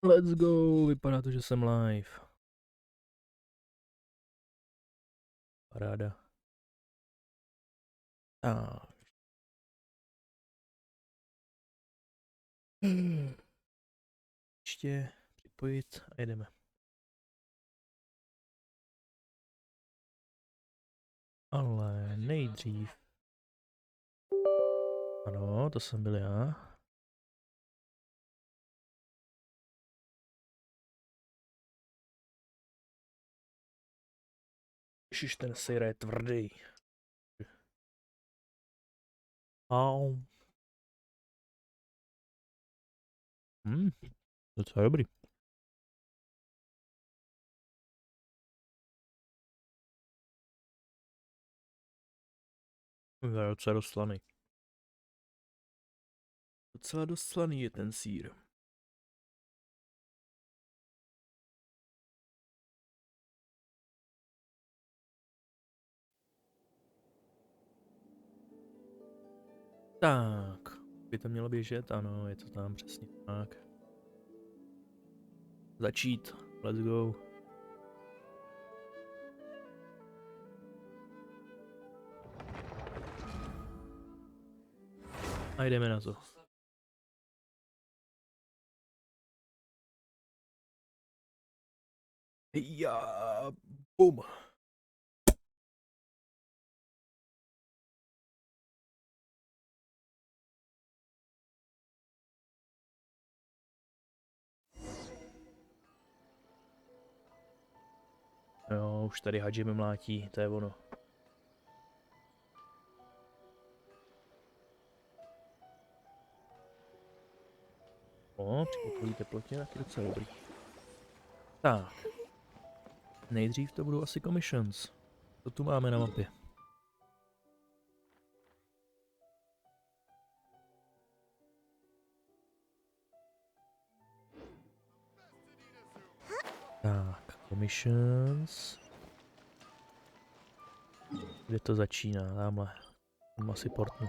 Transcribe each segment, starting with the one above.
Let's go, vypadá to, že jsem live. Paráda. Tak. Ještě připojit a jedeme. Ale nejdřív. Ano, to jsem byl já. Ježiš, ten sejra je tvrdý. Au. Docela dobrý. Je docela dost slaný. Docela dost slaný je ten sýr. Tak, by to mělo běžet, ano, je to tam přesně tak. Začít, let's go. A jdeme na to. Já, bum. Jo, už tady Hajime mlátí, to je ono. O, při pokojí teplotě taky docela dobrý. Tak. Nejdřív to budou asi commissions. Co tu máme na mapě? Tak, commissions. Kde to začíná? Tamhle. Tam asi portnu.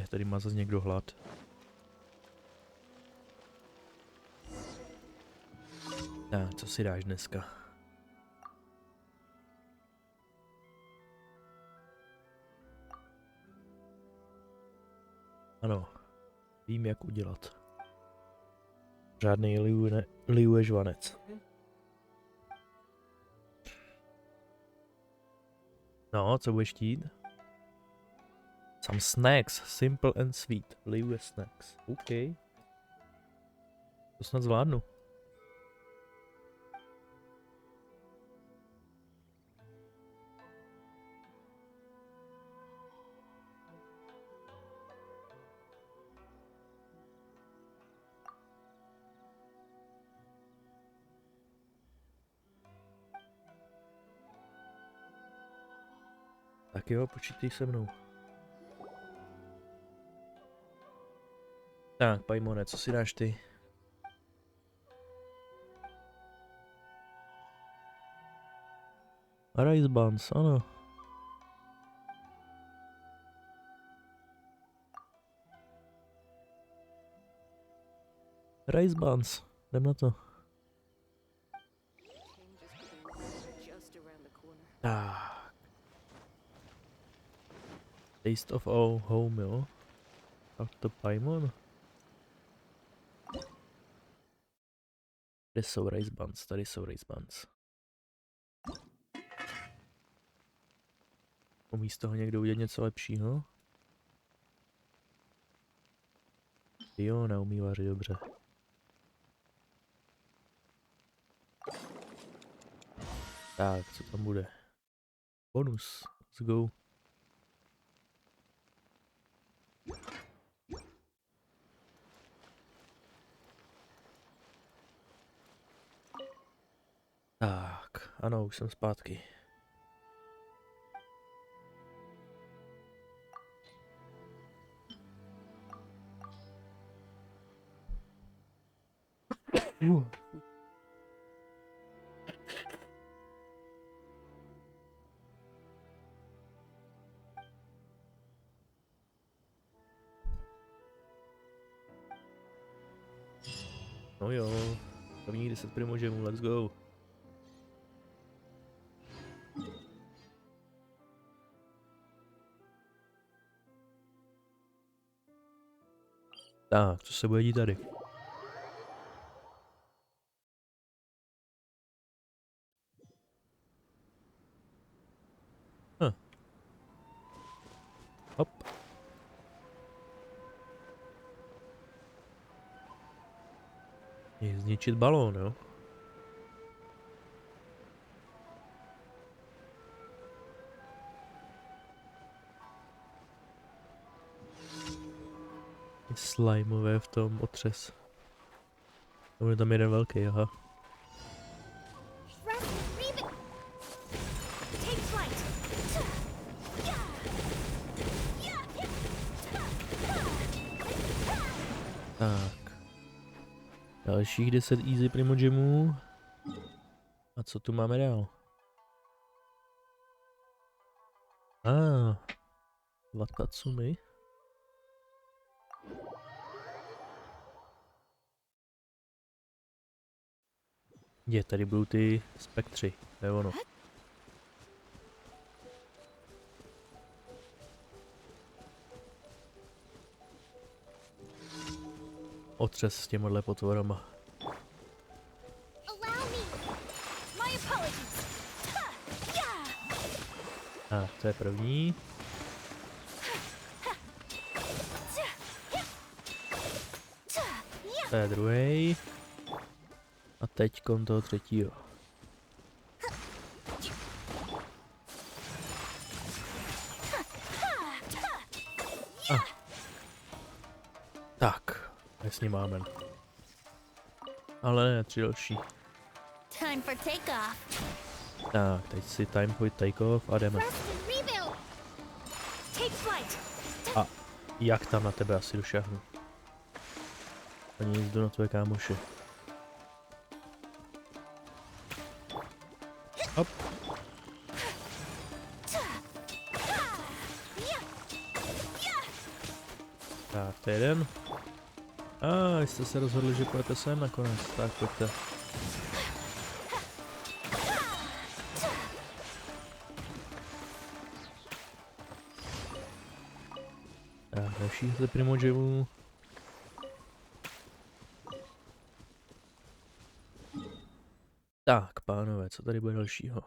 Tady má zase někdo hlad. Tak, co si dáš dneska? Ano, vím, jak udělat. Žádný liuje žvanec. No, co budeš chtít? Some snacks, simple and sweet. Liuje snacks. OK. To snad zvládnu. Tak jo, počítej se mnou. Tak, Paimone, co si dáš ty? Rice buns, ano. Rice buns, jdem na to. Tak. Taste of home, jo. Tak to Paimon. Kde jsou rice buns? Tady jsou rice buns. Umí z toho někdo udělat něco lepšího? Jo, neumí vařit dobře. Tak, co tam bude? Bonus. Let's go. Tak, ano, už jsem zpátky. No jo, první 10 primožemů, let's go. Tak, co se bude dít tady? Hop. Je zničit balón, jo? Je slimeové v tom otřes. Je tam jeden velký, aha. Tak. Dalších 10 easy primogemů. A co tu máme dál? Watatsumi. Tady budou ty spektři, to je ono. Otřes s těmhle potvorama. To je první. To je druhý. A teď kon toho třetího. Tak, jasně máme. Ale ne, 3 další. Tak, teď si time for take off a jdeme. A jak tam na tebe asi došáhnu? Ani nic jdu na tvoje kámoše. Hop. Tak, to je jeden. Vy jste se rozhodli, že půjdete sem nakonec, tak pojďte. Tak, další ze primogemů. Tak, pánové, co tady bude dalšího?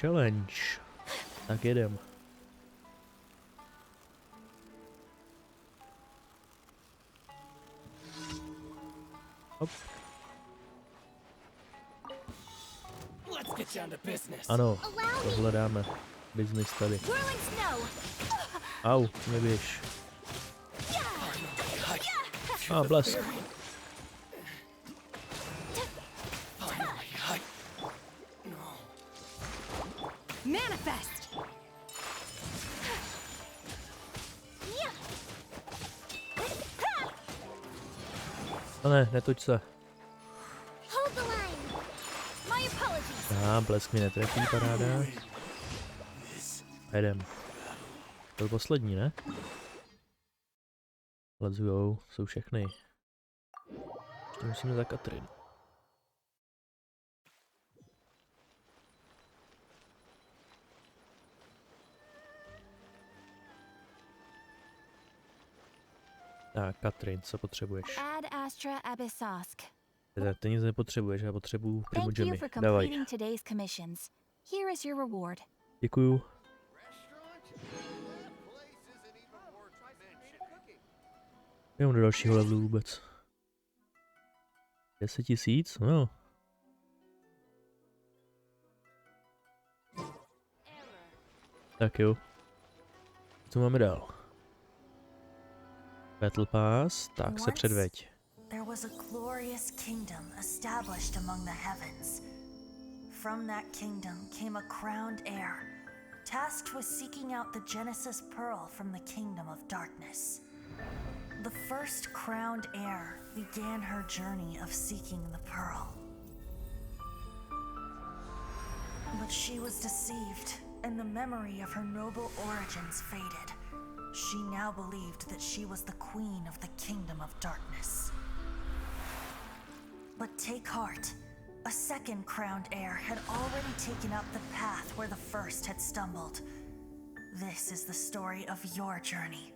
Challenge. Tak jedem. Hop. Ano, tohle dáme. Business tady. Au, neběž. Blesk. Manifest. Ne, netoč se. Blesk mi netrefí, paráda. Jedem. To byl poslední, ne? Let's go, jsou všechny. Ještě musíme za Katrin. Tak, Katrin, co potřebuješ? Ty nic nepotřebuješ, já potřebuju primogemy. Dávaj. Děkuju. Jdeme do dalšího levelu vůbec. 10 000? No. Tak jo. Co máme dál? Battle Pass, tak se předveď. There was a glorious kingdom established among the heavens. From that kingdom came a crowned heir, tasked with seeking out the Genesis Pearl from the Kingdom of Darkness. The first crowned heir began her journey of seeking the pearl. But she was deceived, and the memory of her noble origins faded. She now believed that she was the queen of the Kingdom of Darkness. But take heart. A second crowned heir had already taken up the path where the first had stumbled. This is the story of your journey,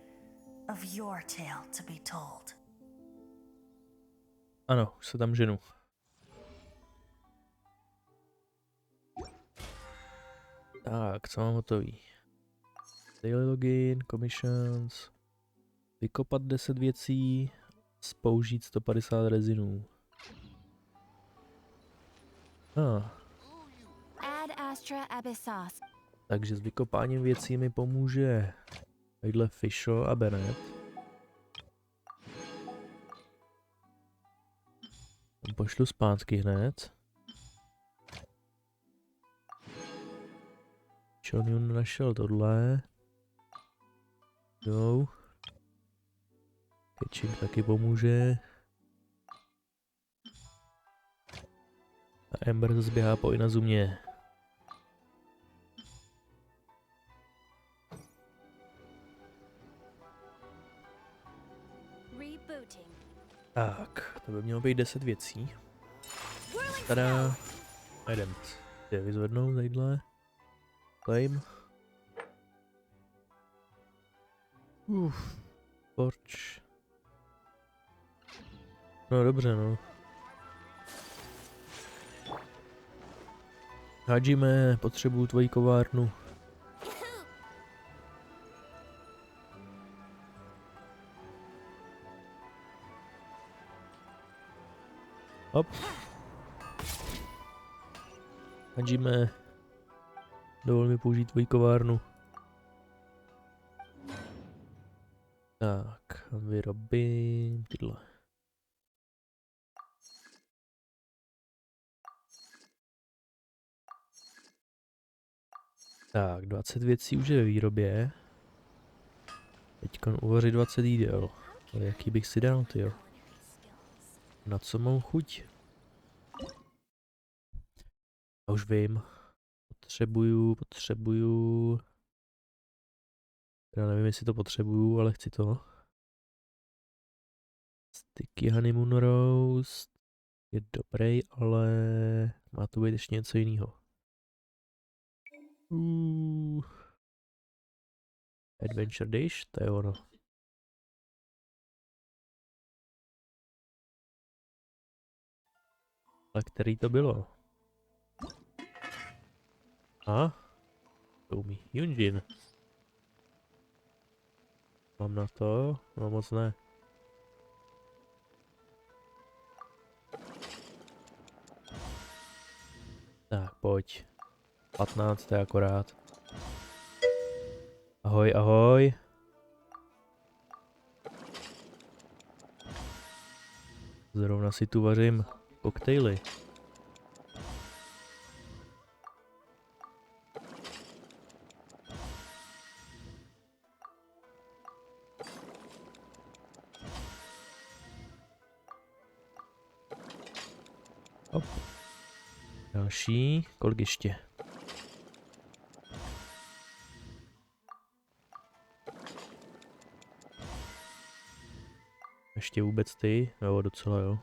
of your tale to be told. Ano, už se tam ženu. Tak, co mám hotový? Daily login, commissions, vykopat 10 věcí, použít 150 rezinů. Ad Astra Abyssas. Takže s vykopáním věcí mi pomůže tadyhle Fisho a Bennett. Pošlu zpátky hned. Chonion našel tohle. Jo. Ketching taky pomůže. A Ember zase běhá po Inazumě. Tak, to by mělo být 10 věcí. Tada. Jdem. Je vyzvednout tadyhle. Claim. Torch. No dobře, no. Hádžíme, potřebuju tvoji kovárnu. Hop. Hádžíme. Dovol mi použít tvoji kovárnu. Tak, vyrobím tyhle. Tak, 20 věcí už je ve výrobě. Teďkon uvařit 20 jídel. Ale jaký bych si dal, tyjo? Na co mám chuť? A už vím. Potřebuju... Já nevím, jestli to potřebuju, ale chci to. Sticky honeymoon roast. Je dobrý, ale má to být ještě něco jiného. Adventure dish, to je ono. Ale který to bylo? A? To umí Yunjin. Mám na to? No moc ne. Tak, pojď. 15 je akorát. Ahoj, ahoj. Zrovna si tu vařím koktejly. Hop. Další, kolik ještě? Ještě vůbec ty? Jo, docela jo.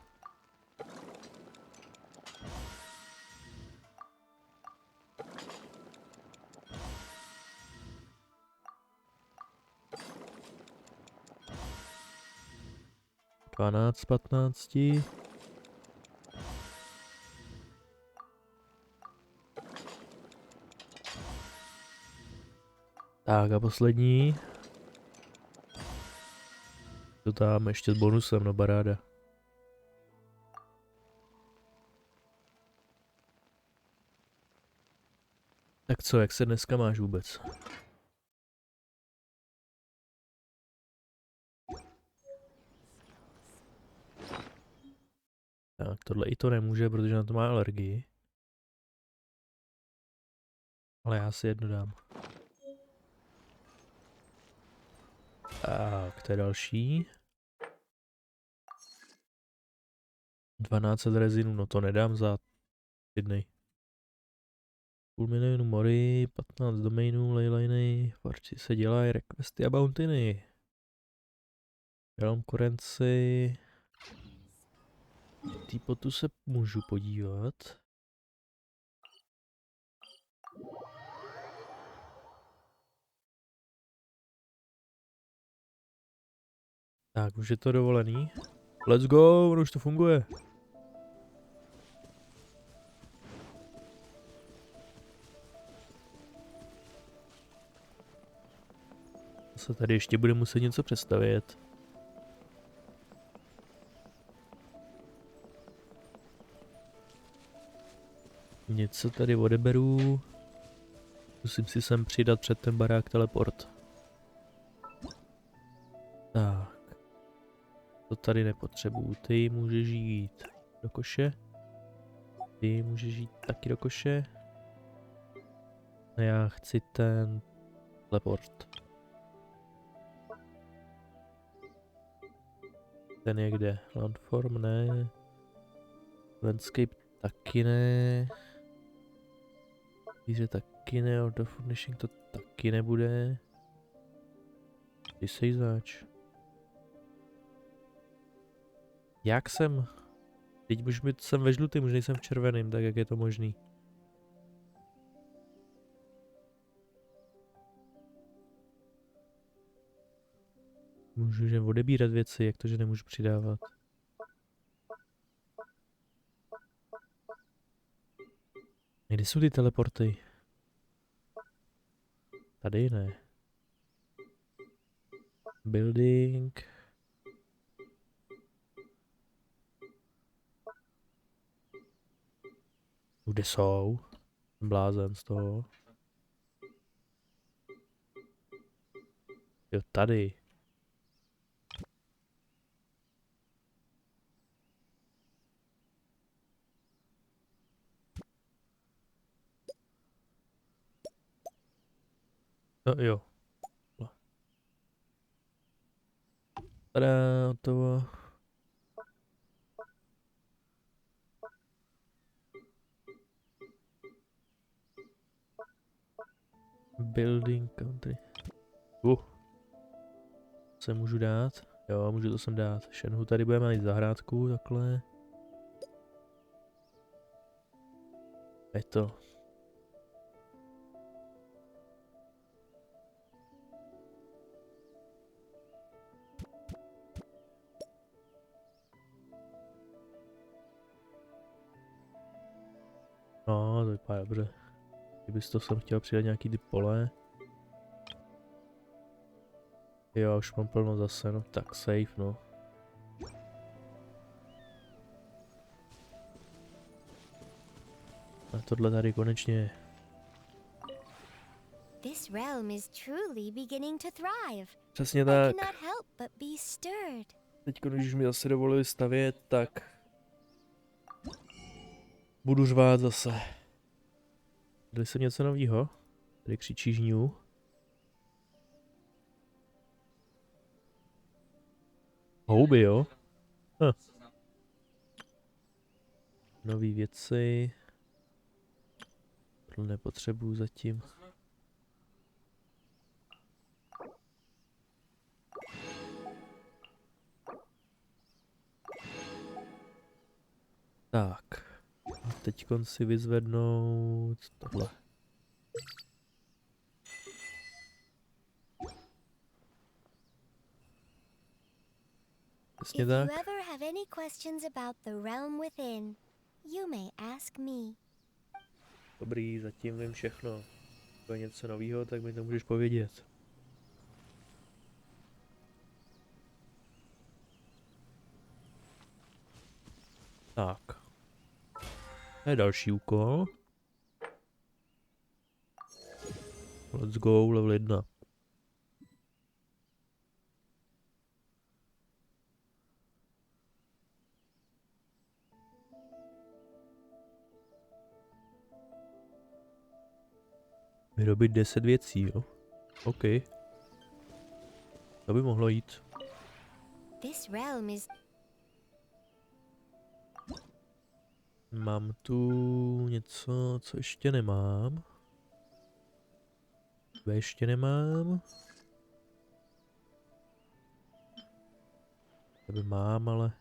Dvanáct z 15. Tak a poslední. To tam ještě s bonusem, no baráda. Tak co, jak se dneska máš vůbec? Tak tohle i to nemůže, protože na to má alergii. Ale já si jedno dám. Tak, to je další. 12 rezinů, no to nedám za jednej. Půl milionu mory, 15 domainů, leyliny, farči se dělají, requesty a bountiny. Realm currency. Týpotu se můžu podívat. Tak, už je to dovolený. Let's go, už to funguje. Se tady ještě bude muset něco představět. Něco tady odeberu. Musím si sem přidat před ten barák teleport. Tak. To tady nepotřebuju. Ty můžeš jít do koše. Ty můžeš jít taky do koše. A já chci ten teleport. Ten je kde? Landform ne. Landscape taky ne. Víře taky ne. Order Furnishing to taky nebude. Ty sej zač. Jak jsem? Teď už jsem ve žlutým, už nejsem v červeným, tak jak je to možný? Můžu že odebírat věci, jak to, že nemůžu přidávat? Kde jsou ty teleporty? Tady ne. Building. Kde jsou? Blázen z toho. Jo, tady. No jo. Tada, to. Building country. Se můžu dát? Jo, můžu to sem dát. Shenhu tady budeme mít zahrádku, takhle. Je to. No, to vypadá dobře. Kdybys to sem chtěl přidat nějaký ty pole. Jo, už mám plno zase, no tak safe, no. A tohle tady konečně je. This realm is truly beginning to thrive. Přesně I tak. cannot help but be stirred. Teď, když mi zase dovolili stavět, tak budu řvát zase. Dali jsem něco novýho? Tady křičí žňů. Houby, jo? Nový věci. Tohle nepotřebuju zatím. Tak. A teď si vyzvednout tohle. Přesně If tak. you ever have any questions about the realm within, you may ask me. Dobrý, zatím vím všechno. To je něco novýho, tak mi to můžeš povědět. Tak. To je další úkol. Let's go, level 1. Vyrobit 10 věcí, jo? OK. To by mohlo jít. This realm is Mám tu něco, co ještě nemám. To ještě nemám. To mám, ale...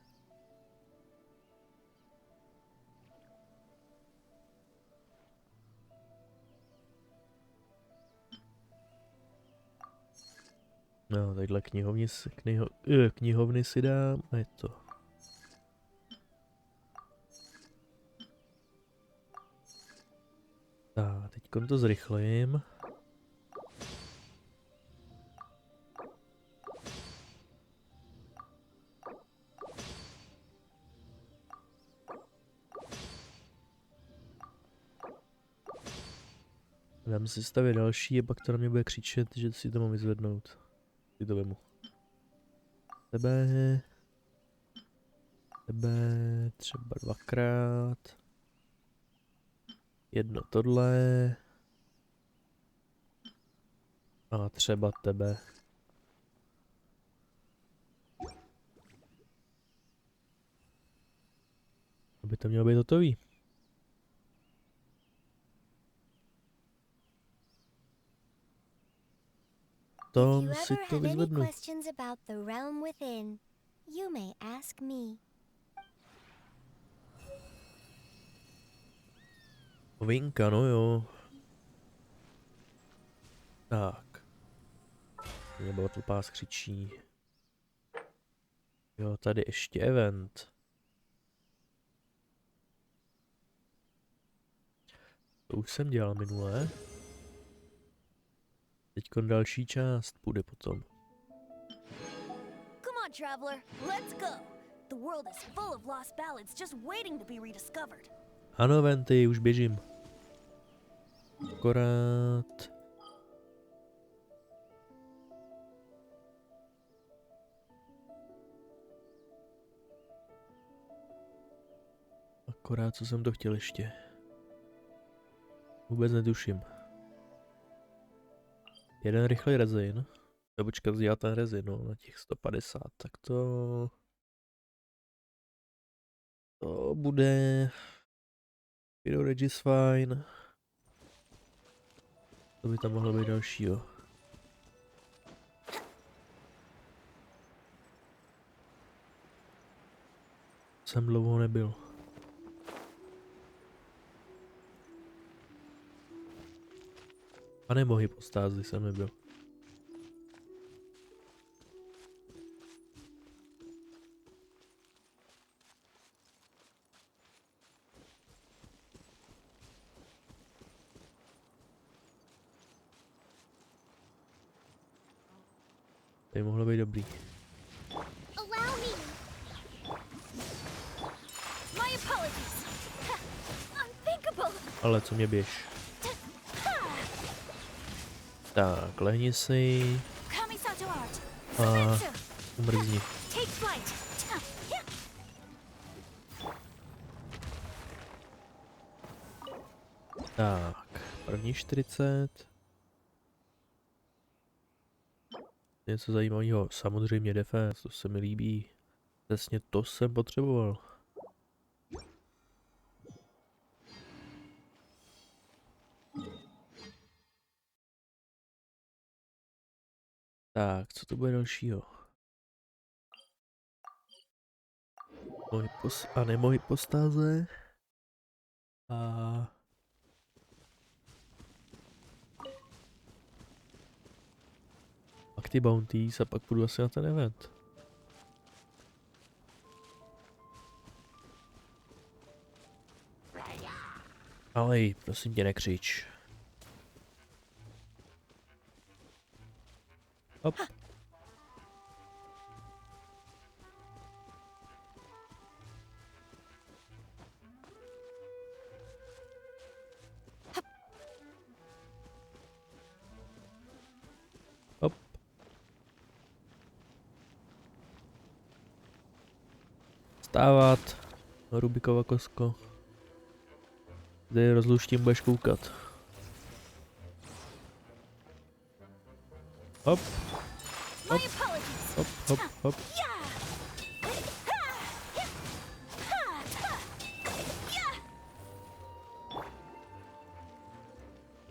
No, takhle knihovny si dám a je to. Tak, teď to zrychlím. Dám si stavit další a pak to na mě bude křičet, že si to mám vyzvednout. Si to vemu. Tebe třeba dvakrát. Jedno tohle. A třeba tebe. Aby to mělo být hotový. If Tom you si ever to have any vyzvednu. questions about the realm within, you may ask me. Vinka, no jo. Tak. Mě Battle Pass křičí. Jo, tady ještě event. To už jsem dělal minule. Teďkon další část půjde potom. Come on, traveler, let's go. The world is full of lost ballads just waiting to be rediscovered. Ano, Venty, už běžím. Akorát... Akorát, co jsem to chtěl ještě. Vůbec netuším. Jeden rychlej rezin. Já počkat dělat ten rezin, no, na těch 150, tak to... To bude... Video Regis fine. To by tam mohlo být dalšího. Jsem dlouho nebyl. A nebo hypostázy jsem nebyl. To mohlo být dobrý. Allow me. My apologies. Unthinkable. Ale co mě běž. Tak, lehni si Kamisato art. a umrzni. Take flight. Tak, první 40. Něco zajímavého, samozřejmě defense, to se mi líbí. Přesně to jsem potřeboval. Tak, co to bude dalšího? Moji postáze. A... Pak ty bounties a pak půjdu asi na ten event. Ale prosím tě, nekřič. Hop. Hop. Stávat. Rubikova kosko. Zde rozluštím, budeš koukat. Hop, My Hop. apologies. hop, hop, hop. Yeah.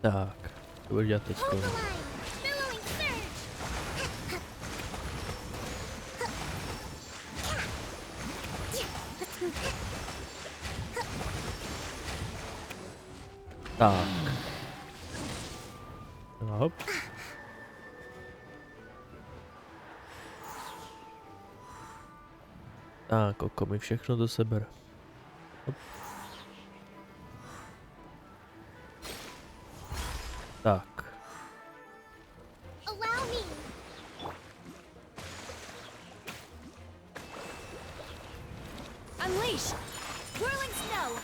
Tak, to budu dělat teďko. Hold the line. Billowing surge. Tak. No, hop. Tak, oko mi všechno do sebe. Hop. Tak. Allow me. Unleash. Whirling snow.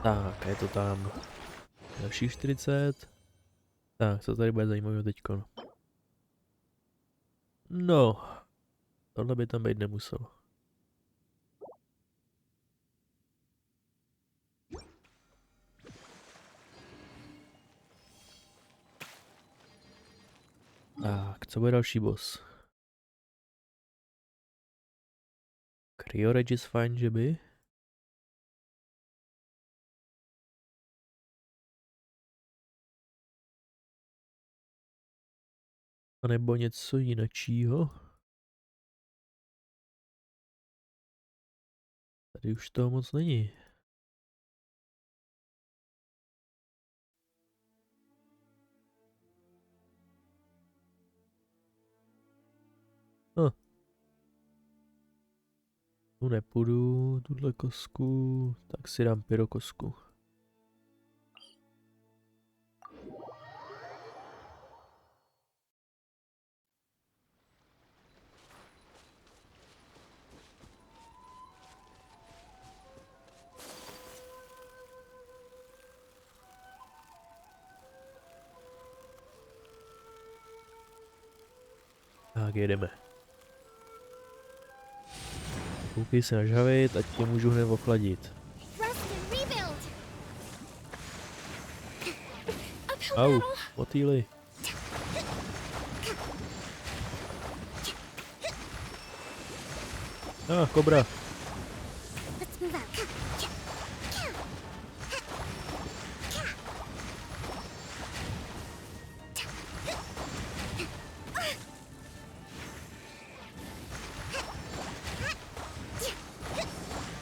Tak, je to tam. Další 40. Tak, co tady bude zajímavé teďko? No, tohle by tam být nemuselo. Tak, co bude další boss? Cryoregis fajn, že by? A nebo něco jinačího? Tady už toho moc není. Tu nepůjdu, tuhle kosku, tak si dám pyrokosku. Tak jedeme. Koukej se nažhavit, ať tě můžu hned ochladit. Rest and rebuild. Uphill Au, battle. motýly. Kobra. Let's move out.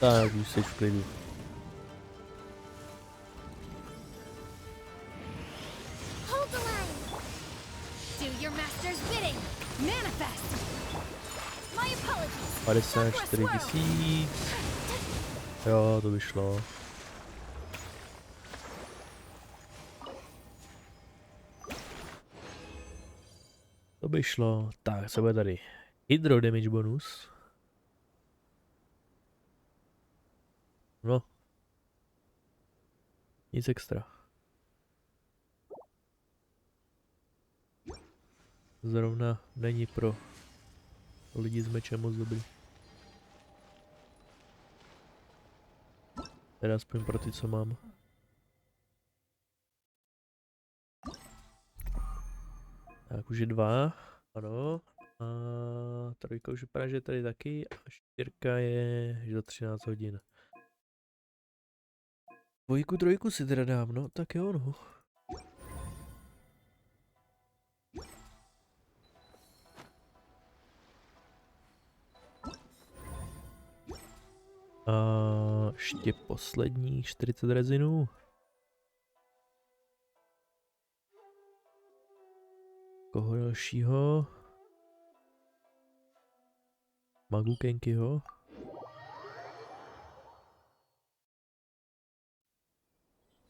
Tak, už jsi v klidu. Hold the line. Do your master's bidding. Manifest. My apologies. 54 000. Jo, to by šlo. To by šlo. Tak, co bude tady? Hydro damage bonus. No. Nic extra. Zrovna není pro lidi s mečem moc dobrý. Teda aspoň pro ty, co mám. Tak už je 2. Ano. A 3 už vypadá, že je tady taky. A 4 je za 13 hodin. 2, 3 si teda dám, no, tak jo, no. A ještě poslední 40 rezinů. Koho dalšího? Magu Kenkyho.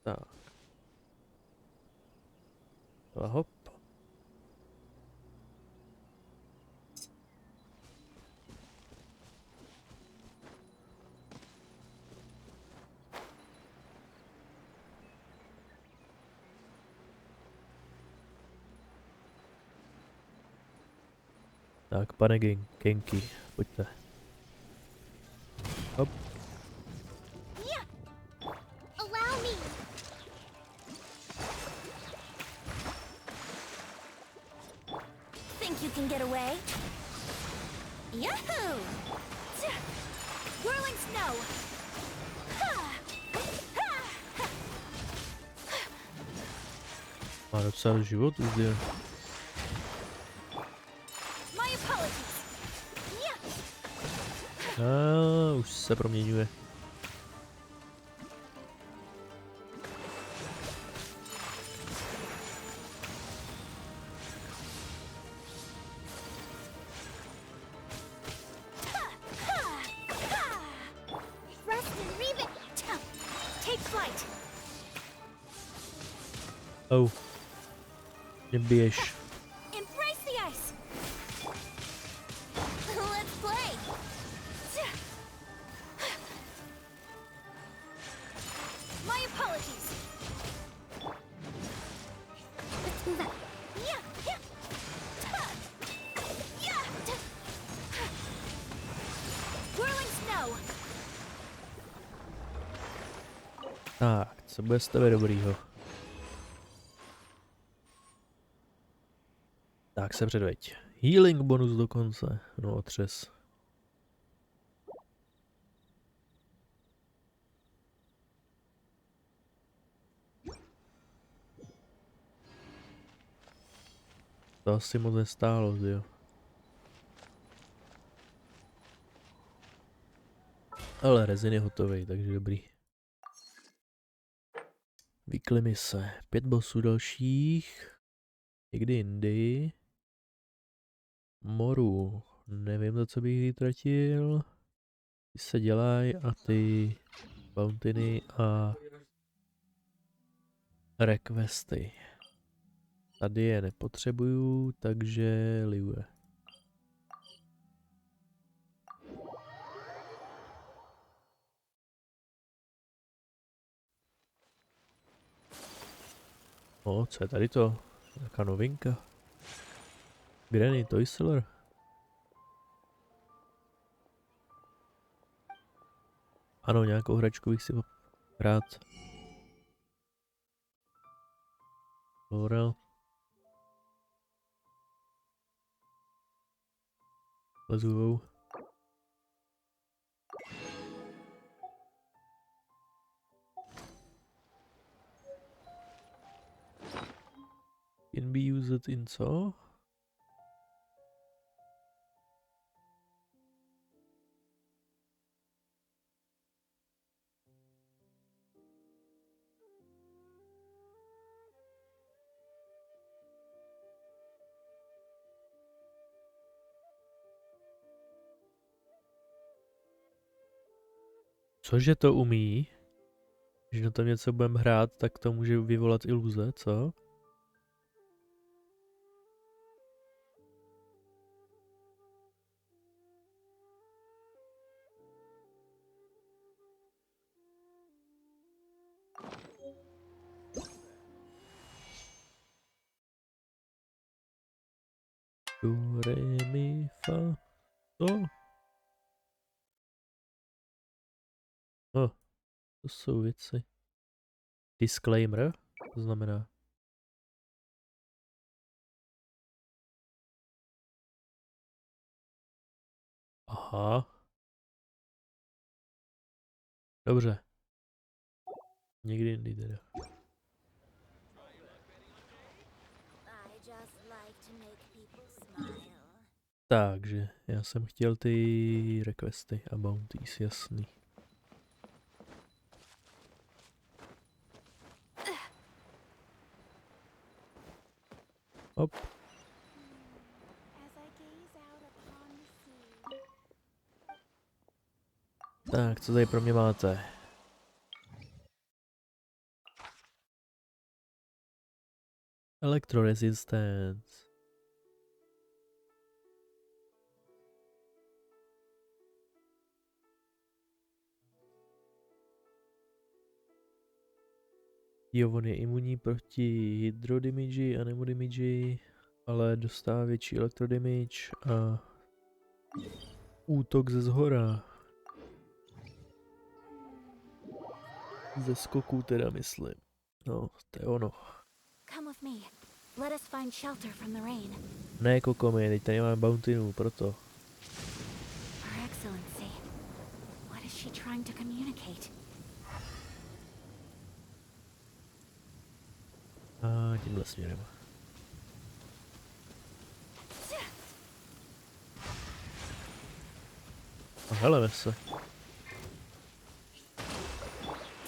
Tak. A hop. Tak, pane Genki, pojďte. Hop. Allow me. think you can get away? Yahoo! Whirling snow! Má docela život už je. My apologies. Už se proměňuje. Oh. Nebiješ. Embrace the ice. Let's play. My apologies. Let's move up. Whirling snow. Tak, co bude z tebe dobrýho? Tak se předveď. Healing bonus dokonce. No otřes. To asi moc nestálo, jo. Ale rezin je hotový, takže dobrý. Vyklimi se. 5 bossů dalších. Někdy jindy. Moru. Nevím, za co bych ji tratil. Ty se dělají a ty bountiny a requesty. Tady je nepotřebuju, takže liuje. O, co je tady to? Jaká novinka? Granny Toyseller. Ano, nějakou hračku bych si rád. Laurel. Lezuvou. Can be used in co? Cože to umí? Když na tom něco budeme hrát, tak to může vyvolat iluze, co? Do, re, mi, fa, to. To jsou věci. Disclaimer, to znamená. Aha. Dobře. Někdy jindy teda. Takže, já jsem chtěl ty requesty a bounties, jasný. Hop. Tak, co tady pro mě máte? Electroresistance. Jo, on je imunní proti hydrodamage a nemodamage, ale dostává větší elektrodamage a útok ze zhora. Ze skoků teda myslím. No, to je ono. Come with me. Let us find shelter from the rain. Ne, kokomy, teď tady máme Bountynu, proto. Her Excellency. What is she trying to communicate? A tímhle směrem. A heleme se.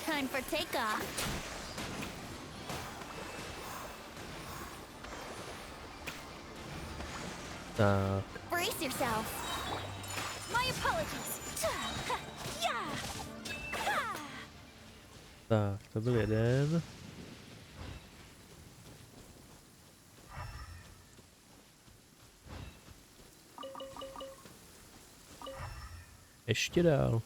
Time for takeoff. Tak, Brace yourself. My apologies. Yeah. tak, to byl jeden. Ještě dál.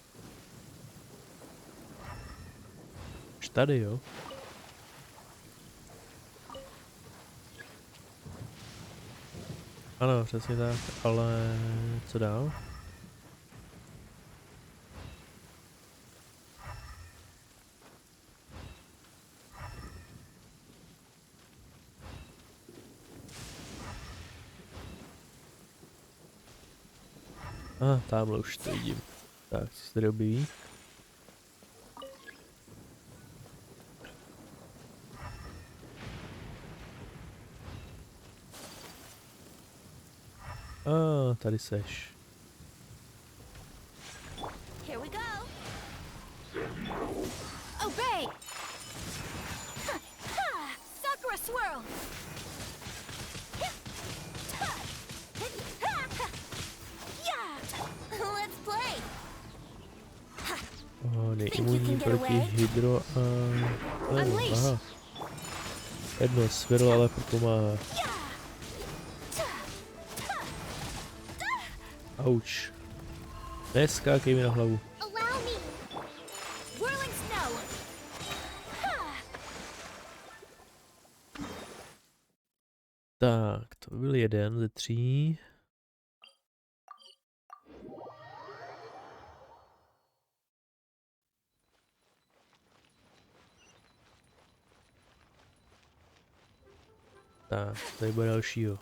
Už tady, jo? Ano, přesně tak, ale co dál? Tamhle už to vidím. Tak, co se tady objeví? Tady seš. Here we go. Obey. Sakura swirl. Let's play. On je imunní proti hydro a... aha. Jedno světlo, ale pomáhá. Auč. Neskákej mi na hlavu. Allow me. Whirling snow. Tak, to byl jeden ze 3. Tak, tady bude dalšího.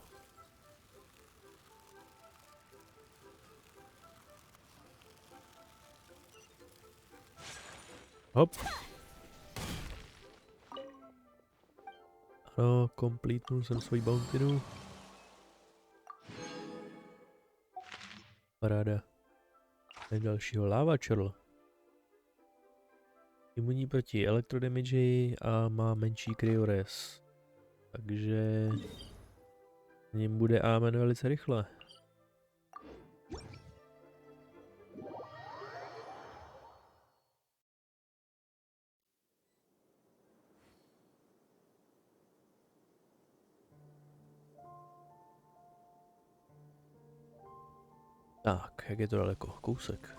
Hop. Ano, komplítnul jsem svoji bountynu. Paráda. Tady dalšího lava churl. Imunní proti elektrodamage a má menší cryores. Takže ním bude amen velice rychle. Tak, jak je to daleko? Kousek.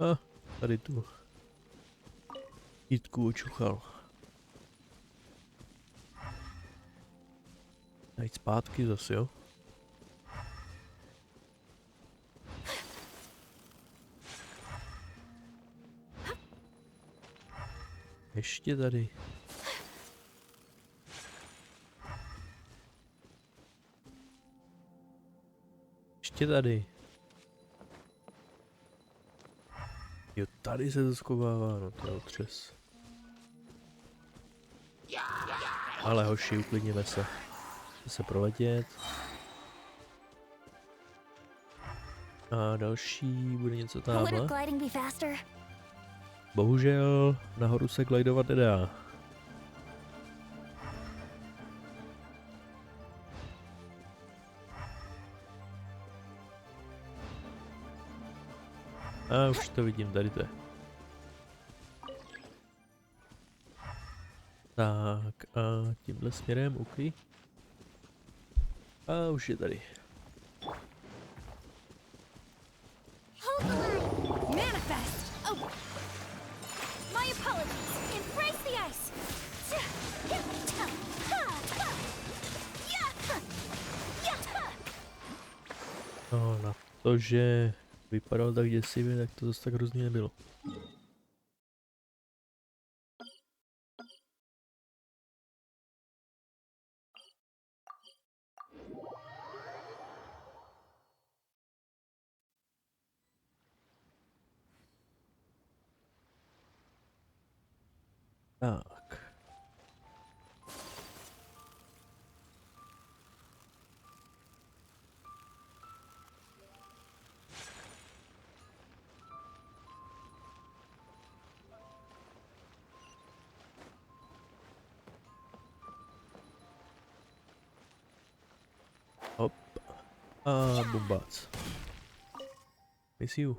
A tady tu jitku očuchal. Najít zpátky zase, jo? Ještě tady. Ještě tady. Jo, tady se to schovává, no to je otřes. Ale hoši, uklidněme se. Chce se proletět. A další bude něco tamhle. Bohužel nahoru se glidovat nedá. A už to vidím, tady to je. Tak a tímhle směrem, OK. A už je tady. Manifest! Oh! My apologies! Embrace the ice! No, na to, že vypadal tak děsivě, tak to zase tak hrozně nebylo. Tak. Hop. A bombác. Miss you.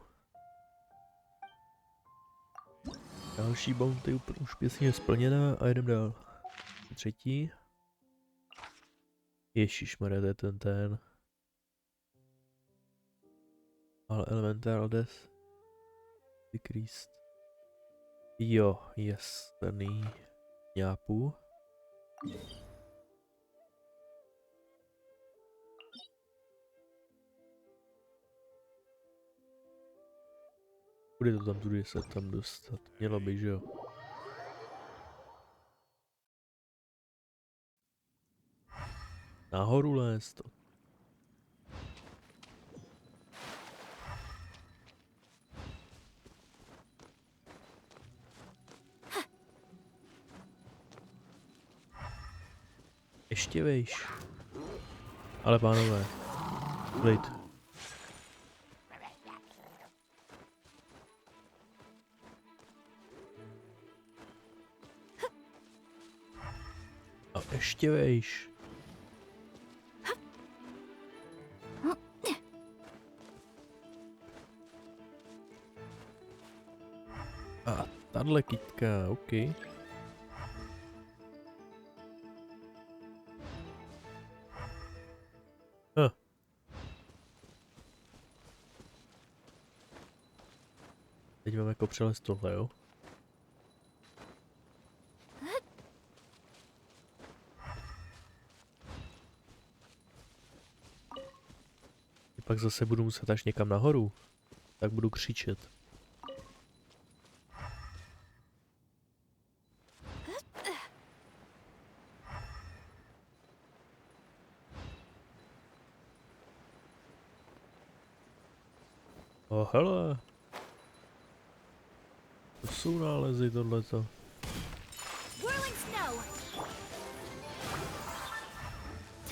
Další bounty už pěkně splněná a jdem dál. Třetí. Ježišmarja, to je ten. Ale elemental death. Decreased. Jo, jasný.Ňápu. Bude to tam tudy se tam dostat. Mělo by, že jo. Nahoru lézt to. Ještě vejš. Ale pánové, klid. A ještě vejš. A tahle kytka, OK. Teď mám jako přelez tohle, jo? A pak zase budu muset až někam nahoru. Tak budu křičet. Hele. To jsou nálezy tohleto. Whirling snow!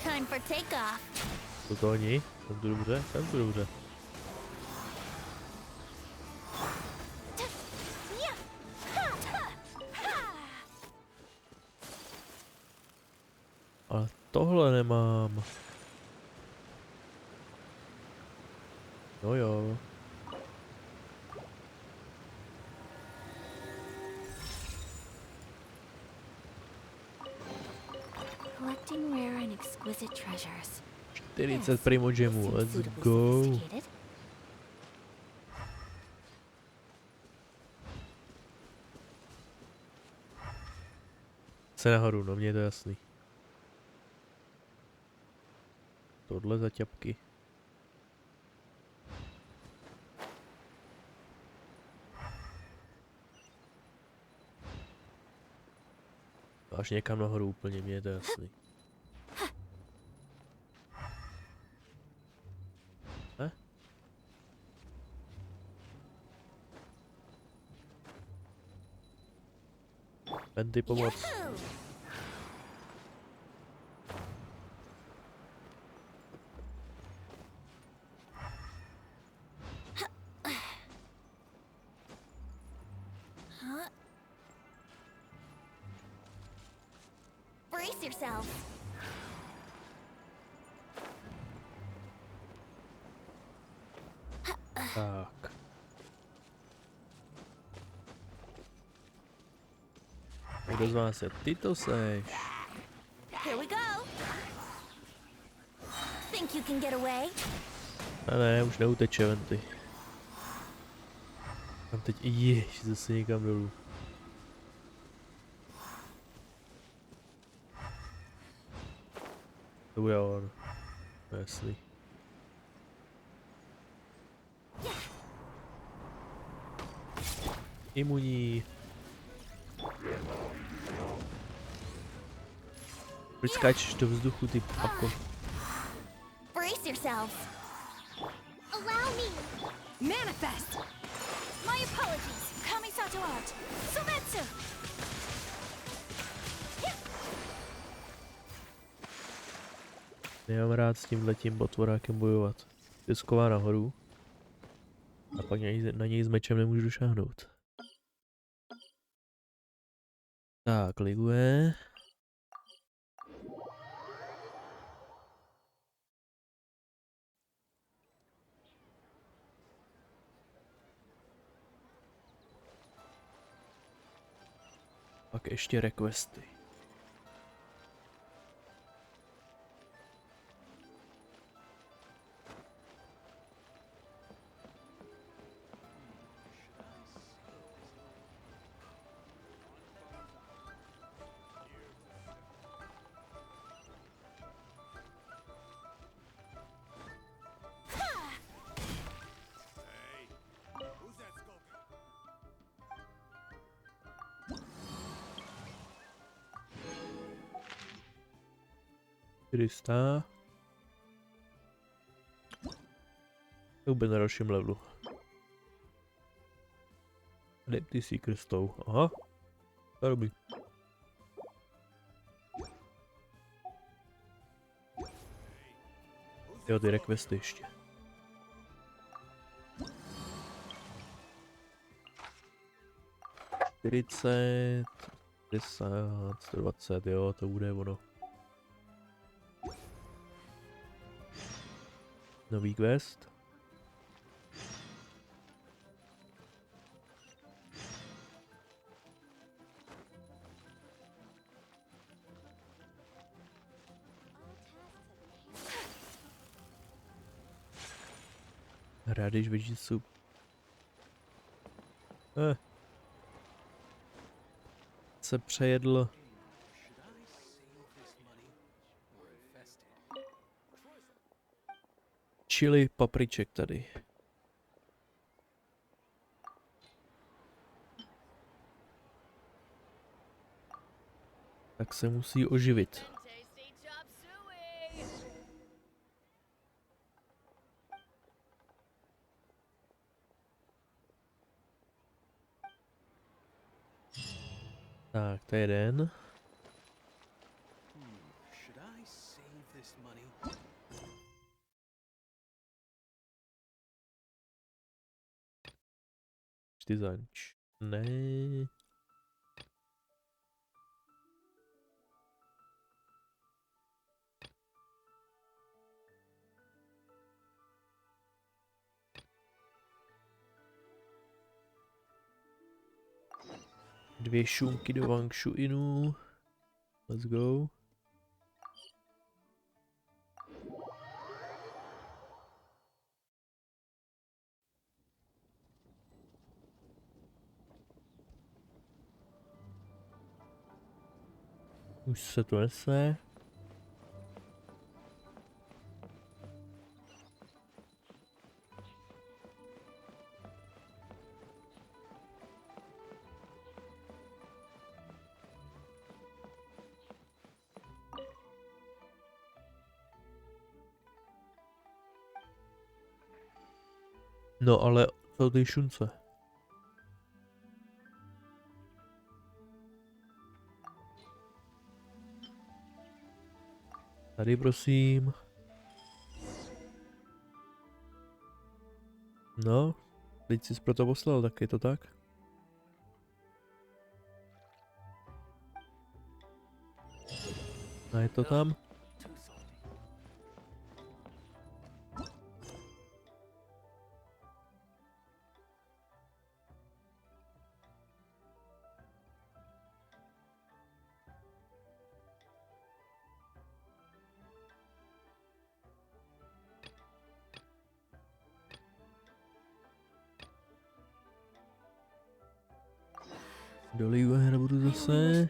Time for takeoff! To to oni? Tam to dobře? Tam to dobře. Ale tohle nemám. No jo. Collecting rare and exquisite treasures. 40 primogemů, let's go. Se nahoru, no mně je to jasný. Tohle za ťapky. Až někam nahoru úplně, mně je to jasný. Penty pomoc. Brace yourself. Tak. Kdo z vás je? Ty to seš. Here we go. Think you can get away? A ne, už neuteče venty. Tam teď jež zase někam dolů. To bude on. Jasný. Imuní. Proč skáčeš do vzduchu, ty pako? Brace yourselves. Allow me! Manifest. My apologies. Kamisato out. Sometsu. Nemám rád s tímhletím botvorákem bojovat. Pěsková nahoru. A pak na něj s mečem nemůžu došáhnout. Tak, liguje. Pak ještě requesty. Krista. To bude na dalším levelu. Adepty si krstou. Aha. To je dobrý. Jo, ty requesty ještě. Čtyřicet, 50, 120, jo, to bude ono. Nový quest. Rádiš veggie soup. Se přejedl. Chili papriček tady. Tak se musí oživit. Tak, to je jeden. Design. Ne. Dvě šunky do Wangshu Inu. Let's go. Už se to nese. No ale co ty šunce? Tady prosím. No, teď jsi proto poslal, tak je to tak? A je to tam? doliju a nebudu zase.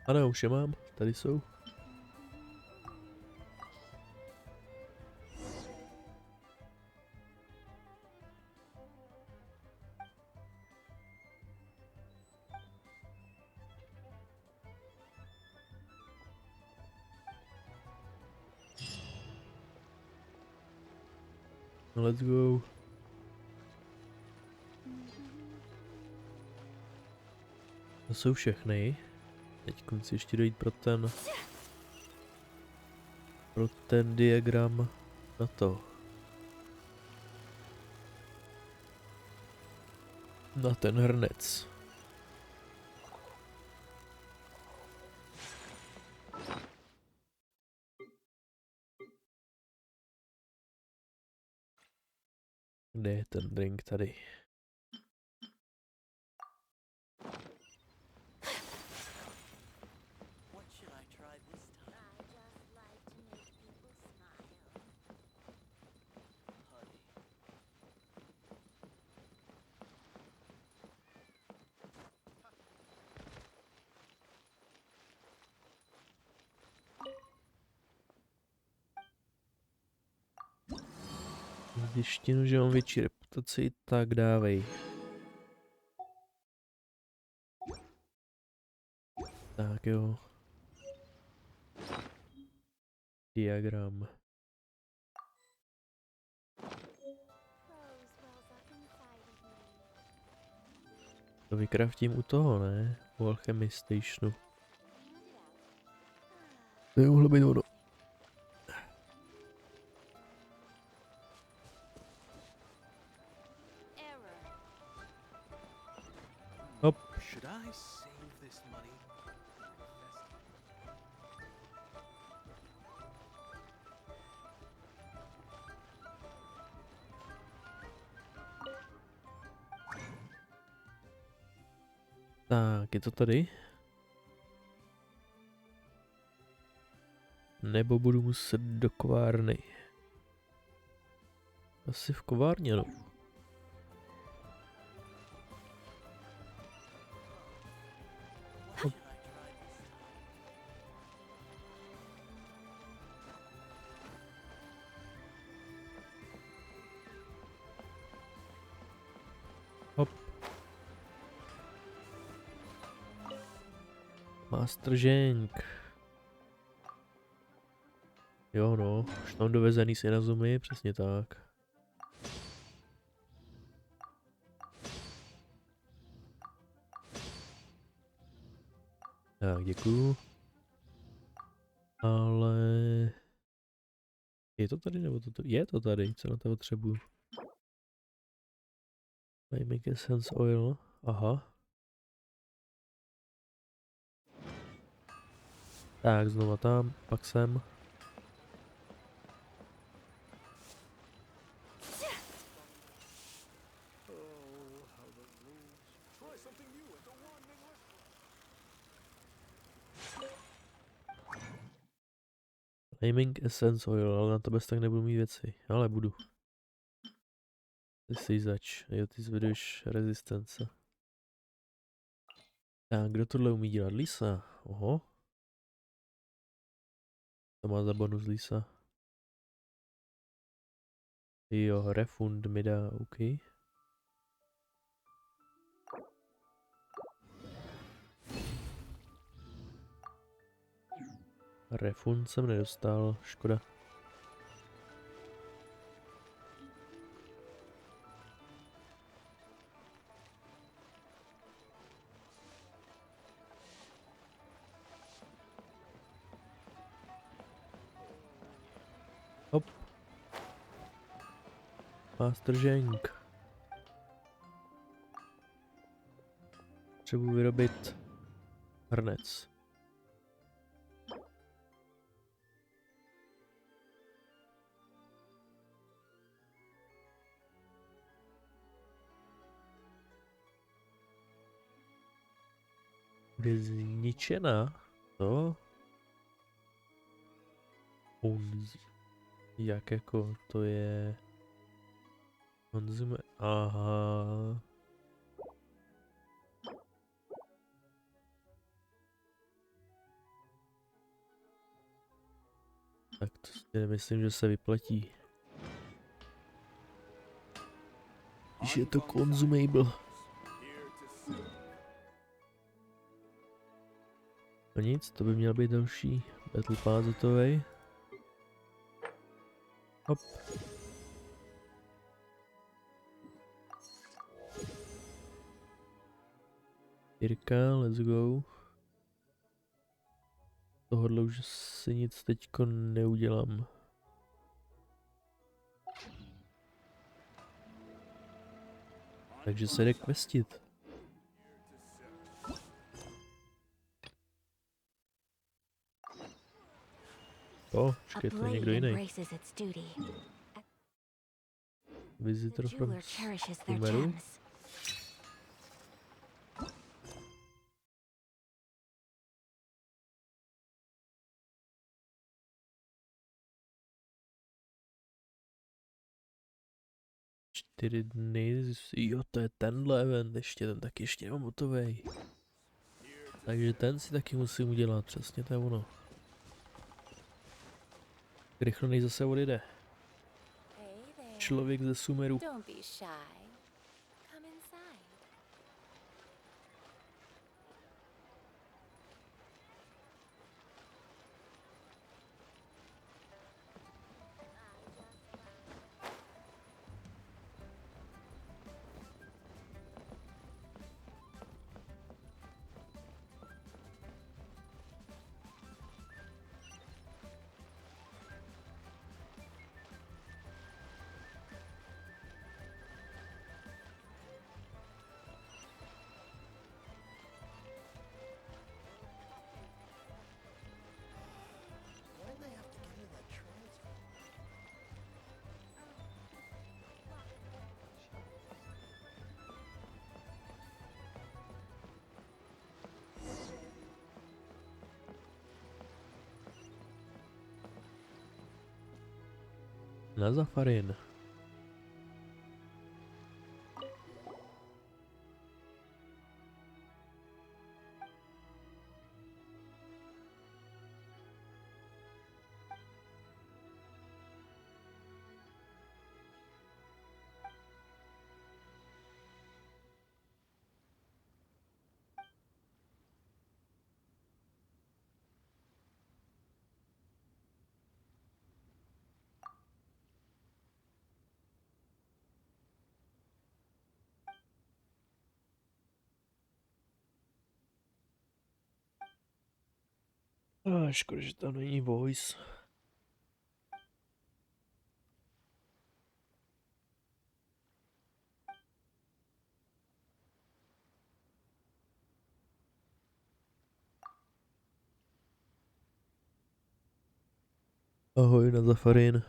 Ano, už je mám, tady jsou. No, let's go. To jsou všechny. Teď chci ještě dojít pro ten diagram na to. Na ten hrnec. Kde je ten drink tady? Zjištěno, že mám větší reputaci, tak dávej. Tak jo. Diagram. To vykraftím u toho, ne? U Alchemy Stationu. To je mohlo být ono. Hop. Tak, je to tady? Nebo budu muset do kovárny? Asi v kovárně, no. Hop. Hop. Master Ženk. Jo no, už mám dovezený si na zumy, přesně tak. Tak, děkuju. Ale... Je to tady nebo to tady? Je to tady, co na to potřebuju? Make essence oil, aha. Tak, znova tam, pak sem. Naming Essence Oil, ale na to bez tak nebudu mít věci, ale budu. Ty jsi zač, jo, ty zvedeš rezistence. Tak, kdo tohle umí dělat? Lisa, oho. To má za bonus Lisa. Jo, refund mi dá, OK. Refund jsem nedostal, škoda. Hop. Master Ženk. Potřebuji vyrobit hrnec. Bude zničena? To? Jak jako to je? Konzume. Aha. Tak to si nemyslím, že se vyplatí. Když je to consumable. No nic, to by měl být další battle pass hotovej. Hop. Jirka, let's go. Tohodle už si nic teďko neudělám. Takže se jde questit. Počkej, to je někdo jiný. Visotor from Sumeru. Čtyři dny, jo, to je tenhle event, ještě ten taky ještě nemám hotovej. Takže ten si taky musím udělat, přesně to je ono. Rychle než zase odjede. Člověk ze Sumeru. Na Zafarin. Škoda, že tam není voice. Ahoj na Zafarin.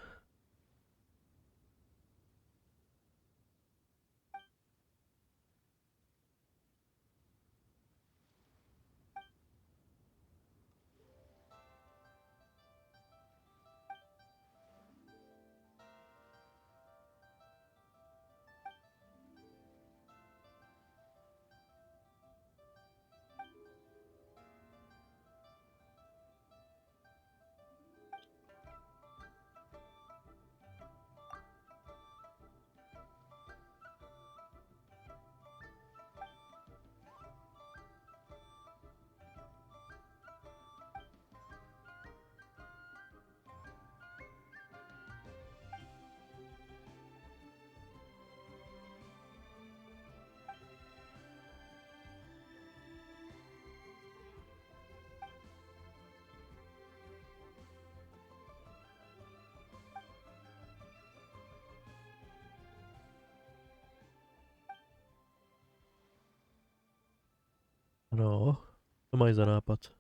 Ano, to mají za nápad.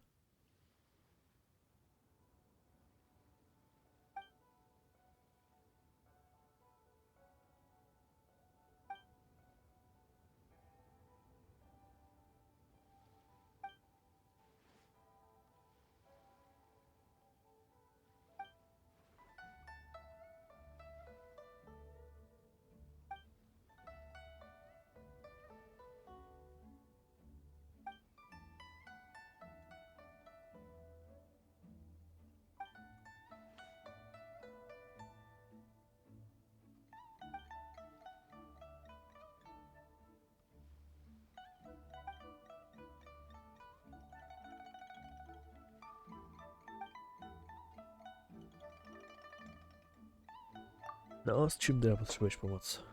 No, s čím teda potřebuješ pomoc?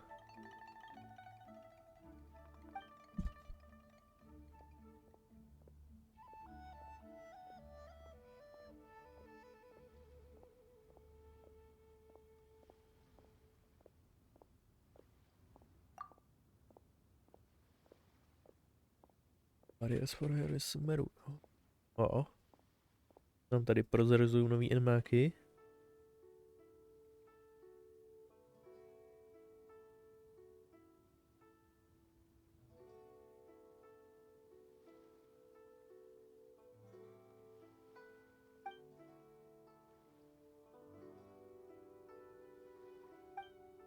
Barriers for Harry Smeru, no. O. Nám tady prozrazují nový enmáky.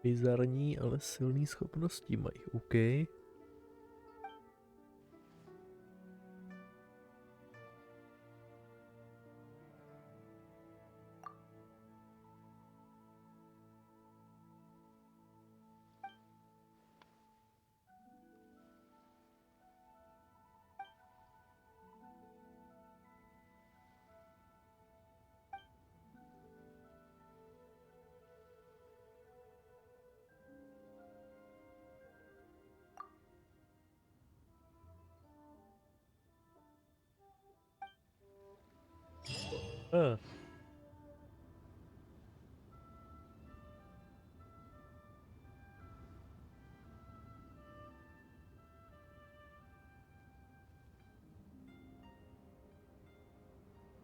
Bizarní, ale silný schopnosti mají, OK. Ah.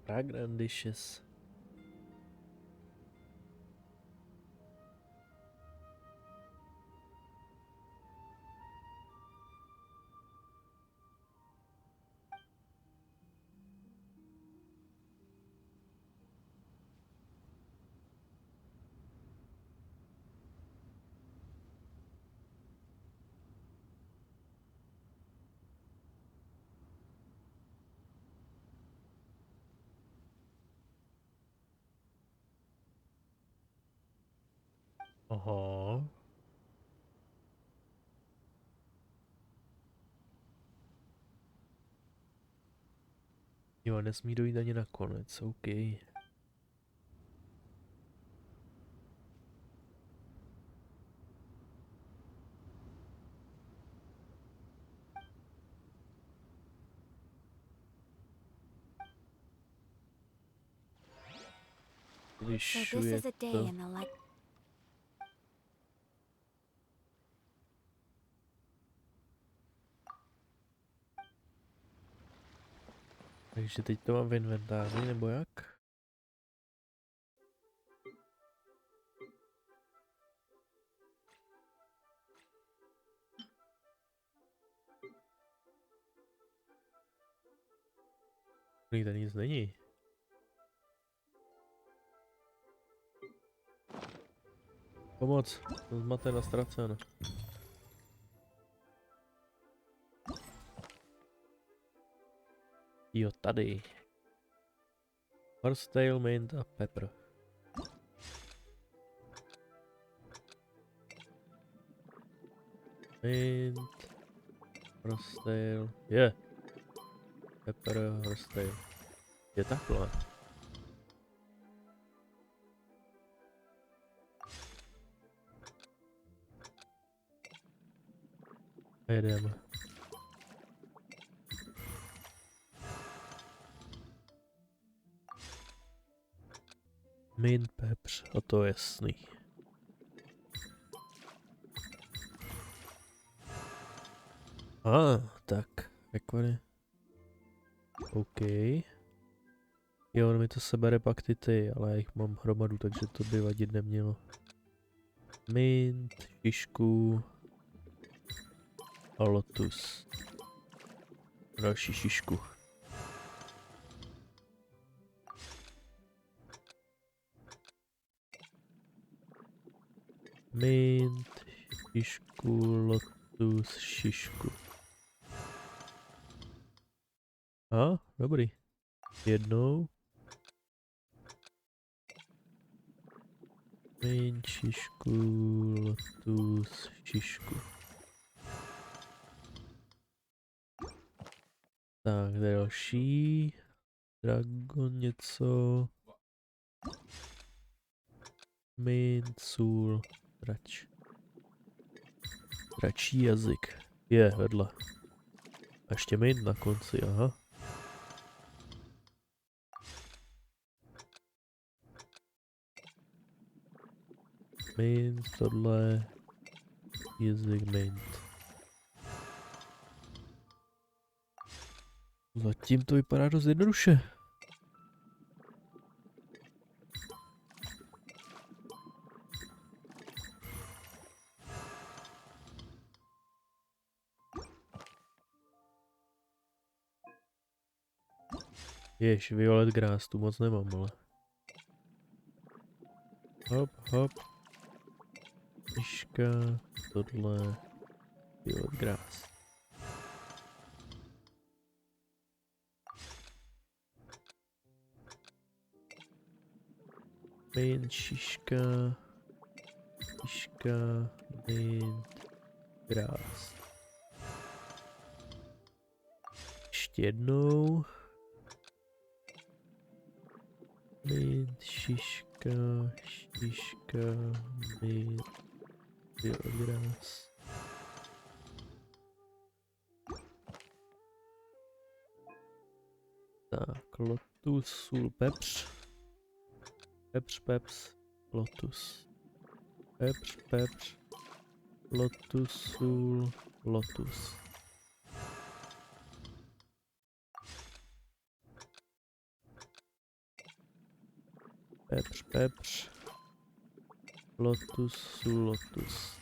Fragrandicious. Aha. Jo, nesmí dojít ani na konec, OK. So this is a day in the life. Takže teď to mám v inventáři, nebo jak? Tady nic není. Pomoc, jsem zmaten a ztracen. Jo, tady. Horsetail, mint a pepper. Mint. Horsetail. Je. Pepper, horsetail. Je takhle. A jedeme. Mint pepper, a to je jasný. Tak, rekvary. OK. Jo, on mi to sebere pak ty, ale já jich mám hromadu, takže to by vadit nemělo. Mint, šišku a lotus. Další šišku. Mint, šišku, lotus, šišku. A, dobrý. Jednou. Mint, šišku, lotus, šišku. Tak, další. Dragon něco. Mint, sůl, drač. Dračí jazyk. Je, vedle. A ještě mint na konci, aha. Mint, tohle. Jazyk, mint. Zatím to vypadá dost jednoduše. Jež, violet grass, tu moc nemám, ale. Hop, hop. Myška, tohle. Violet grass. Mint, šiška. Šiška, mint, grass. Ještě jednou. Mint, šiška, šiška, mint, violet grass. Tak, lotus, sůl, pepř. Pepř, pepř, lotus. Pepř, pepř, lotus, sůl, lotus. Pepř, pepř, lotus, sůl, lotus.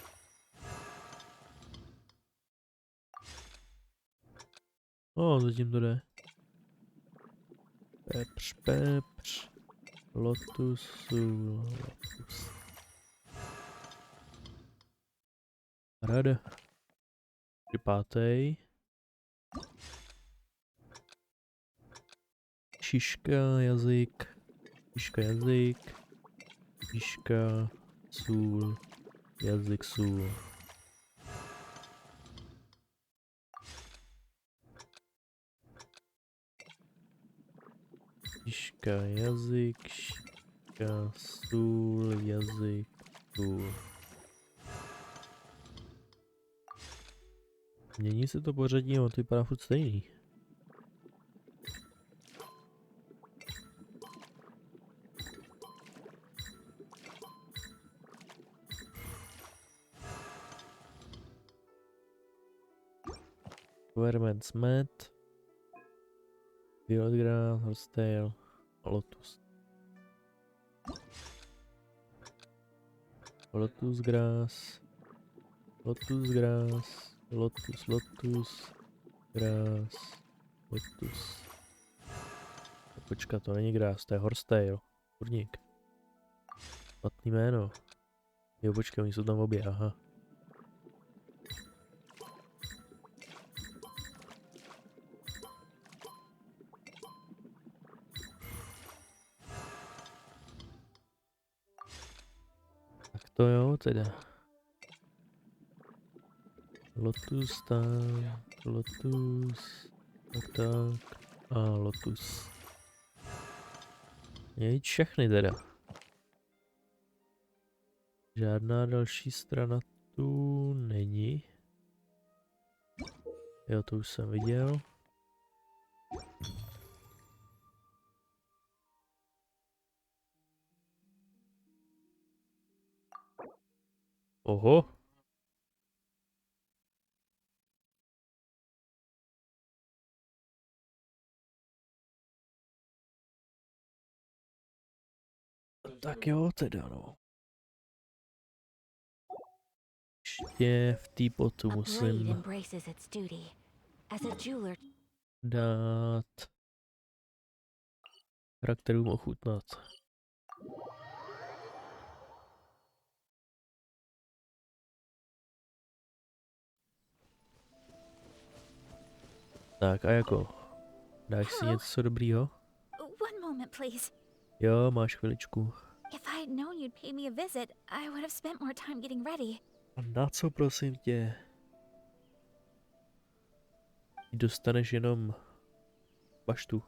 O, zatím to jde. Pepř, pepř, lotus, sůl, lotus. Rada. Pátý. Šiška, jazyk. Šiška, jazyk. Šiška, sůl, jazyk, sůl. Šiška, jazyk, šiška, sůl, jazyk, sůl. Mění se to pořadí, ale to vypadá furt stejný. Verments met. Violet grass, horsetail, lotus. Lotus grass. Lotus grass. Lotus, lotus. Grass. Lotus. Počkat, to není grass, to je horsetail. Kurník. Platný jméno. Jo, počkej, oni jsou tam obě, aha. Tak to jo, teda. Lotus tam, lotus, tak a lotus. Mějít všechny teda. Žádná další strana tu není. Jo, to už jsem viděl. Oho. Tak jo, teda no. Ještě v té potu A blade musím embraces its duty. As a jeweler, dát charakterům ochutnat. Tak a jako, dáš si něco dobrýho? one moment, please. Jo, máš chviličku. If I had known you'd pay me a visit, I would have spent more time getting ready. A na co prosím tě? Dostaneš jenom baštu.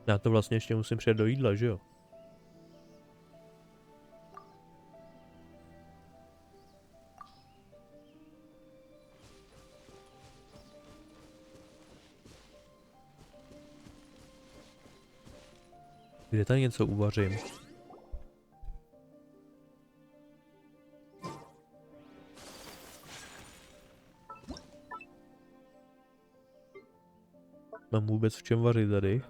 Já to vlastně ještě musím přijet do jídla, že jo? Kde tady něco uvařím? Mám vůbec v čem vařit tady?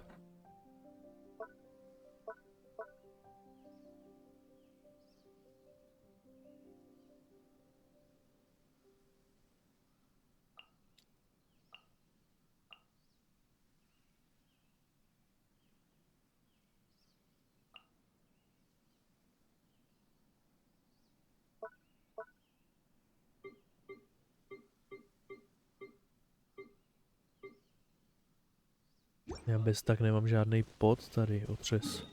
Já bez tak nemám žádný pot tady, otřes.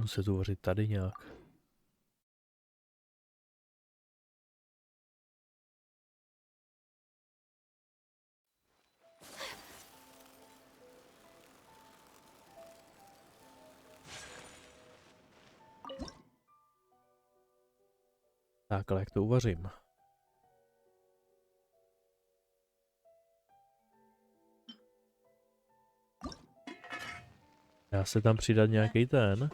Musím to vařit tady nějak. Tak, ale jak to uvařím? Dá se tam přidat nějaký ten?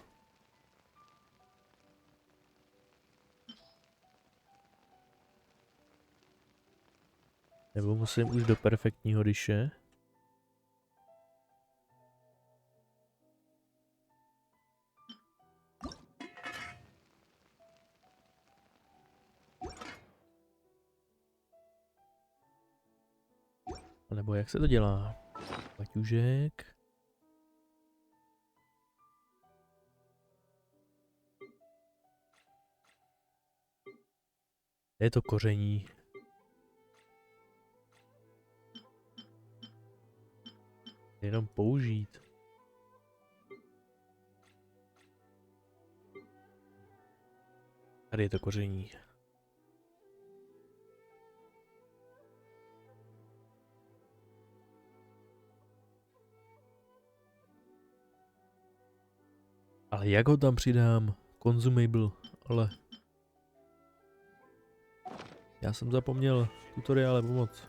Nebo musím už do perfektního diše? A nebo jak se to dělá? Paťužek. Je to koření. Jenom použít. Tady je to koření. Ale jak ho tam přidám? Consumable, ale... Já jsem zapomněl tutoriále pomoct.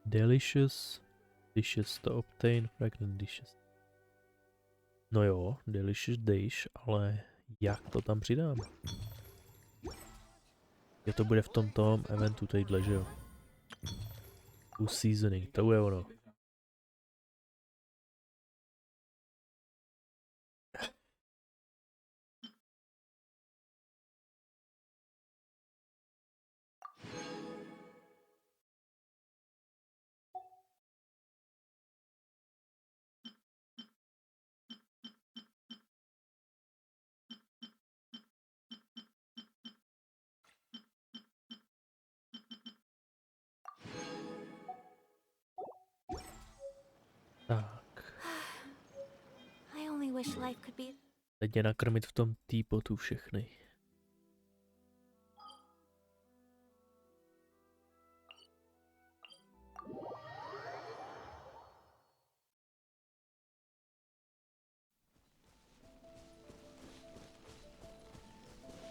Delicious dishes to obtain fragrant dishes. No jo, delicious dish, ale jak to tam přidám? Je to bude v tom eventu tadyhle, že jo? U seasoning, to je ono. Tak. I only wish life could be... Teď je nakrmit v tom teapotu všechny.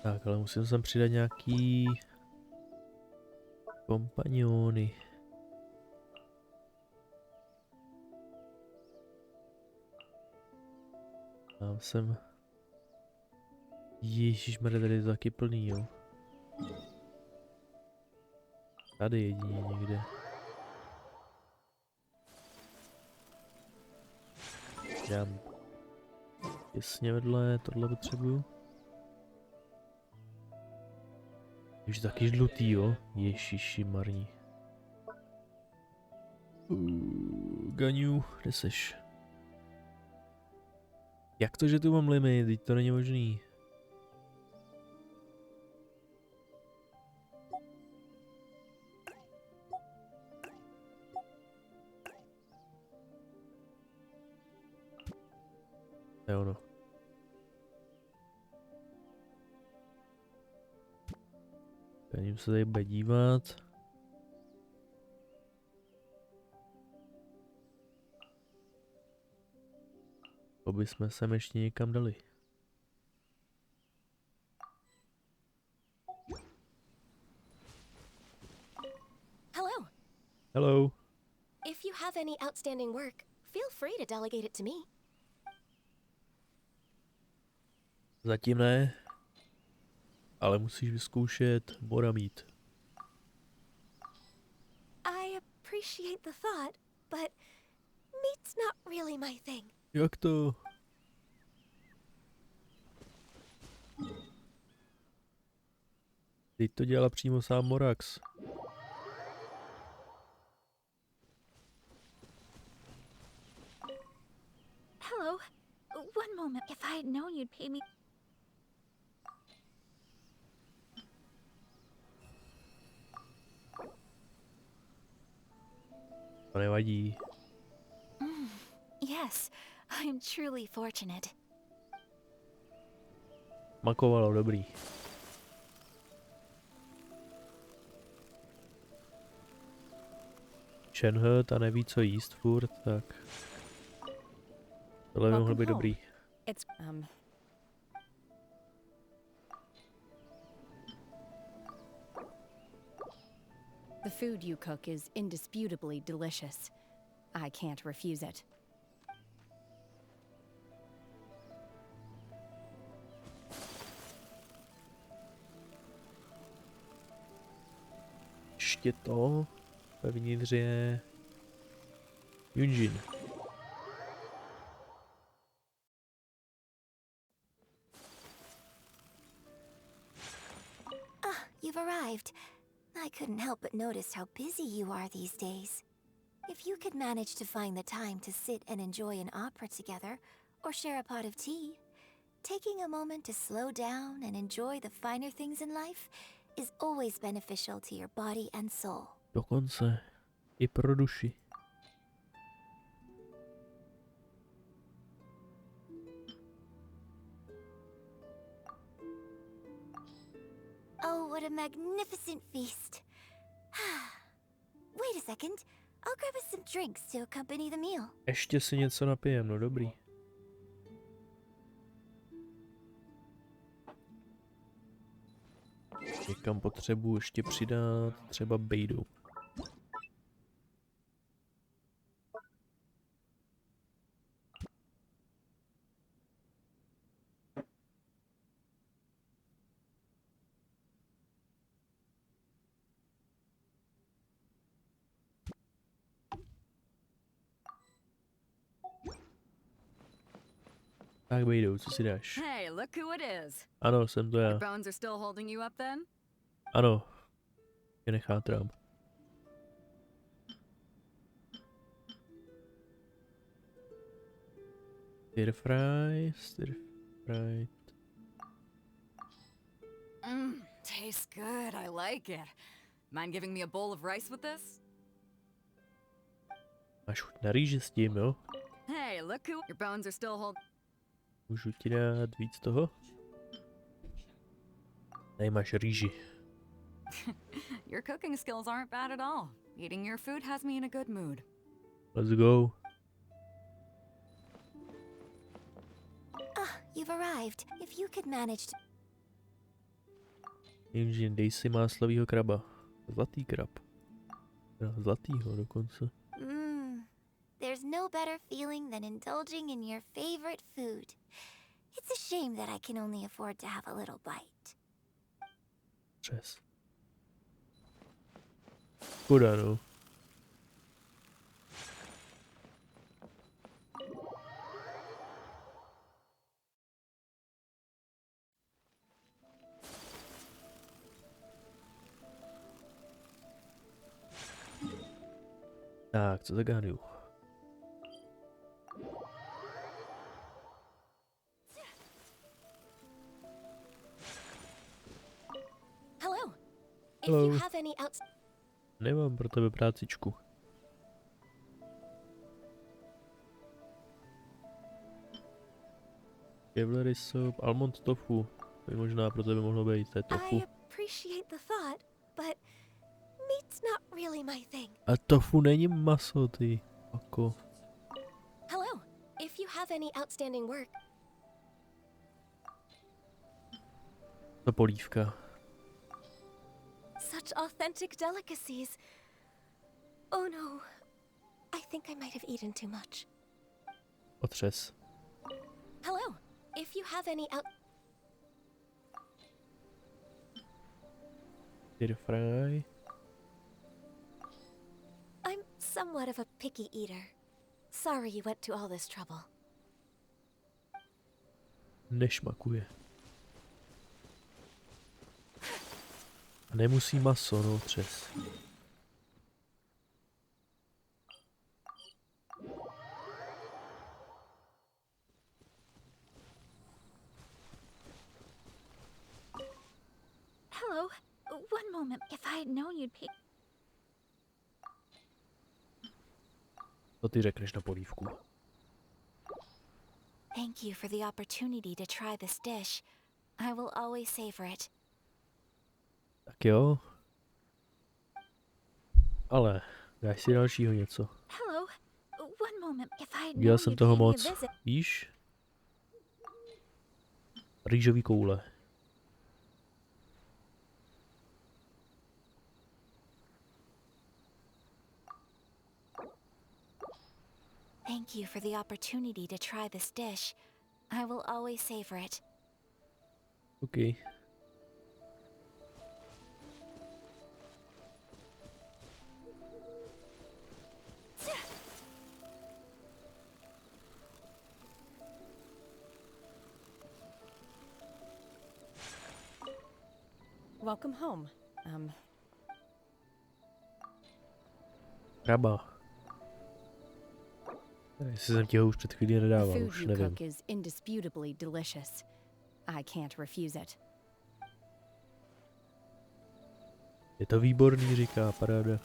Tak, ale musím sem přidat nějaký kompaniony. Mám sem... Ježišmarja, tady je to taky plný, jo. Tady jedině někde. Dám těsně vedle, tohle potřebuju. Už taky žlutý, jo? Ježiši marní. Gaňu, kde seš? Jak to, že tu mám limit? Teď to není možný. To je ono. Gaňu se tady bude dívat. To bychom sem ještě někam dali. Hello. Hello. If you have any outstanding work, feel free to delegate it to me. Zatím ne. Ale musíš vyzkoušet moramít. I appreciate the thought, but meat's not really my thing. Jak to? Teď to dělala přímo sám Morax. Hello. One moment. If I had known you'd pay me... To nevadí. Yes, I am truly fortunate. Makovalo, dobrý. Shenhe, ta neví, co jíst furt, tak... Tohle by mohlo být dobrý. It's The food you cook is indisputably delicious. I can't refuse it. Ještě to... Vevnitř je... Yunjin. You've arrived. I couldn't help but notice how busy you are these days. If you could manage to find the time to sit and enjoy an opera together, or share a pot of tea, taking a moment to slow down and enjoy the finer things in life is always beneficial to your body and soul. Dokonce i pro duši. Oh, what a magnificent feast. Wait a second. I'll grab us some drinks to accompany the meal. Ještě si něco napijem, no dobrý. Někam potřebuji ještě přidat třeba bejdu. Tak bejdu, co si dáš? Hey, look who it is. Ano, jsem to já. Your bones are still holding you up then? Ano. Je nechátrám. Stir fry. Tastes good. I like it. Mind giving me a bowl of rice with this? Máš chuť na rýži s tím, jo? Hey, look who... Your bones are still holding... Můžu ti dát víc toho? Tady máš rýži. Your cooking skills aren't bad at all. Eating your food has me in a good mood. Let's go. You've arrived. If you could manage to... Jenže dej si máslovýho kraba. Zlatý krab. Zlatýho dokonce. There's no better feeling than indulging in your favorite food. It's a shame that I can only afford to have a little bite. Přes. Škoda, no. Tak, co zagáduju? Hello. If Hello. you have any outs Nemám pro tebe prácičku. Kevlery soup, almond tofu. To by možná pro tebe mohlo být, to je tofu. I appreciate the thought, but meat's not really my thing. A tofu není maso, ty. Oko. Hello. If you have any outstanding work. To polívka. Such authentic delicacies. Oh no. I think I might have eaten too much. Otřes. Hello. If you have any out Stir fry. I'm somewhat of a picky eater. Sorry you went to all this trouble. Nešmakuje. A nemusí maso, no otřes. Hello. One moment. If I had known you'd pick... Co ty řekneš na polívku? Thank you for the opportunity to try this dish. I will always savor it. Tak jo. Ale dáš si dalšího něco. Hello. One moment. If I had Dělal known jsem you'd toho pay me a moc. visit... Víš? Rýžový koule. Thank you for the opportunity to try this dish. I will always savor it. OK. Welcome home. Kraba. Jestli jsem ti ho už před chvílí The nedával, food už you nevím. cook is indisputably delicious. I can't refuse it. Je to výborný, říká, paráda.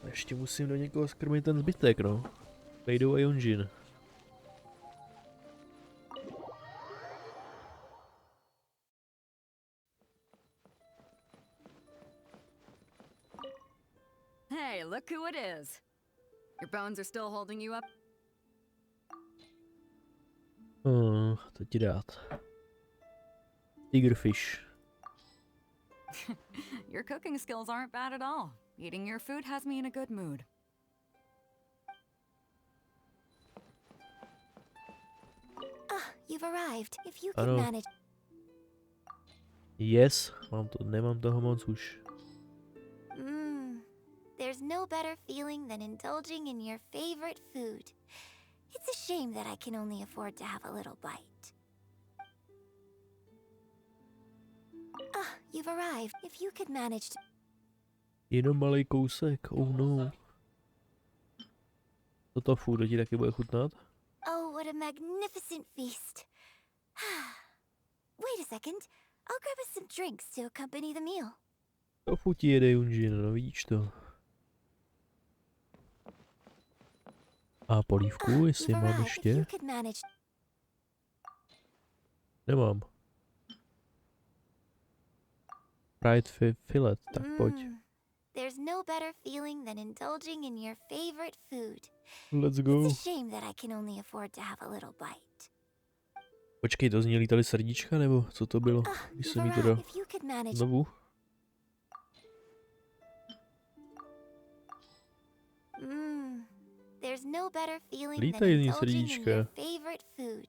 A ještě musím do někoho skrmit ten zbytek, no. Pejdou a Jonžin. Hey, look who it is. Your bones are still holding you up? To ti dát. Tigerfish. Your cooking skills aren't bad at all. Eating your food has me in a good mood. Ah, you've arrived. If you could Ano. manage. Yes, nemám toho moc už. There's no better feeling than indulging in your favorite food. It's a shame that I can only afford to have a little bite. Ah, you've arrived. If you could manage to... Jenom malý kousek, oh no. Toto food ti taky bude chutnat? Oh, what a magnificent feast. Wait a second. I'll grab us some drinks to accompany the meal. Tofu ti jede Junjin, no vidíš to. A polívku, jestli You've mám arrived. If you ještě? could manage... Nemám. Fried filet, tak pojď. there's no better feeling than indulging in your favorite food. Let's go. It's a shame that I can only afford to have a little bite. Počkej, to z ní lítaly srdíčka, nebo co to bylo? Když jsem jí to dal If you could manage. znovu. There's no better feeling than Lítají z ní indulging in srdíčka. your favorite food.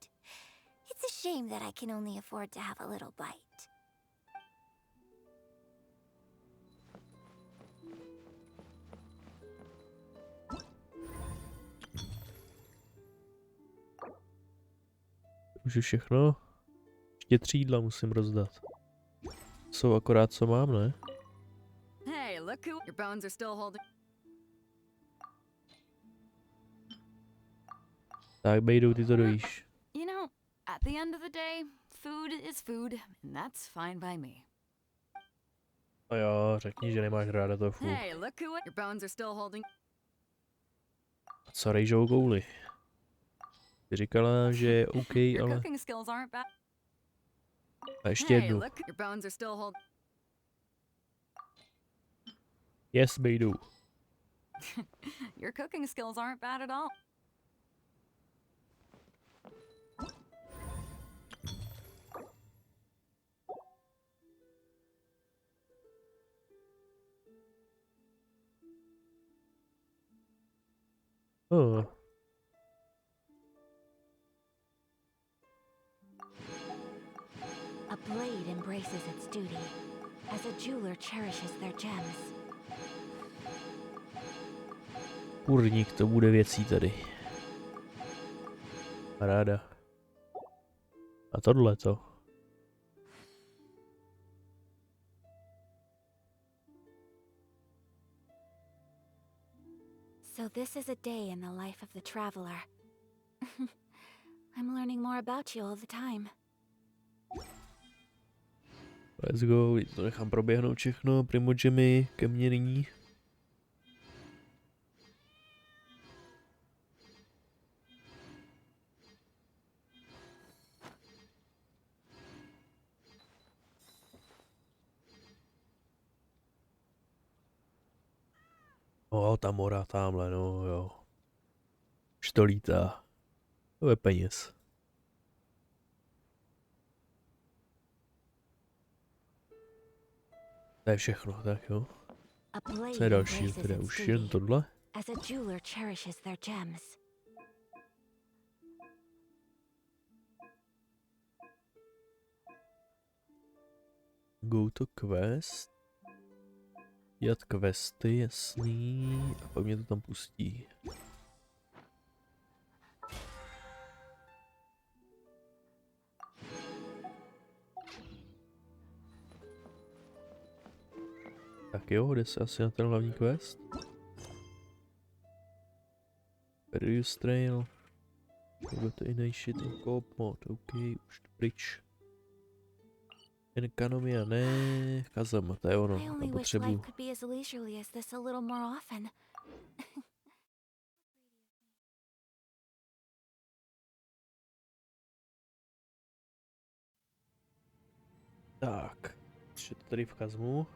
It's a shame that I can only afford to have a little bite. Už je všechno. Ještě 3 jídla musím rozdat. Jsou akorát co mám, ne? Hey, look who your bones are still holding. Tak, Bejdou, ty to dojíš. You know, at the end of the day, food is food, and that's fine by me. No jo, řekni, že nemáš ráda tofu. Hey, look who your bones are still holding. A co rejžovou kouli? Ty říkala, že je OK, Your ale... cooking skills aren't bad. A ještě Hey, jednu. look, your bones are still holding. Yes, Bejdu. Your cooking skills aren't bad at all. Oh. A blade embraces its duty, as a jeweler cherishes their gems. Kurník, to bude věcí tady. Paráda. A tohle to. So this is a day in the life of the traveler. I'm learning more about you all the time. Let's go, to nechám proběhnout všechno. Primogemy ke mně nyní. O, ta mora tamhle, no jo. Už to lítá. To je peněz. To je všechno, tak jo. Co je další, teda už jen tohle? As a jeweler cherishes their gems. Go to quest. Dělat questy, jasný. A pak mě to tam pustí. Tak jo, jde se asi na ten hlavní quest. Perilous Trial. Nebo to initiating co-op mod, ok, už to pryč. Economia, ne, Kazama, to je ono, I tam only wish potřebuji. life could be as leisurely as this a little more often. Tak, ještě to tady v Kazmu.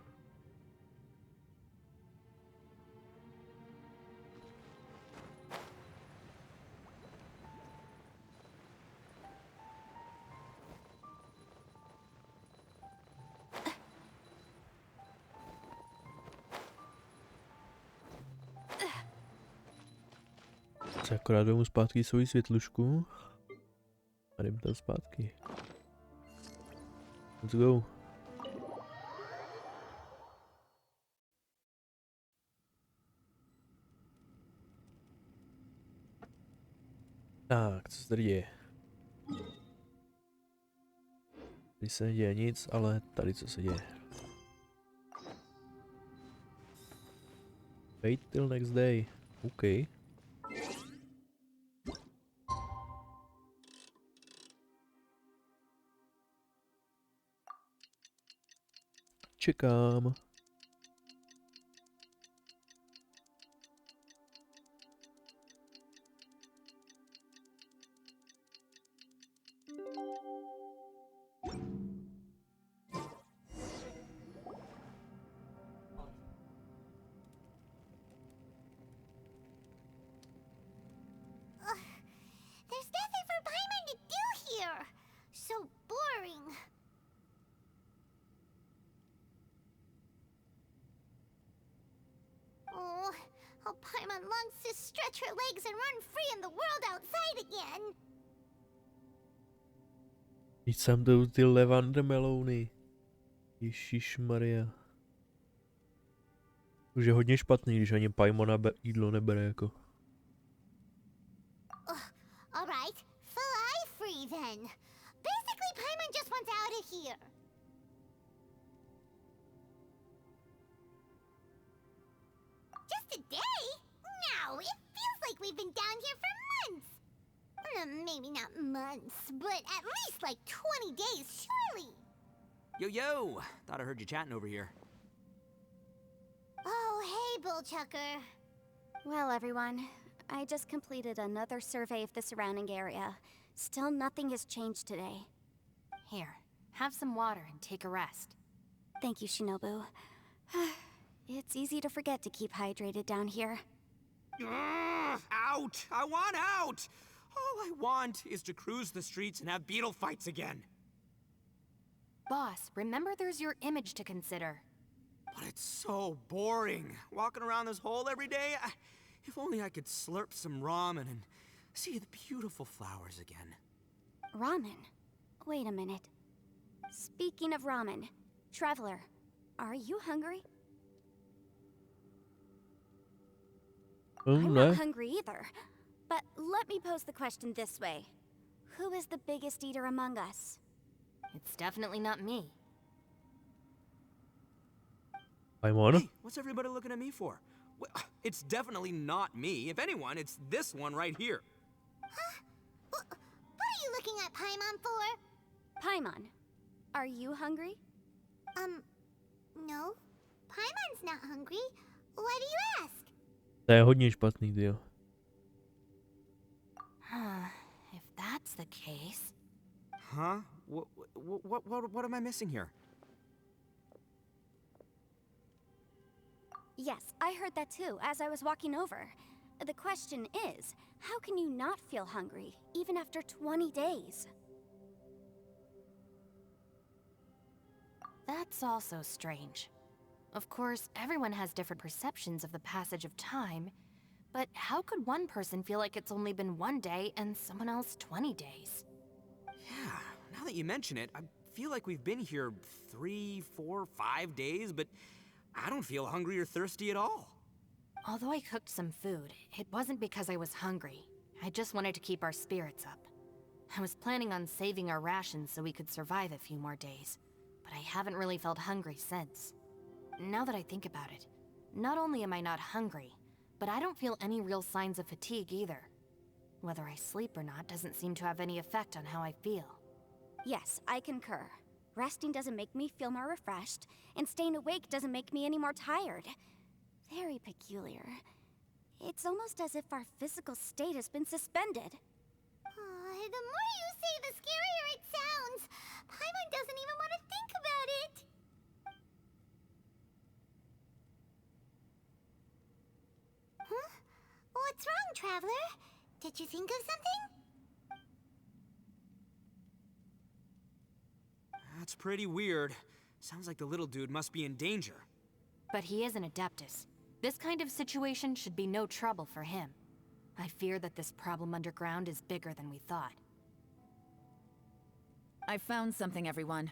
Se akorát vemu zpátky svoji světlušku. A jdem tam zpátky. Let's go. Tak, co se tady děje? Tady se neděje nic, ale tady co se děje? Wait till next day. OK. Čekám. just stretch her legs and run free in the world outside again. Teď sem jdou ty lavender melouny. Ježišmarja. Už je hodně špatný, když ani Paimona jídlo nebere jako. Alright, fly free then. Basically, Paimon just wants out of here. Just a day? No, it feels like we've been down here for months. Maybe not months, but at least like 20 days, surely. Yo! Thought I heard you chatting over here. Oh, hey, Bullchucker. Well, everyone, I just completed another survey of the surrounding area. Still nothing has changed today. Here, have some water and take a rest. Thank you, Shinobu. It's easy to forget to keep hydrated down here. Out! I want out! All I want is to cruise the streets and have beetle fights again. Boss, remember there's your image to consider. But it's so boring, walking around this hole every day. If only I could slurp some ramen and see the beautiful flowers again. Ramen? Wait a minute. Speaking of ramen, Traveler, are you hungry? I'm not hungry either. But let me pose the question this way. Who is the biggest eater among us? It's definitely not me. Paimon? Hey, what's everybody looking at me for? Well, it's definitely not me. If anyone, it's this one right here. Huh? What are you looking at Paimon for? Paimon, are you hungry? No. Paimon's not hungry. Why do you ask? To je hodně špatný, tyjo. If that's the case... Huh? What am I missing here? Yes, I heard that too, as I was walking over. The question is, how can you not feel hungry, even after 20 days? That's also strange. Of course, everyone has different perceptions of the passage of time, but how could one person feel like it's only been 1 day and someone else 20 days? Yeah, now that you mention it, I feel like we've been here 3, 4, 5 days, but I don't feel hungry or thirsty at all. Although I cooked some food, it wasn't because I was hungry. I just wanted to keep our spirits up. I was planning on saving our rations so we could survive a few more days, but I haven't really felt hungry since. Now that I think about it, not only am I not hungry, but I don't feel any real signs of fatigue either. Whether I sleep or not doesn't seem to have any effect on how I feel. Yes, I concur. Resting doesn't make me feel more refreshed, and staying awake doesn't make me any more tired. Very peculiar. It's almost as if our physical state has been suspended. The more you say, the scarier it sounds. Paimon doesn't even want to think about it. Huh? What's wrong, Traveler? Did you think of something? That's pretty weird. Sounds like the little dude must be in danger. But he is an Adeptus. This kind of situation should be no trouble for him. I fear that this problem underground is bigger than we thought. I found something, everyone.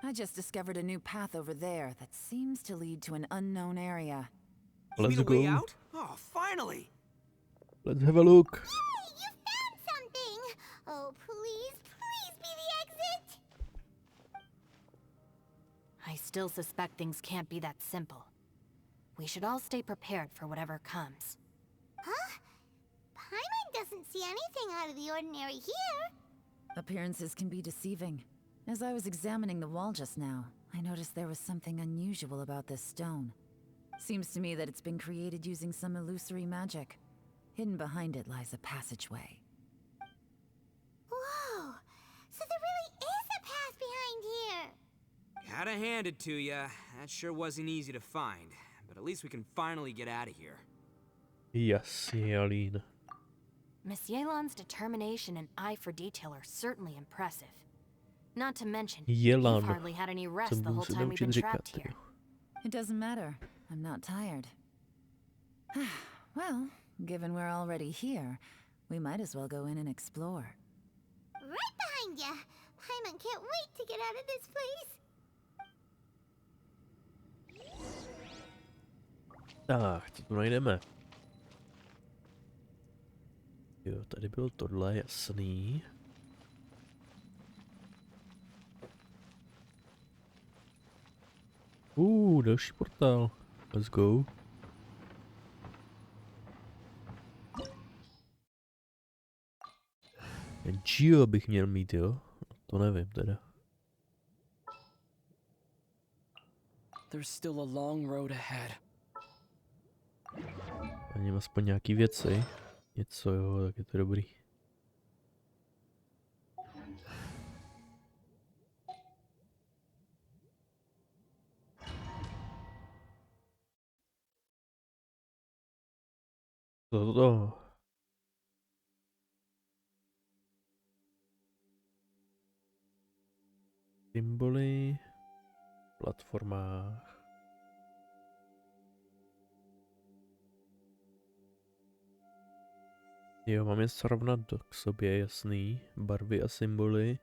I just discovered a new path over there that seems to lead to an unknown area. You mean Let's a way go. out? Oh, finally! Let's have a look. Hey, you found something! Oh, please, please be the exit! I still suspect things can't be that simple. We should all stay prepared for whatever comes. Huh? Paimon doesn't see anything out of the ordinary here. Appearances can be deceiving. As I was examining the wall just now, I noticed there was something unusual about this stone. Seems to me that it's been created using some illusory magic. Hidden behind it lies a passageway. Whoa! So there really is a path behind here! Gotta hand it to ya. That sure wasn't easy to find. But at least we can finally get out of here. Yes, Jelín. Miss Yelan's determination and eye for detail are certainly impressive. Not to mention, Yelan. you've hardly had any rest Jsem the whole se time we've naučit been říkat, trapped tyjo. here. It doesn't matter. I'm not tired. Well, given we're already here, we might as well go in and explore. Right behind ya. Paimon can't wait to get out of this place. Tak, co tu najdeme? Jo, tady bylo tohle, jasný. Další portál. Let's go. Geo bych měl mít, jo? To nevím teda. There's still a long road ahead. Ani aspoň nějaký věci. Něco, jo, tak je to dobrý. To. Symboly. Platformách. Jo, mám je srovnat k sobě, jasný. Barvy a symboly.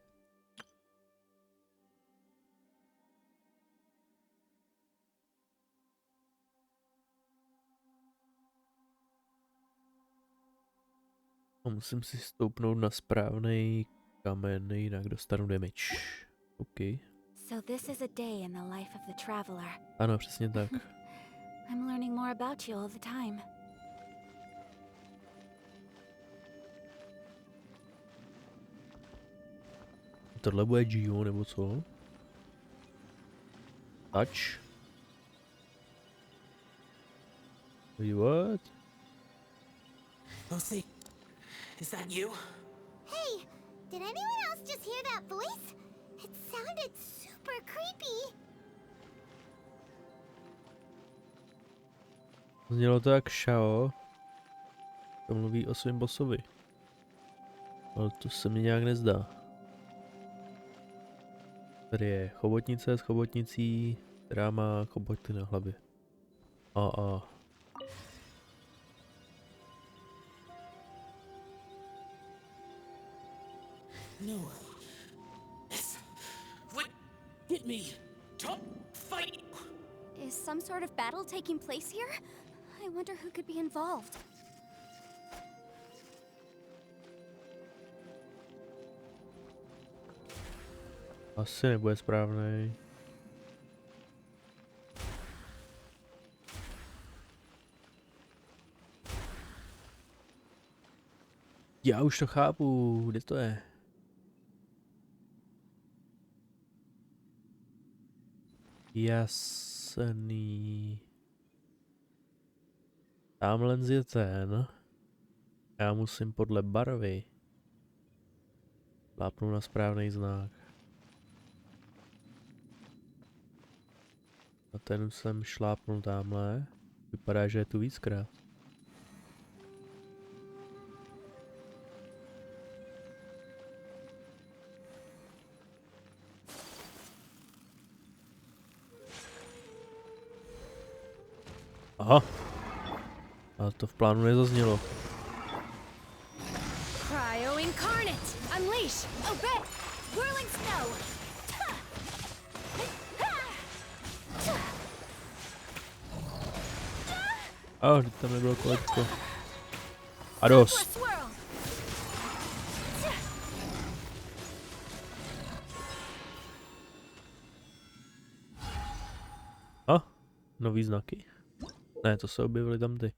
A musím si stoupnout na správný kamen, jinak dostanu damage. OK. So this is a day in the life of the traveler. Ano, přesně tak. I'm learning more about you all the time. Tohle bude Geo, nebo co? Touch. Wait, what? Lucy, is that you? Hey, did anyone else just hear that voice? It sounded super creepy. Znělo to jak Shao. To mluví o svém bossovi. Ale to se mi nějak nezdá. Tady je chobotnice s chobotnicí, která má choboty na hlavě. A. No. This would get me. Don't fight. Is some sort of battle taking place here? I wonder who could be involved. Asi nebude správný. Já už to chápu, kde to je? Jasný. Tamhle je ten. Já musím podle barvy lápnout na správný znak. A ten už jsem šlápnul tamhle. Vypadá, že je tu víckrát. Aha. Ale to v plánu nezaznělo. Cryo incarnate! Unleash! Obey! Whirling snow! Tam nebylo kolečko. A dost. Nový znaky? Ne, to se objevily tam ty.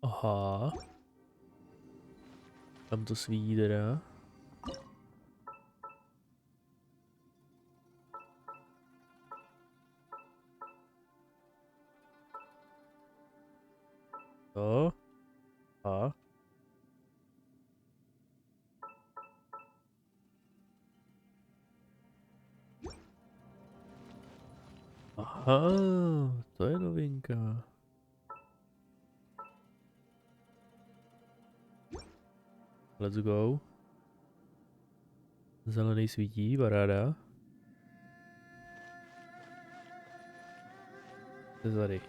Aha. Tam to svítí teda. To. A. Aha, to je novinka. Let's go. Zelený svítí, paráda. Tady.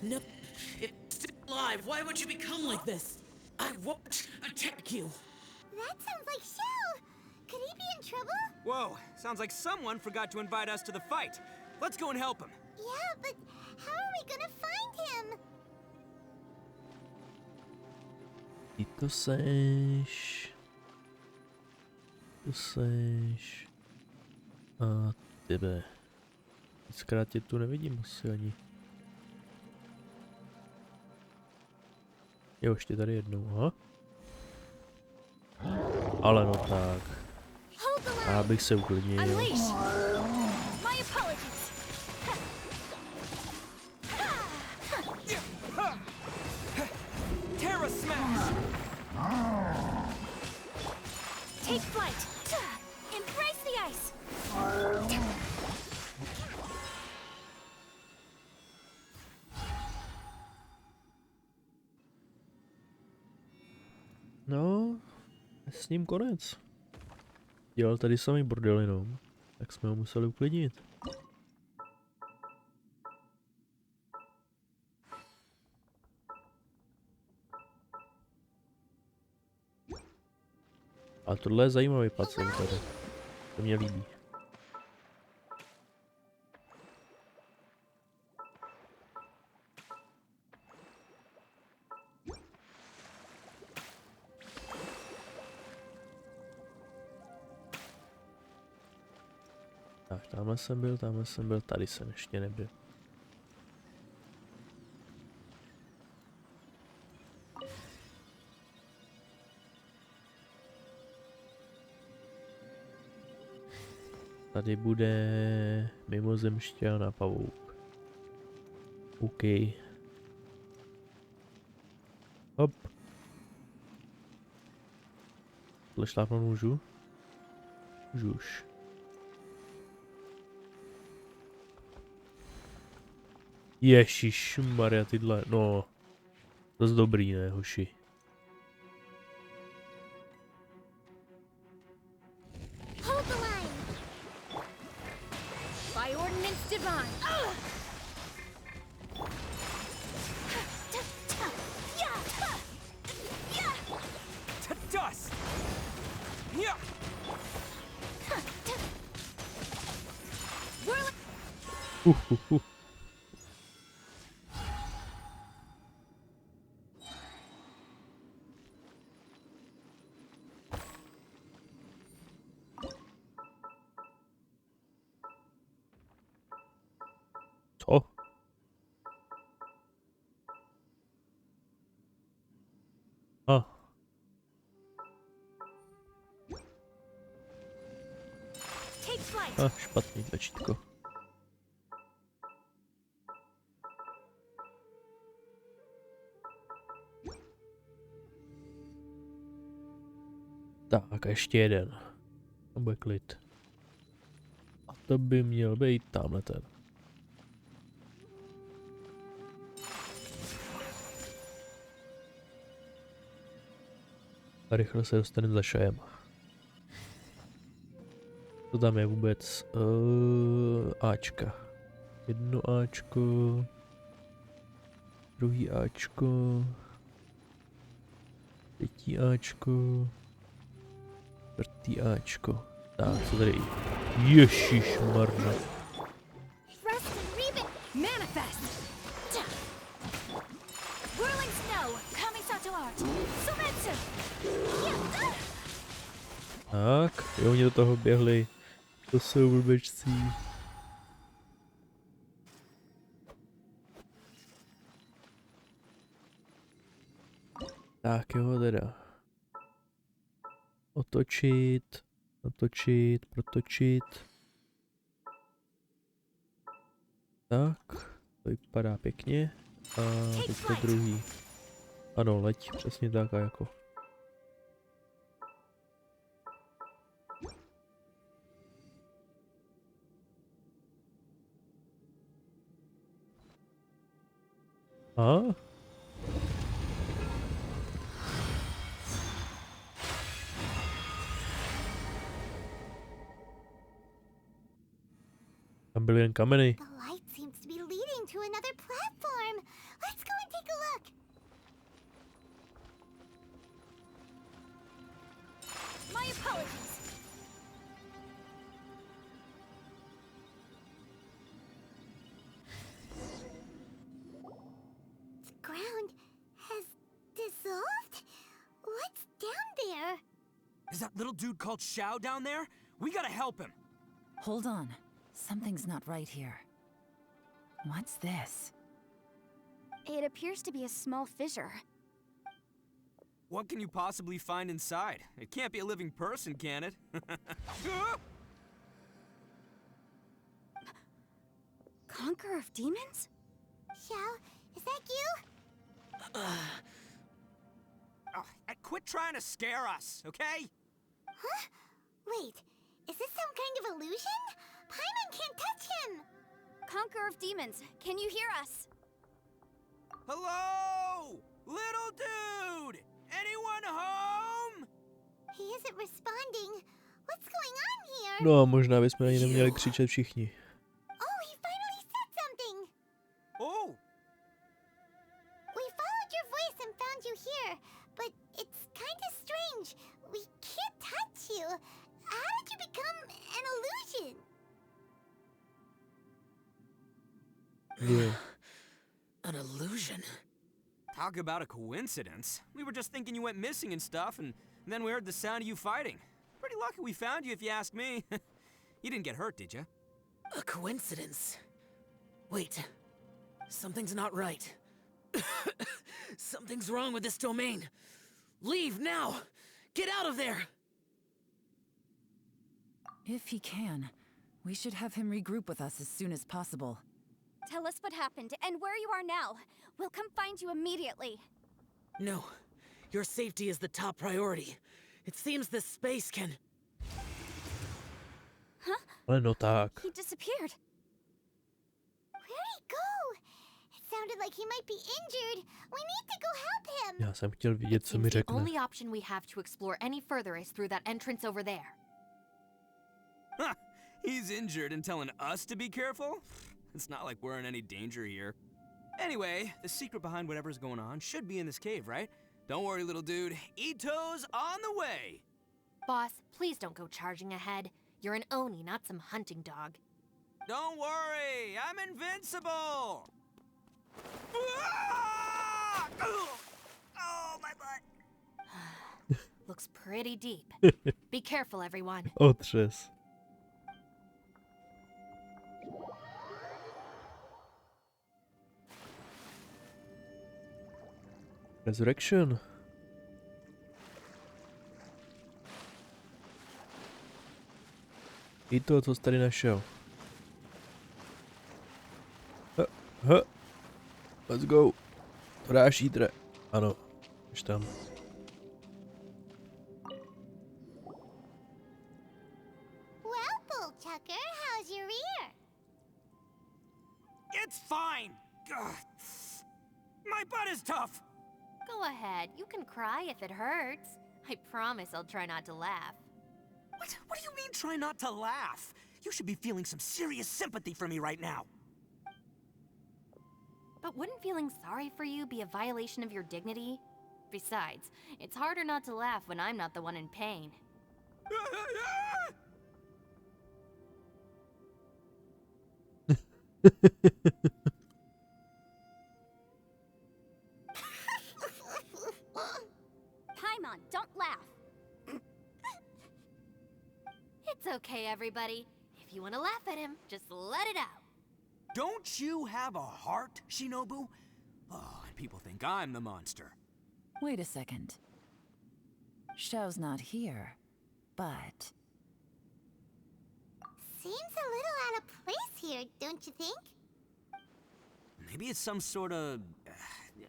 No, it's still alive. Why would you become like this? I won't attack you. That sounds like Shell. Could he be in trouble? Whoa, sounds like someone forgot to invite us to the fight. Let's go and help him. Yeah, but how are we gonna find him? Ty to seš. To seš. A tebe. Víckrát tě tu nevidím asi ani. Jo, ještě tady jednou, aha. Ale no tak. Já bych se uklidnil. Take flight. Embrace the ice. No, s ním konec. Dělal tady samý bordelinou, tak jsme ho museli uklidnit. A tohle je zajímavý pacient tady. To mě líbí. Tak, tamhle jsem byl, tady jsem ještě nebyl. Tady bude mimozemšťan a pavouk. OK. Hop. Tohle šlápnout můžu? Můžu už. Ježišmarja, tyhle, no. Dost dobrý, ne, hoši. Hold the line. By ordinance divine. To dust! Yeah! Co? A. A, špatný tlačítko. Tak a ještě jeden. To bude klid. A to by měl být tamhle ten. A rychle se dostaneme za šajem. Co tam je vůbec? Ačka. Jedno Ačko. Druhý Ačko. Třetí Ačko. Čtvrtý Ačko. Tak, co tady? Ježišmarja. Manifest. Whirling snow. Kamisato art. Sumetsu. Tak, jo, oni do toho běhli. To jsou blbečci. Tak jo, teda. Otočit, otočit, protočit. Tak, to vypadá pěkně. A teďka druhý. Ano, leď, přesně tak a jako. A? Tam byly jen kameny. The light seems to be leading to another platform. Let's go and take a look. My apologies. The ground has dissolved? What's down there? Is that little dude called Xiao down there? We gotta help him. Hold on. Something's not right here. What's this? It appears to be a small fissure. What can you possibly find inside? It can't be a living person, can it? Conqueror of demons? Xiao, is that you? Oh, quit trying to scare us, okay? Huh? Wait, is this some kind of illusion? Paimon can't touch him! Conqueror of demons, can you hear us? Hello? Little dude! Anyone home? He isn't responding. What's going on here? No a možná bychom na ní neměli křičet všichni. Oh, he finally said something! Oh! We followed your voice and found you here, but it's kind of strange. We can't touch you. How did you become an illusion? Yeah. An illusion? Talk about a coincidence. We were just thinking you went missing and stuff, and then we heard the sound of you fighting. Pretty lucky we found you, if you ask me. You didn't get hurt, did you? A coincidence? Wait. Something's not right. Something's wrong with this domain. Leave now! Get out of there! If he can, we should have him regroup with us as soon as possible. Tell us what happened and where you are now. We'll come find you immediately. No. Your safety is the top priority. It seems this space can... Huh? Ale no tak. He disappeared. Where'd he go? It sounded like he might be injured. We need to go help him. Já jsem chtěl vidět, co mi Seems the řekne. only option we have to explore any further is through that entrance over there. Huh, he's injured and telling us to be careful? It's not like we're in any danger here. Anyway, the secret behind whatever's going on should be in this cave, right? Don't worry, little dude. Ito's on the way! Boss, please don't go charging ahead. You're an Oni, not some hunting dog. Don't worry, I'm invincible! Ah! Oh, my butt! Looks pretty deep. Be careful, everyone. Otřes. Resurrection. I to, co jsi tady našel. Let's go. To dáš jítre. Ano, už tam. Well, Bullchucker, how's your ear? It's fine! Ugh. My butt is tough! Go ahead, you can cry if it hurts. I promise I'll try not to laugh. What do you mean, try not to laugh? You should be feeling some serious sympathy for me right now. But wouldn't feeling sorry for you be a violation of your dignity? Besides, it's harder not to laugh when I'm not the one in pain. Paimon, don't laugh. It's okay, everybody. If you want to laugh at him, just let it out. Don't you have a heart, Shinobu? Oh, and people think I'm the monster. Wait a second. Xiao's not here, but... Seems a little out of place here, don't you think? Maybe it's some sort of,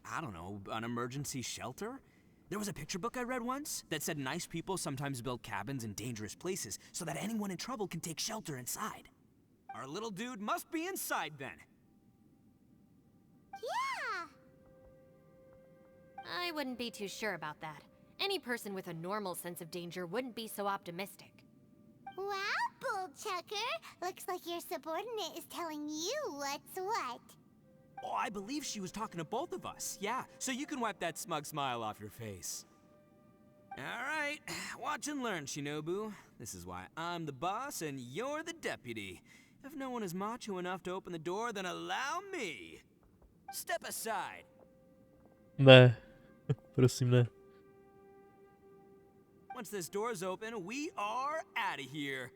I don't know, an emergency shelter? There was a picture book I read once that said nice people sometimes build cabins in dangerous places so that anyone in trouble can take shelter inside. Our little dude must be inside then. Yeah! I wouldn't be too sure about that. Any person with a normal sense of danger wouldn't be so optimistic. Wow, Bull Chucker! Looks like your subordinate is telling you what's what. Oh, I believe she was talking to both of us. Yeah, so you can wipe that smug smile off your face. All right, watch and learn, Shinobu. This is why I'm the boss and you're the deputy. If no one is macho enough to open the door, then allow me. Step aside. Ne. Prosím ne. Once this door's open, we are out of here.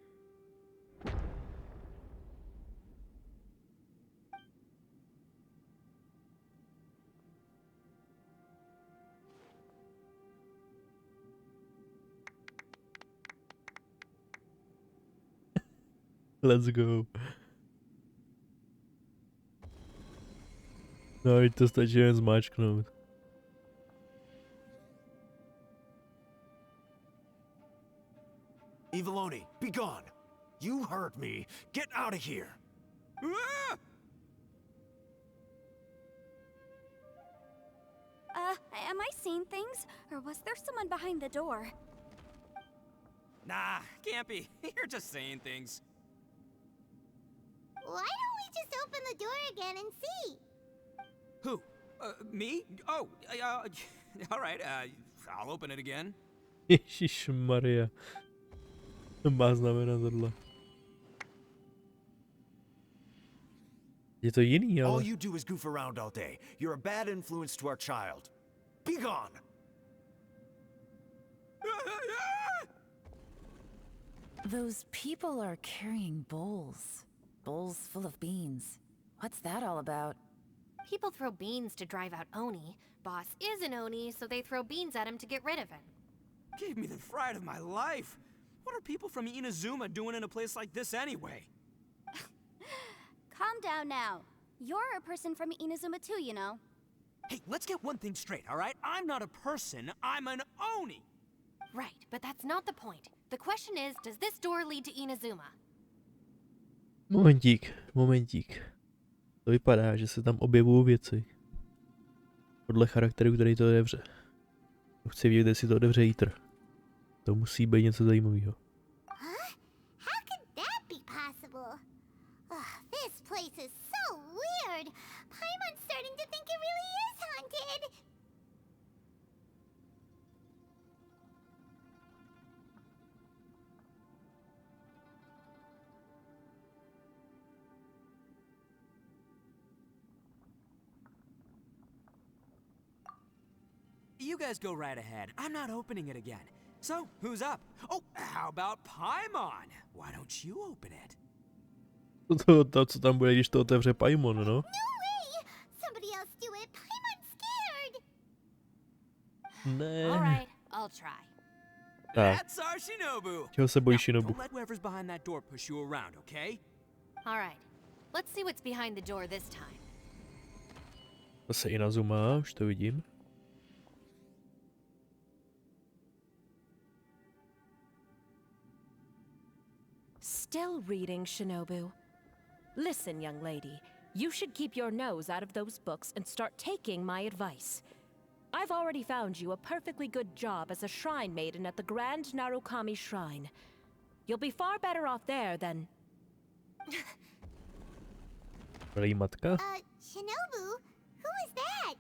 Let's go. No, i to stačí jen zmáčknout. Eviloni, be gone! You heard me. Get out of here! Ah! Am I seeing things? Or was there someone behind the door? Nah, can't be. You're just saying things. Why don't we just open the door again and see? Who? Me? Oh, all right, I'll open it again. Ježišmarja. Má znamenat tohle. Je to jiný, ale... All you do is goof around all day. You're a bad influence to our child. Be gone! Those people are carrying bowls. Bowls full of beans. What's that all about? People throw beans to drive out Oni. Boss is an Oni, so they throw beans at him to get rid of him. Gave me the fright of my life. What are people from Inazuma doing in a place like this anyway? Calm down now. You're a person from Inazuma too, you know. Hey, let's get one thing straight, all right? I'm not a person, I'm an Oni! Right, but that's not the point. The question is, does this door lead to Inazuma? Momentík. To vypadá, že se tam objevují věci. Podle charakteru, který to otevře. Chci vědět, jestli to otevře Jítr. To musí být něco zajímavého. Huh? How could that be possible? Ugh, this place is so weird. Paimon's starting to think it really is haunted. You guys go right ahead. I'm not opening it again. So, who's up? Oh, how about Paimon? Why don't you open it? To, co tam bude, když to otevře Paimon, no? No way! Somebody else do it. Paimon's scared. Ne. All right, I'll try. Tak, That's our Shinobu. čeho se bojí Now, Shinobu? don't let whoever's behind that door push you around, okay? All right, let's see what's behind the door this time. Zase Inazuma, už to vidím. Still reading, Shinobu. Listen, young lady, you should keep your nose out of those books and start taking my advice. I've already found you a perfectly good job as a shrine maiden at the Grand Narukami Shrine. You'll be far better off there than... Prý matka? Shinobu? Who is that?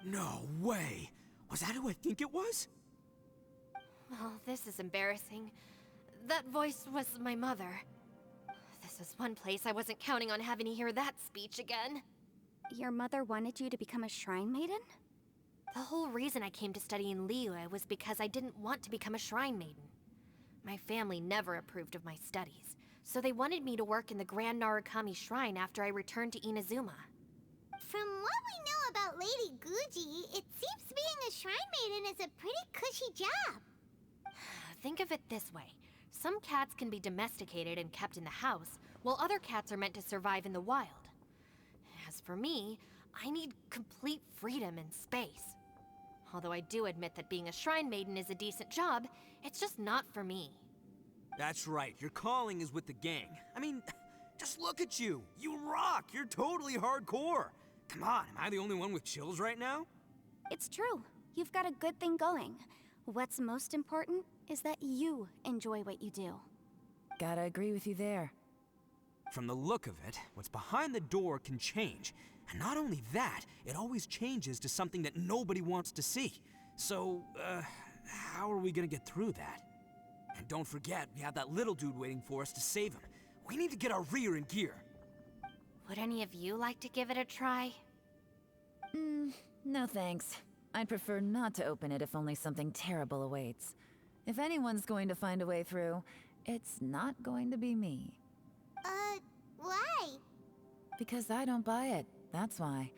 No way! Was that who I think it was? Oh, this is embarrassing. That voice was my mother. This is one place I wasn't counting on having to hear that speech again. Your mother wanted you to become a shrine maiden? The whole reason I came to study in Liyue was because I didn't want to become a shrine maiden. My family never approved of my studies, so they wanted me to work in the Grand Narukami Shrine after I returned to Inazuma. From what we know about Lady Guji, it seems being a shrine maiden is a pretty cushy job. Think of it this way. Some cats can be domesticated and kept in the house, while other cats are meant to survive in the wild. As for me, I need complete freedom in space. Although I do admit that being a shrine maiden is a decent job, it's just not for me. That's right, your calling is with the gang. I mean, just look at you. You rock. You're totally hardcore. Come on, am I the only one with chills right now? It's true. You've got a good thing going. What's most important is that you enjoy what you do. Gotta agree with you there. From the look of it, what's behind the door can change. And not only that, it always changes to something that nobody wants to see. So, how are we gonna get through that? And don't forget, we have that little dude waiting for us to save him. We need to get our rear in gear. Would any of you like to give it a try? No thanks. I'd prefer not to open it if only something terrible awaits. If anyone's going to find a way through, it's not going to be me. Why? Because I don't buy it, that's why.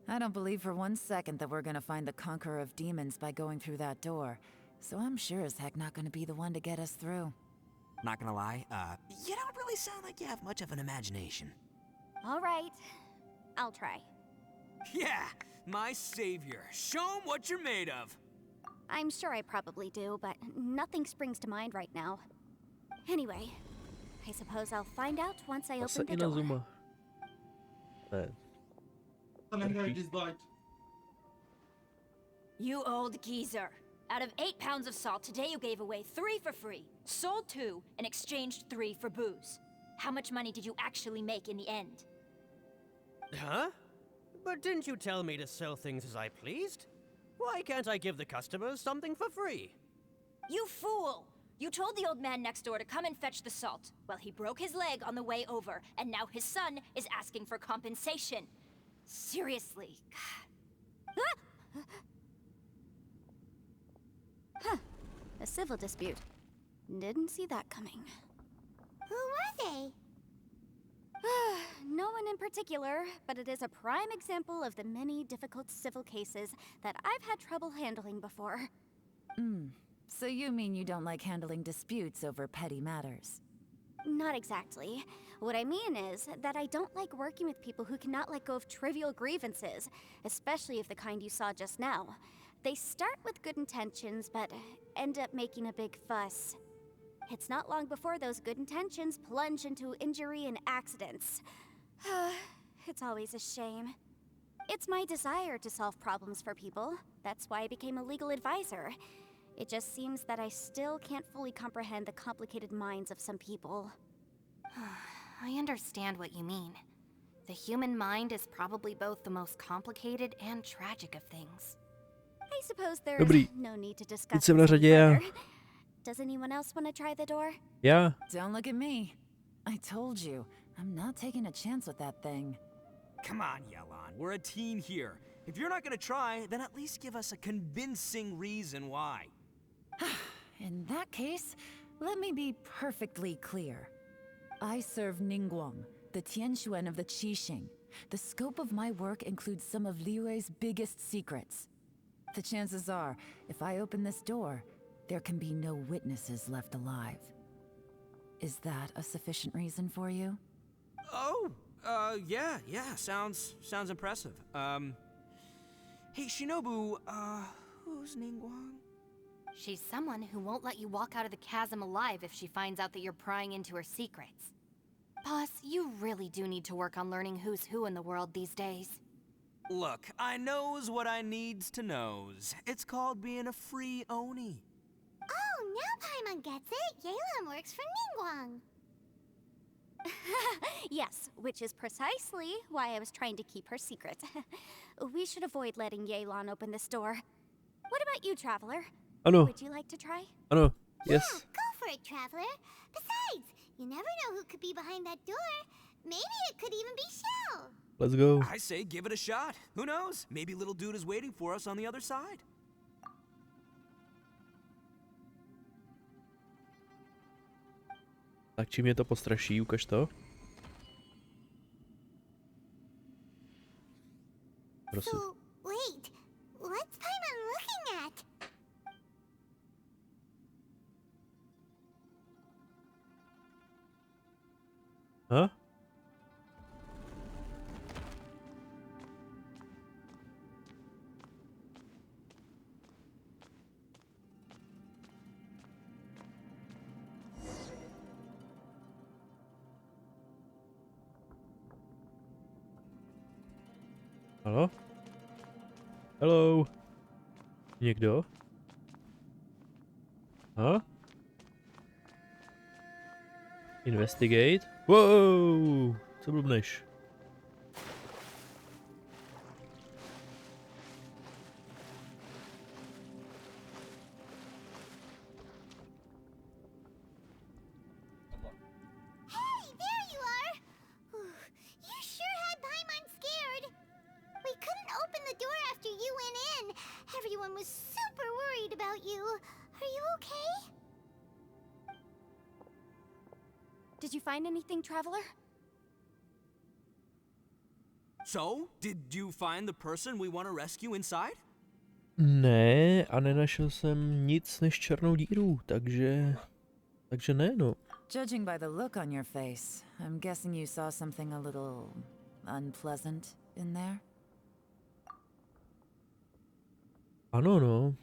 I don't believe for 1 second that we're gonna find the Conqueror of Demons by going through that door. So I'm sure as heck not gonna be the one to get us through. Not gonna lie, you don't really sound like you have much of an imagination. All right. I'll try. Yeah, my savior. Show 'em what you're made of. I'm sure I probably do, but nothing springs to mind right now. Anyway, I suppose I'll find out once I Zase open the door. Inazuma. Ne. You old geezer. Out of 8 pounds of salt, today you gave away 3 for free, sold 2, and exchanged 3 for booze. How much money did you actually make in the end? Huh? But didn't you tell me to sell things as I pleased? Why can't I give the customers something for free? You fool! You told the old man next door to come and fetch the salt. Well, he broke his leg on the way over, and now his son is asking for compensation. Seriously. Huh. A civil dispute. Didn't see that coming. Who were they? No one in particular, but it is a prime example of the many difficult civil cases that I've had trouble handling before. So you mean you don't like handling disputes over petty matters? Not exactly. What I mean is that I don't like working with people who cannot let go of trivial grievances, especially of the kind you saw just now. They start with good intentions, but end up making a big fuss. It's not long before those good intentions plunge into injury and accidents. It's always a shame. It's my desire to solve problems for people. That's why I became a legal advisor. It just seems that I still can't fully comprehend the complicated minds of some people. I understand what you mean. The human mind is probably both the most complicated and tragic of things. I suppose there's Dobrý. no need to Teď discuss jsem na this any řadě já. further. Does anyone else want to try the door? Já? Don't look at me. I told you, I'm not taking a chance with that thing. Come on, Yelan. We're a team here. If you're not gonna try, then at least give us a convincing reason why. In that case, let me be perfectly clear. I serve Ningguang, the Tianquan of the Qixing. The scope of my work includes some of Liyue's biggest secrets. The chances are, if I open this door, there can be no witnesses left alive. Is that a sufficient reason for you? Oh, yeah, sounds impressive. Hey, Shinobu, who's Ningguang? She's someone who won't let you walk out of the chasm alive if she finds out that you're prying into her secrets. Boss, you really do need to work on learning who's who in the world these days. Look, I knows what I needs to knows. It's called being a free Oni. Oh, now Paimon gets it. Yelan works for Ningguang. Yes, which is precisely why I was trying to keep her secret. We should avoid letting Yelan open this door. What about you, Traveler? Ano. Would you like to try? Ano. Yes. Yeah, go for it, Traveler. Besides, you never know who could be behind that door. Maybe it could even be Shell. Let's go. I say give it a shot. Who knows? Maybe little dude is waiting for us on the other side. Tak čím mě to postraší, ukaž to. Prosím. So, wait. What's Paimon looking at? Huh? No? Hello? Někdo? Ha? Investigate? Wow! Co blbneš? Hey, there you are! You sure had Paimon scared. We couldn't open the door after you went in. Everyone was super worried about you. Are you okay? Did you find anything, Traveler? So, did you find the person we want to rescue inside? Ne, a nenašel jsem nic než černou díru, takže ne, no. Judging by the look on your face, I'm guessing you saw something a little unpleasant in there? Ano, no.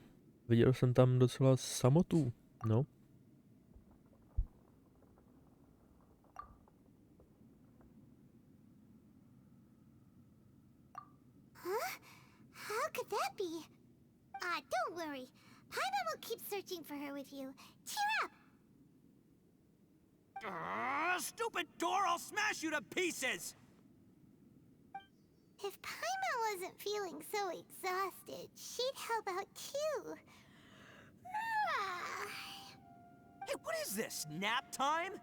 Viděl jsem tam docela samotu, no. Huh? How could that be? Don't worry. Paimon will keep searching for her with you. Cheer up! Stupid door! I'll smash you to pieces! If Paimon wasn't feeling so exhausted, she'd help out too. Hey, what is this? Nap time?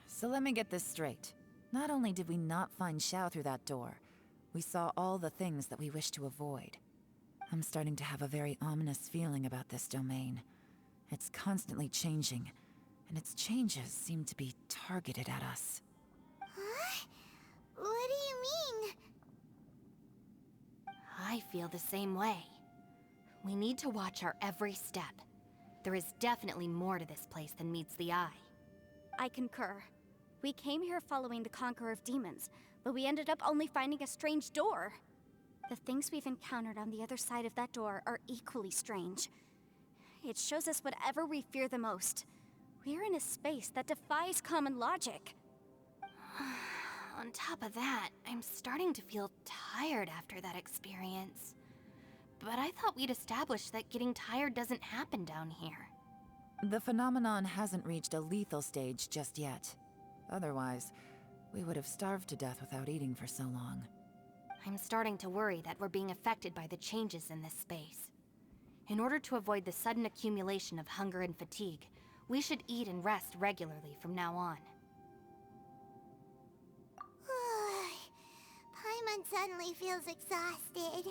So let me get this straight. Not only did we not find Xiao through that door, we saw all the things that we wish to avoid. I'm starting to have a very ominous feeling about this domain. It's constantly changing, and its changes seem to be targeted at us. Huh? What do you mean? I feel the same way. We need to watch our every step. There is definitely more to this place than meets the eye. I concur. We came here following the Conqueror of Demons, but we ended up only finding a strange door. The things we've encountered on the other side of that door are equally strange. It shows us whatever we fear the most. We're in a space that defies common logic. On top of that, I'm starting to feel tired after that experience. But I thought we'd established that getting tired doesn't happen down here. The phenomenon hasn't reached a lethal stage just yet. Otherwise, we would have starved to death without eating for so long. I'm starting to worry that we're being affected by the changes in this space. In order to avoid the sudden accumulation of hunger and fatigue, we should eat and rest regularly from now on. Paimon suddenly feels exhausted.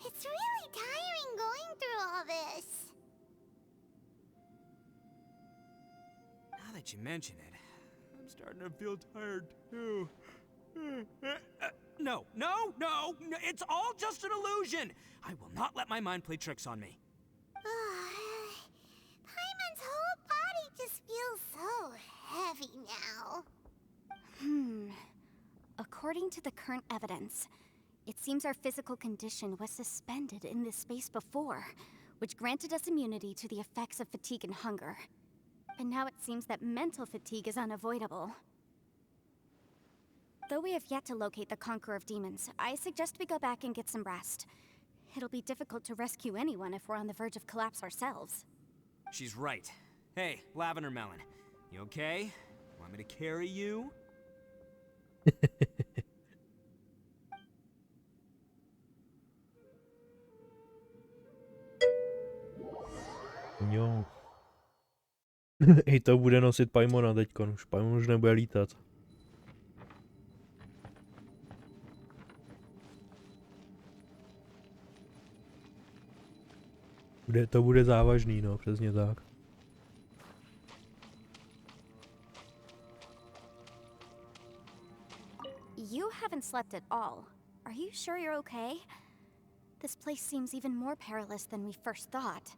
It's really tiring going through all this. Now that you mention it, I'm starting to feel tired too. No, it's all just an illusion! I will not let my mind play tricks on me. Paimon's whole body just feels so heavy now. According to the current evidence, it seems our physical condition was suspended in this space before, which granted us immunity to the effects of fatigue and hunger. But now it seems that mental fatigue is unavoidable. Though we have yet to locate the Conqueror of Demons, I suggest we go back and get some rest. It'll be difficult to rescue anyone if we're on the verge of collapse ourselves. She's right. Hey, Lavender Melon, you okay? Want me to carry you? Jo. I to bude nosit Paimona teďkon, už Paimon už nebude lítat. To bude závažný, no, přesně tak. You haven't slept at all. Are you sure you're okay? This place seems even more perilous than we first thought.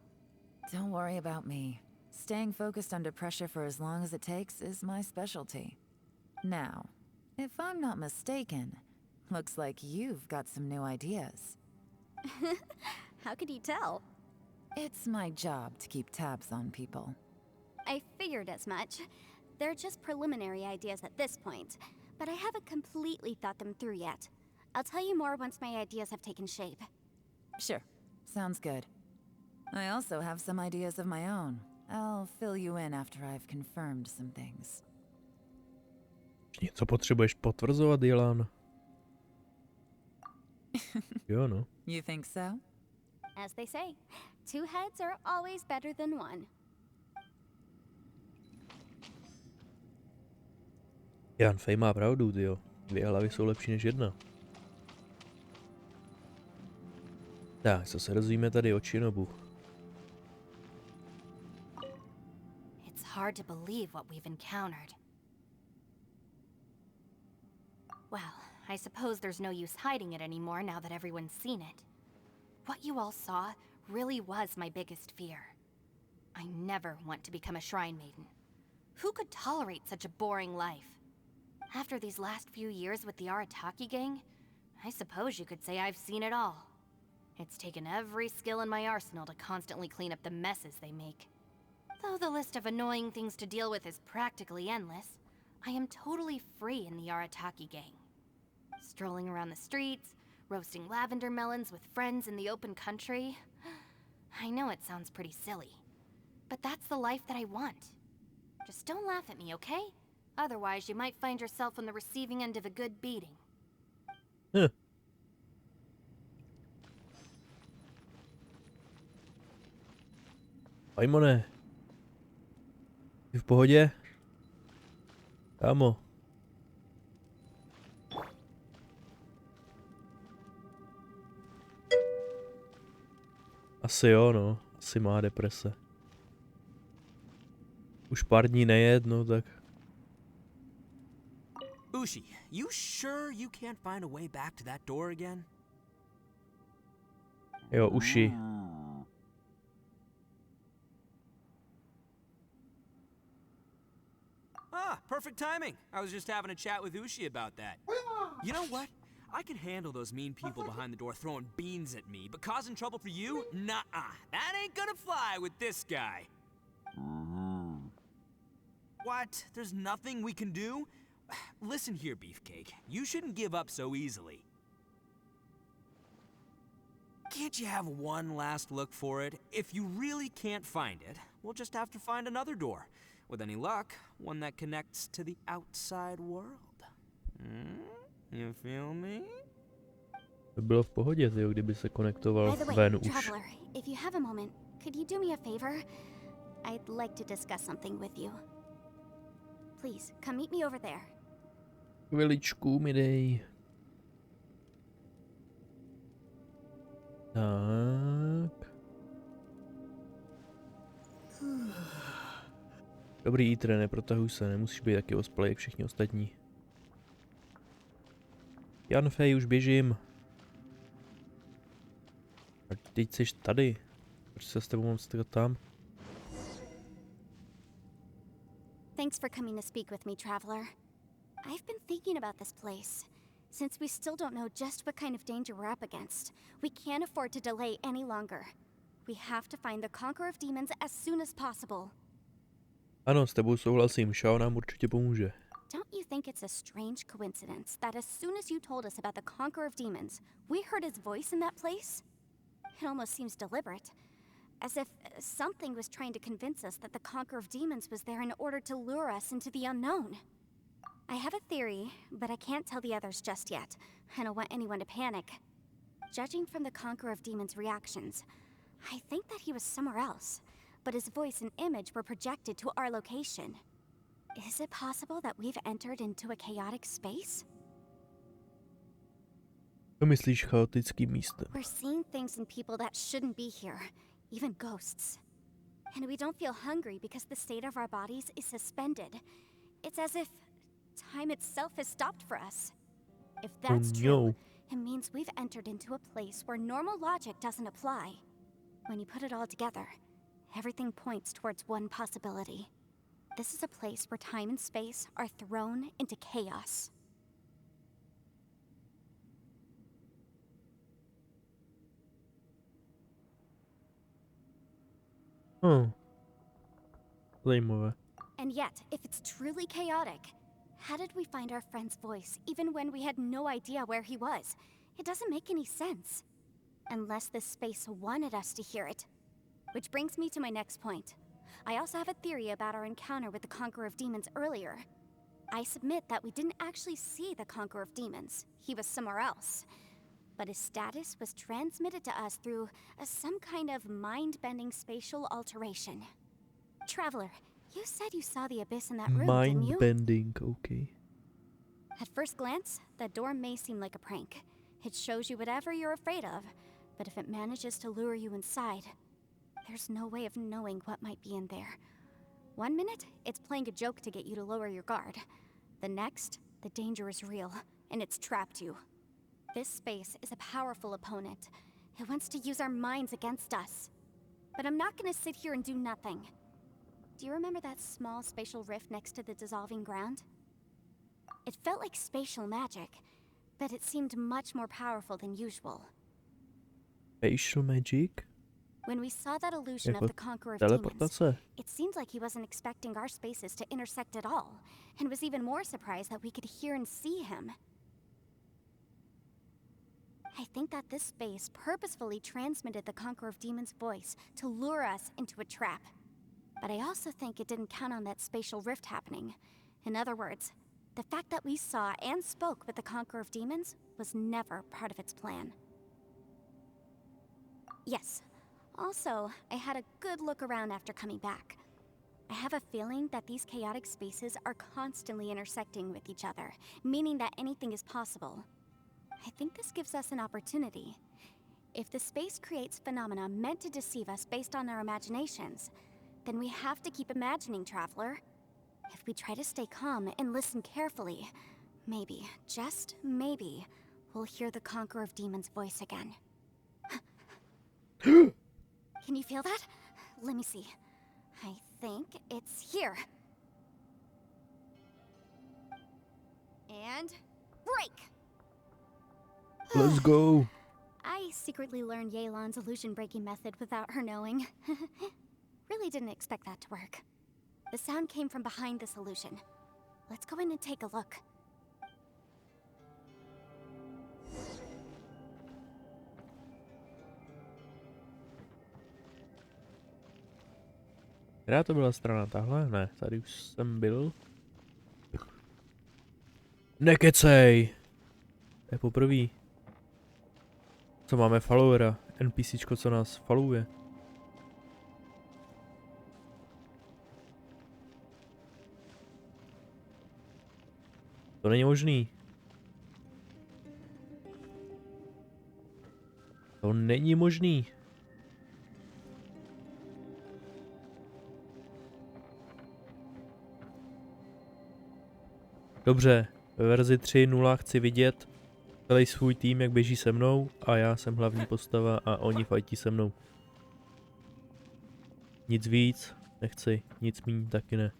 Don't worry about me. Staying focused under pressure for as long as it takes is my specialty. Now, if I'm not mistaken, looks like you've got some new ideas. How could you tell? It's my job to keep tabs on people. I figured as much. They're just preliminary ideas at this point, but I haven't completely thought them through yet. I'll tell you more once my ideas have taken shape. Sure. Sounds good. I also have some ideas of my own. I'll fill you in after I've confirmed some things. Něco potřebuješ potvrzovat, Jelan? Jo, no. You think so? As they say, two heads are always better than one. Jan Fej má pravdu, tyjo. 2 hlavy jsou lepší než 1. Tak, co se dozvíme tady o Shinobu? It's hard to believe what we've encountered. Well, I suppose there's no use hiding it anymore now that everyone's seen it. What you all saw really was my biggest fear. I never want to become a shrine maiden. Who could tolerate such a boring life? After these last few years with the Arataki gang, I suppose you could say I've seen it all. It's taken every skill in my arsenal to constantly clean up the messes they make. Though the list of annoying things to deal with is practically endless, I am totally free in the Arataki gang. Strolling around the streets, roasting lavender melons with friends in the open country. I know it sounds pretty silly, but that's the life that I want. Just don't laugh at me, okay? Otherwise, you might find yourself on the receiving end of a good beating. Ajmone. Jsi v pohodě? Kámo. Asi jo, no. Asi má deprese. Už pár dní nejet, no tak. Ushi, you sure you can't find a way back to that door again? Jo, uši. Ah, perfect timing. I was just having a chat with Ushi about that. You know what? I can handle those mean people behind the door throwing beans at me, but causing trouble for you? Nuh-uh. That ain't gonna fly with this guy. What? There's nothing we can do? Listen here, Beefcake. You shouldn't give up so easily. Can't you have one last look for it? If you really can't find it, we'll just have to find another door. With any luck, one that connects to the outside world. You feel me? To bylo v pohodě, tyjo, kdyby se konektoval By the way, ven už. Traveler, if you have a moment, could you do me a favor? I'd like to discuss something with you. Please, come meet me over there. Chviličku mi dej. Tak. Dobrý Jítre, neprotahuj se, nemusíš být taky ospalej jak všichni ostatní. Jan Fej, už běžím. A teď jsi tady. Proč se s tebou mám stát tam? Thanks for coming to speak with me, Traveler. I've been thinking about this place. Since we still don't know just what kind of danger we're up against, we can't afford to delay any longer. We have to find the Conqueror of Demons as soon as possible. Ano, s tebou souhlasím, Shao nám určitě pomůže. Don't you think it's a strange coincidence that as soon as you told us about the Conqueror of Demons, we heard his voice in that place? It almost seems deliberate. As if something was trying to convince us that the Conqueror of Demons was there in order to lure us into the unknown. I have a theory, but I can't tell the others just yet. I don't want anyone to panic. Judging from the Conqueror of Demons' reactions, I think that he was somewhere else, but his voice and image were projected to our location. Is it possible that we've entered into a chaotic space? Co myslíš chaotickým místem? We're seeing things in people that shouldn't be here, even ghosts. And we don't feel hungry because the state of our bodies is suspended. It's as if time itself has stopped for us. If that's true, it means we've entered into a place where normal logic doesn't apply. When you put it all together, everything points towards one possibility. This is a place where time and space are thrown into chaos. Zajímavé. And yet, if it's truly chaotic, how did we find our friend's voice even when we had no idea where he was? It doesn't make any sense. Unless this space wanted us to hear it. Which brings me to my next point. I also have a theory about our encounter with the Conqueror of Demons earlier. I submit that we didn't actually see the Conqueror of Demons. He was somewhere else. But his status was transmitted to us through some kind of mind-bending spatial alteration. Traveler, you said you saw the abyss in that room, didn't you? Mind bending, okay. At first glance, that door may seem like a prank. It shows you whatever you're afraid of, but if it manages to lure you inside, there's no way of knowing what might be in there. One minute, it's playing a joke to get you to lower your guard. The next, the danger is real, and it's trapped you. This space is a powerful opponent. It wants to use our minds against us. But I'm not gonna sit here and do nothing. Do you remember that small spatial rift next to the dissolving ground? It felt like spatial magic, but it seemed much more powerful than usual. Spatial magic? When we saw that illusion of Jako the Conqueror of Demons, teleportace? it seemed like he wasn't expecting our spaces to intersect at all, and was even more surprised that we could hear and see him. I think that this space purposefully transmitted the Conqueror of Demons' voice to lure us into a trap. But I also think it didn't count on that spatial rift happening. In other words, the fact that we saw and spoke with the Conqueror of Demons was never part of its plan. Yes. Also, I had a good look around after coming back. I have a feeling that these chaotic spaces are constantly intersecting with each other, meaning that anything is possible. I think this gives us an opportunity. If the space creates phenomena meant to deceive us based on our imaginations, then we have to keep imagining, Traveler. If we try to stay calm and listen carefully, maybe, just maybe, we'll hear the Conqueror of Demons' voice again. Can you feel that? Let me see. I think it's here. And break! Let's go! I secretly learned Yelan's illusion-breaking method without her knowing. Really didn't expect that to work. The sound came from behind this illusion. Let's go in and take a look. Která to byla strana? Tahle? Ne, tady už jsem byl. Nekecej! To je poprvé. Co máme followera? NPCčko, co nás followuje. To není možný. To není možný. Dobře, ve verzi 3.0 chci vidět celý svůj tým, jak běží se mnou a já jsem hlavní postava a oni fajtí se mnou. Nic víc nechci, nic míň taky ne.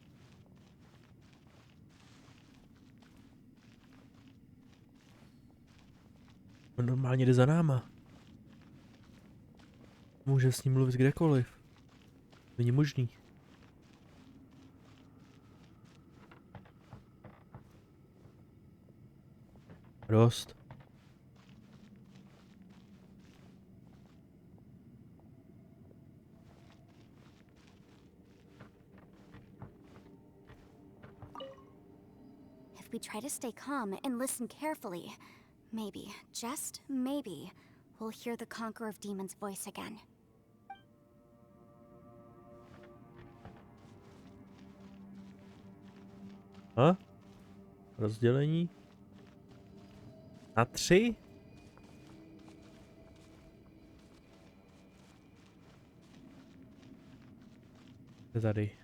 On normálně jde za náma. Může s ním mluvit kdekoliv. Není možný. Dost. If we try to stay calm and listen carefully, maybe, just maybe, we'll hear the Conqueror of Demons' voice again. A? Rozdělení? Na 3? Tady.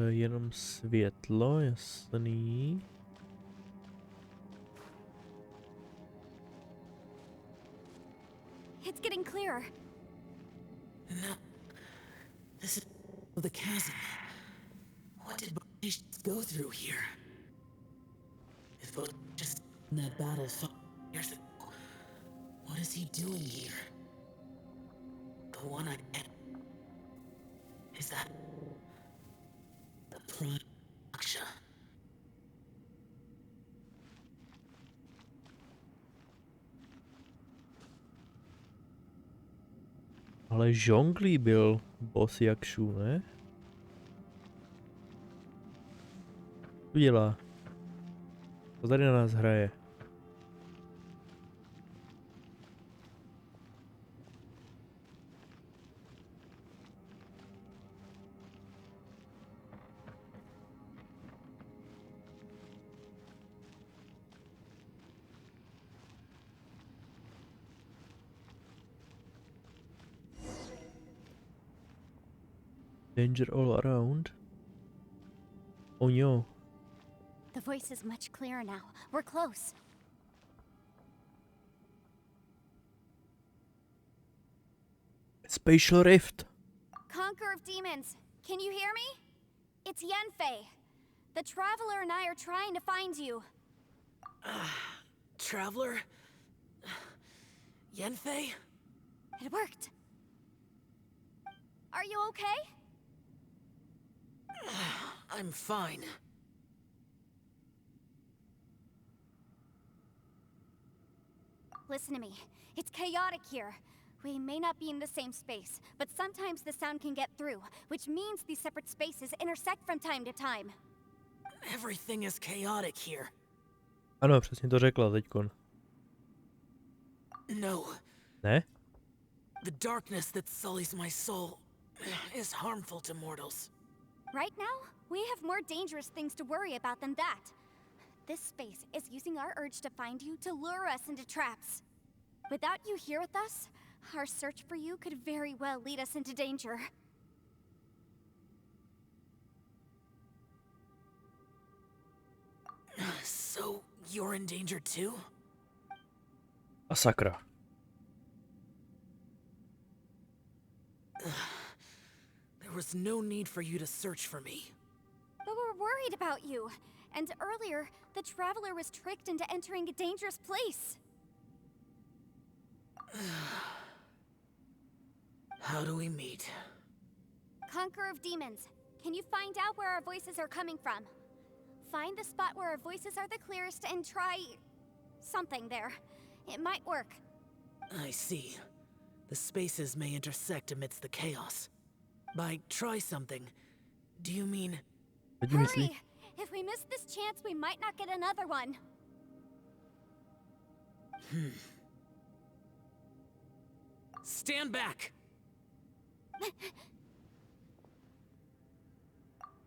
Jenom světlo, jasný. It's getting clearer. No. This is the chasm. What did Bonish go through here? If Bonish just in that battle 5 years ago, what is he doing here? The one I met. Is that crime. Aksha. Ale žonglí byl boss Jakšu, ne? Co dělá? Co tady na nás hraje? Danger all around. Oh no. The voice is much clearer now. We're close. Spatial rift. Conqueror of demons, can you hear me? It's Yenfei. The Traveler and I are trying to find you. Traveler? Yenfei? It worked. Are you okay? I'm fine. Listen to me. It's chaotic here. We may not be in the same space, but sometimes the sound can get through, which means these separate spaces intersect from time to time. Everything is chaotic here. Ano, přesně to řekla teďkon. No. Ne? The darkness that sullies my soul is harmful to mortals. Right now, we have more dangerous things to worry about than that. This space is using our urge to find you to lure us into traps. Without you here with us, our search for you could very well lead us into danger. So, you're in danger too? A sakra. There was no need for you to search for me. But we're worried about you. And earlier, the Traveler was tricked into entering a dangerous place. How do we meet? Conqueror of demons, can you find out where our voices are coming from? Find the spot where our voices are the clearest and try... something there. It might work. I see. The spaces may intersect amidst the chaos. By try something, do you mean... Hurry! If we miss this chance, we might not get another one. Stand back!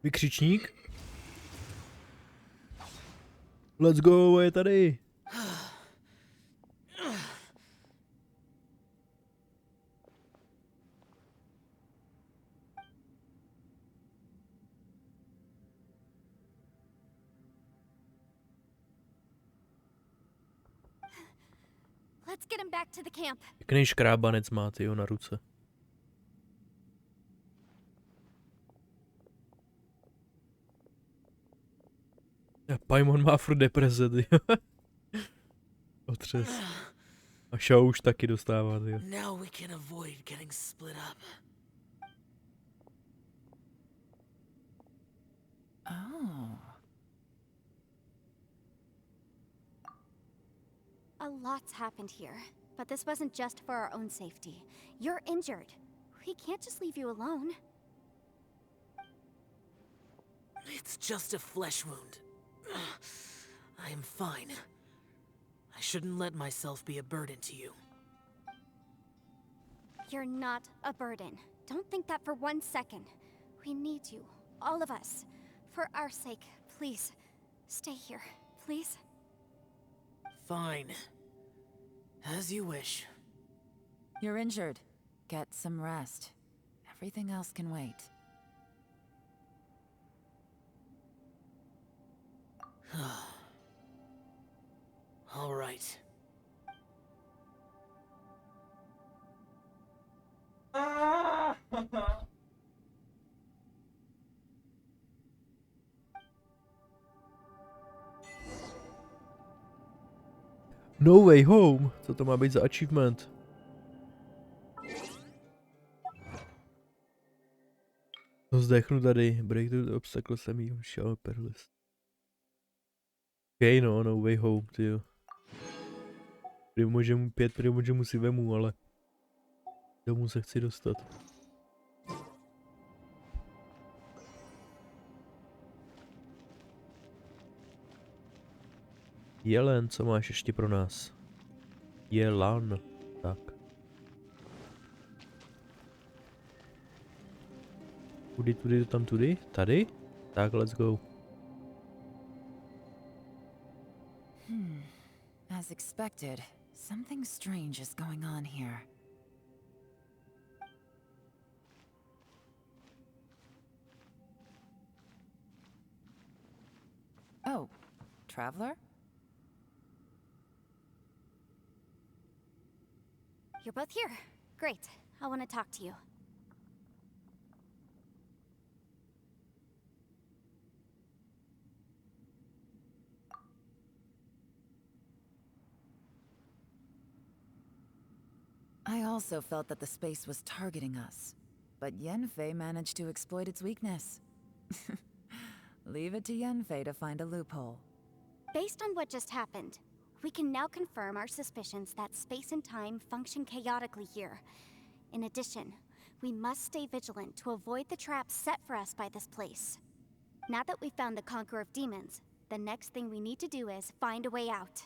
Vykřičník. Let's go, je tady. Let's get him back to the camp. Pěkný škrábanec má, tyjo, na ruce. A Paimon má furt deprese, tyjo. Otřes. A Shao už taky dostává, tyjo. Now we can avoid getting split up. Oh. A lot's happened here, but this wasn't just for our own safety. You're injured. We can't just leave you alone. It's just a flesh wound. I am fine. I shouldn't let myself be a burden to you. You're not a burden. Don't think that for 1 second. We need you, all of us. For our sake, please, stay here, please. Fine. As you wish. You're injured. Get some rest. Everything else can wait. All right. No Way Home. Co to má být za achievement? No zdechnu tady. Break the obstacle jsem jí šel Perilous. Okay, no way home, tyjo. Primogemu si vemu, ale domů se chci dostat. Jelen, co máš ještě pro nás? Jelan, tak. Tudy, tam tudy? Tady? Tak, let's go. As expected, something strange is going on here. Oh, traveler? You're both here. Great. I want to talk to you. I also felt that the space was targeting us, but Yenfei managed to exploit its weakness. Leave it to Yenfei to find a loophole. Based on what just happened, we can now confirm our suspicions that space and time function chaotically here. In addition, we must stay vigilant to avoid the traps set for us by this place. Now that we've found the Conqueror of Demons, the next thing we need to do is find a way out.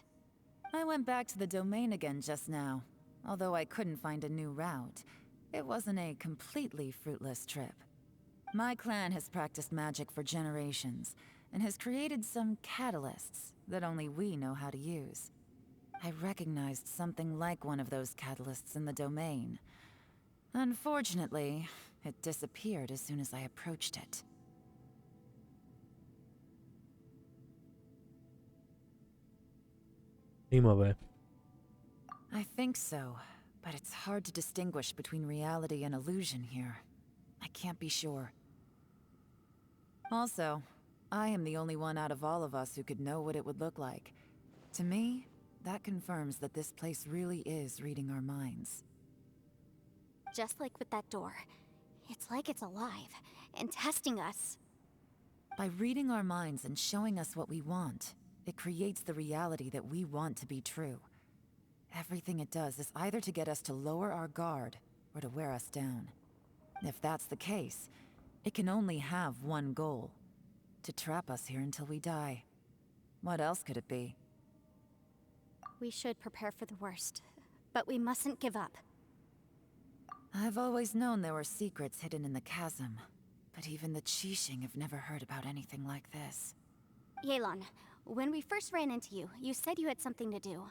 I went back to the domain again just now. Although I couldn't find a new route, it wasn't a completely fruitless trip. My clan has practiced magic for generations, and has created some catalysts that only we know how to use. I recognized something like one of those catalysts in the domain. Unfortunately, it disappeared as soon as I approached it. Zajímavé. I think so, but it's hard to distinguish between reality and illusion here. I can't be sure. Also, I am the only one out of all of us who could know what it would look like. To me, that confirms that this place really is reading our minds. Just like with that door, it's like it's alive and testing us. By reading our minds and showing us what we want, it creates the reality that we want to be true. Everything it does is either to get us to lower our guard or to wear us down. If that's the case, it can only have one goal: to trap us here until we die. What else could it be? We should prepare for the worst, but we mustn't give up. I've always known there were secrets hidden in the chasm, but even the Qixing have never heard about anything like this. Yelan, when we first ran into you, you said you had something to do.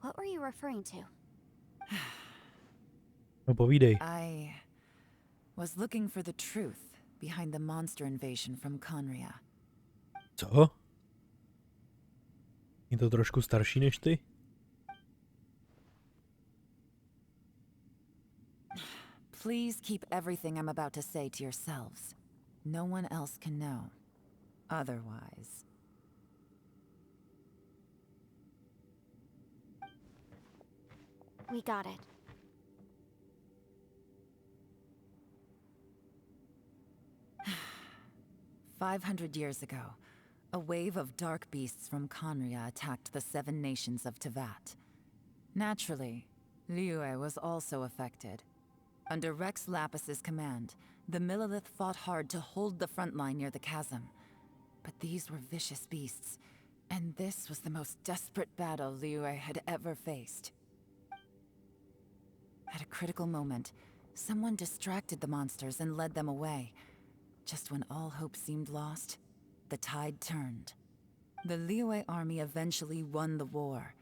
What were you referring to? No povídej. I was looking for the truth behind the monster invasion from Conria. Co? Je to trošku starší než ty? Please keep everything I'm about to say to yourselves. No one else can know. Otherwise... We got it. "500 years ago, a wave of dark beasts from Conria attacked the 7 nations of Tevat. Naturally, Liyue was also affected. Under Rex Lapis's command, the Millelith fought hard to hold the front line near the chasm. But these were vicious beasts, and this was the most desperate battle Liyue had ever faced. At a critical moment, someone distracted the monsters and led them away. Just when all hope seemed lost, the tide turned. The Liyue army eventually won the war,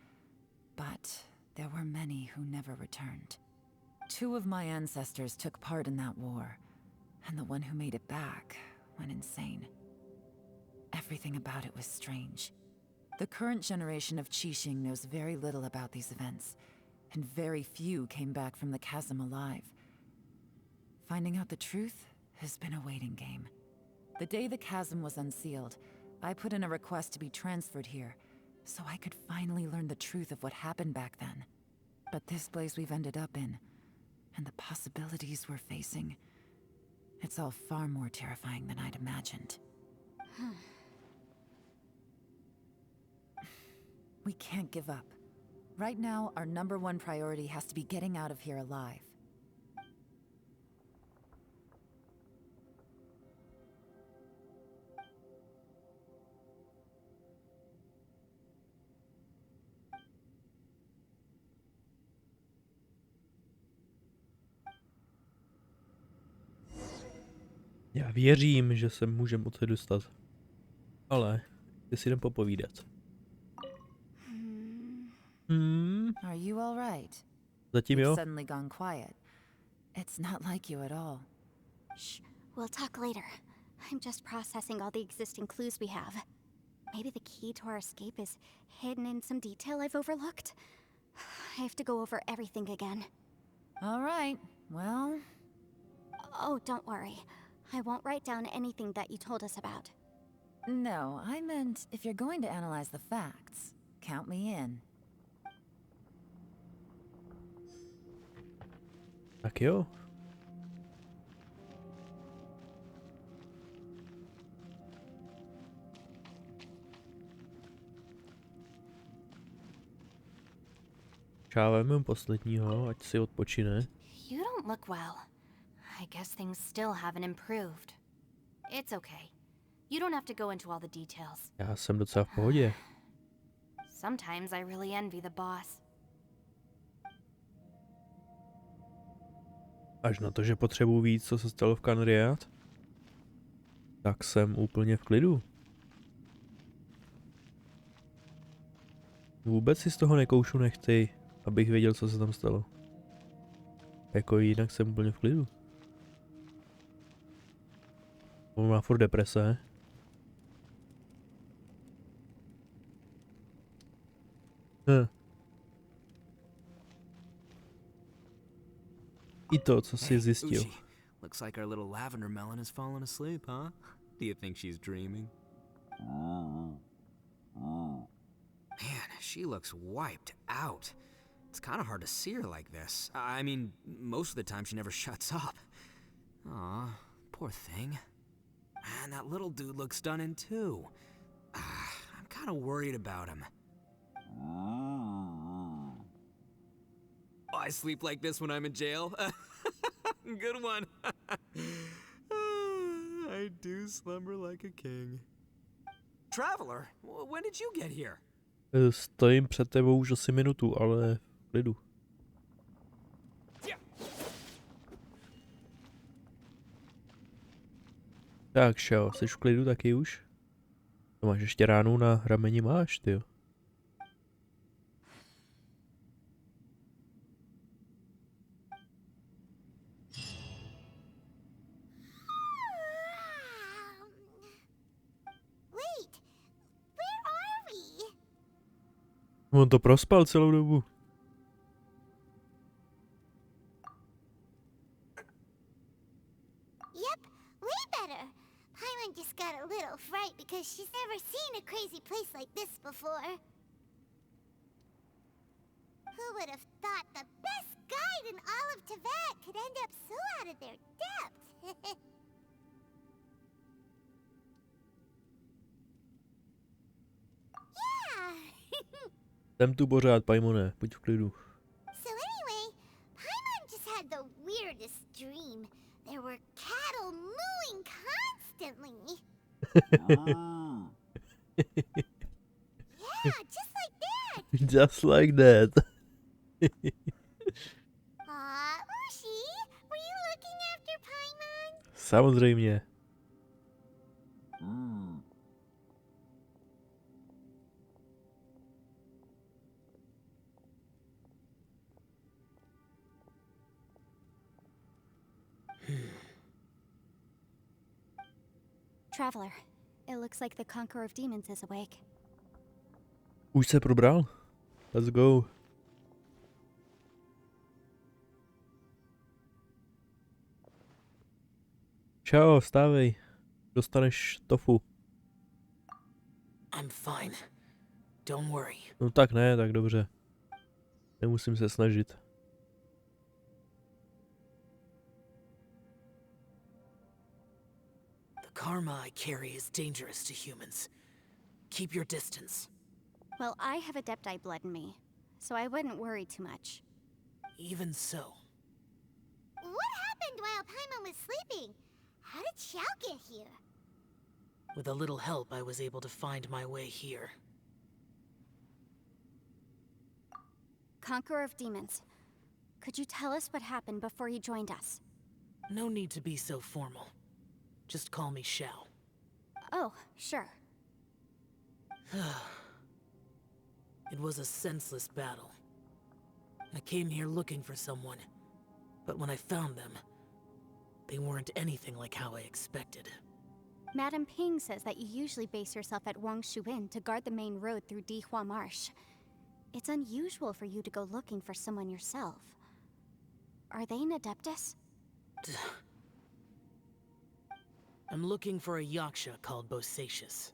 but there were many who never returned. 2 of my ancestors took part in that war, and the one who made it back went insane. Everything about it was strange. The current generation of Qixing knows very little about these events, and very few came back from the chasm alive. Finding out the truth has been a waiting game. The day the chasm was unsealed, I put in a request to be transferred here, so I could finally learn the truth of what happened back then. But this place we've ended up in, and the possibilities we're facing, It's all far more terrifying than I'd imagined. We can't give up. Right now, our #1 priority has to be getting out of here alive. Já věřím, že se můžeme odsaď dostat. Ale, ty si jdem popovídat. Are you all right? Zatím You've jo. suddenly gone quiet. It's not like you at all. Shh, we'll talk later. I'm just processing all the existing clues we have. Maybe the key to our escape is hidden in some detail I've overlooked. I have to go over everything again. All right, well... Oh, don't worry. I won't write down anything that you told us about. No, I meant if you're going to analyze the facts, count me in. Tak jo. Čáveme posledního, ať si odpočine. You don't look well. I guess things still haven't improved. It's okay. You don't have to go into all the details. Já jsem docela v pohodě. Sometimes I really envy the boss. Až na to, že potřebuji víc, co se stalo v Canriat, tak jsem úplně v klidu. Vůbec si z toho nekoušu nechci, abych věděl, co se tam stalo. Jako jinak jsem úplně v klidu. On má furt deprese. I to, co si zjistil. Uchi, looks like our little lavender melon has fallen asleep, huh? Do you think she's dreaming? Man, she looks wiped out. It's kind of hard to see her like this. I mean, most of the time she never shuts up. Aw, poor thing. Man, that little dude looks stunning too. I'm kind of worried about him. I sleep like this when I'm in jail. Good one. I do slumber like a king. Traveler, when did you get here? Stojím před tebou už asi minutu, ale v klidu. Tak šel, jsi v klidu taky už? To máš ještě ránu na rameni máš, tyjo. Wait, where are we? On to prospal celou dobu. Yep, way better. Paimon just got a little fright because she's never seen a crazy place like this before. Who would have thought the best guide in all of Tibet could end up so out of their depth? Yeah. Jsem tu pořád, Paimone, buď v klidu. So anyway, Paimon just had the weirdest dream. There were cattle mooing constantly. Yeah, just like that. Just like that. Ushi, were you looking after Paimon? Samozřejmě. Traveler, it looks like the Conqueror of Demons is awake. Už se probral? Let's go. Čau, vstávej. Dostaneš tofu. I'm fine. Don't worry. No tak ne, tak dobře. Nemusím se snažit. karma I carry is dangerous to humans. Keep your distance. Well, I have Adepti blood in me, so I wouldn't worry too much. Even so. What happened while Paimon was sleeping? How did Xiao get here? With a little help, I was able to find my way here. Conqueror of Demons, could you tell us what happened before you joined us? No need to be so formal. Just call me Xiao. Oh, sure. It was a senseless battle. I came here looking for someone, but when I found them, they weren't anything like how I expected. Madame Ping says that you usually base yourself at Wangshuin to guard the main road through Dihua Marsh. It's unusual for you to go looking for someone yourself. Are they an Adeptus? I'm looking for a Yaksha called Bosacius.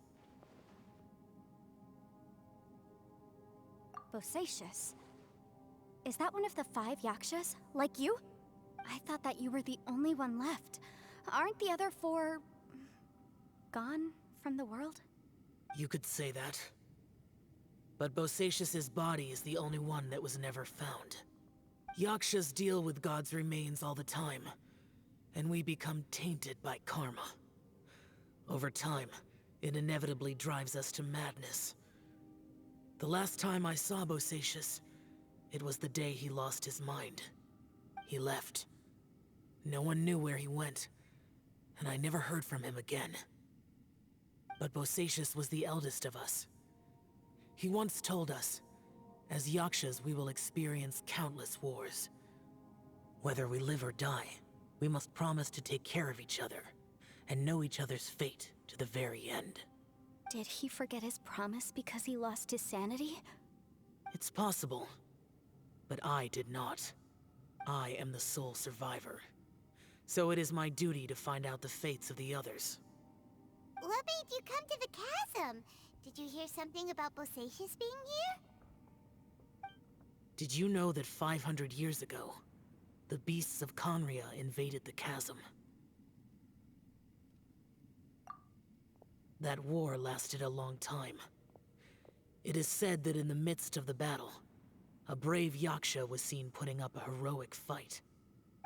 Bosacius? Is that one of the 5 Yakshas? Like you? I thought that you were the only one left. Aren't the other 4... gone from the world? You could say that. But Bosacius's body is the only one that was never found. Yakshas deal with God's remains all the time, and we become tainted by karma. Over time, it inevitably drives us to madness. The last time I saw Bosacius, it was the day he lost his mind. He left. No one knew where he went, and I never heard from him again. But Bosacius was the eldest of us. He once told us, as Yakshas we will experience countless wars. Whether we live or die, we must promise to take care of each other, and know each other's fate to the very end. Did he forget his promise because he lost his sanity? It's possible, but I did not. I am the sole survivor. So it is my duty to find out the fates of the others. What made you come to the chasm? Did you hear something about Bosacius being here? Did you know that 500 years ago, the beasts of Conria invaded the chasm? That war lasted a long time. It is said that in the midst of the battle, a brave Yaksha was seen putting up a heroic fight.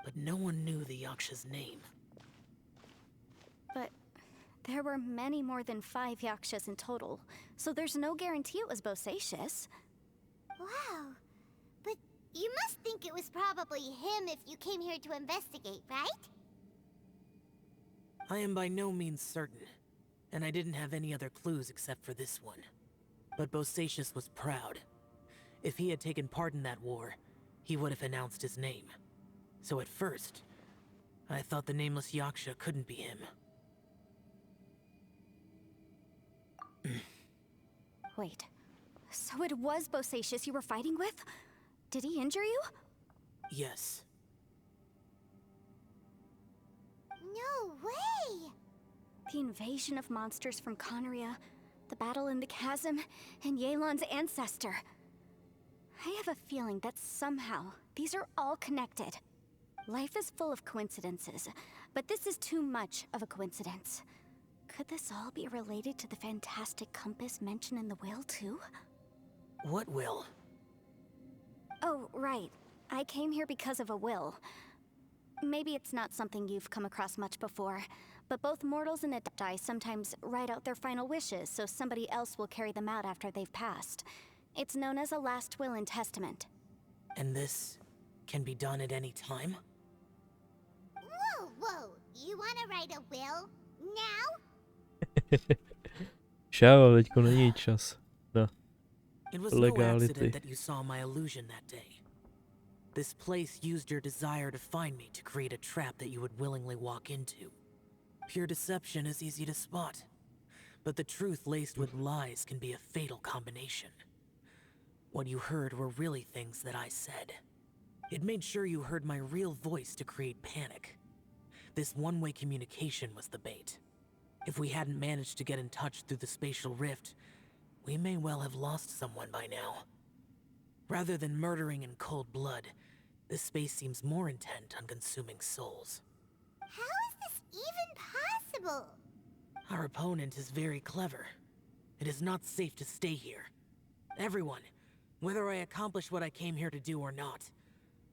But no one knew the Yaksha's name. But there were many more than 5 Yakshas in total, so there's no guarantee it was Bosacius. Wow. But you must think it was probably him if you came here to investigate, right? I am by no means certain, and I didn't have any other clues except for this one. But Bosacius was proud. If he had taken part in that war, he would have announced his name. So at first, I thought the nameless Yaksha couldn't be him. Wait, so it was Bosacius you were fighting with? Did he injure you? Yes. No way! The invasion of monsters from Conria, the battle in the chasm, and Yelan's ancestor. I have a feeling that somehow these are all connected. Life is full of coincidences, but this is too much of a coincidence. Could this all be related to the fantastic compass mentioned in the will, too? What will? Oh, right. I came here because of a will. Maybe it's not something you've come across much before, but both mortals and Adepti sometimes write out their final wishes so somebody else will carry them out after they've passed. It's known as a last will and testament. And this can be done at any time? Whoa, whoa! You wanna write a will? Now? Šáva, teďko není čas na It was no accident that you saw my illusion that day. This place used your desire to find me to create a trap that you would willingly walk into. Pure deception is easy to spot, but the truth laced with lies can be a fatal combination. What you heard were really things that I said. It made sure you heard my real voice to create panic. This one-way communication was the bait. If we hadn't managed to get in touch through the spatial rift, we may well have lost someone by now. Rather than murdering in cold blood, this space seems more intent on consuming souls. How is this even possible? Our opponent is very clever. It is not safe to stay here. Everyone, whether I accomplish what I came here to do or not,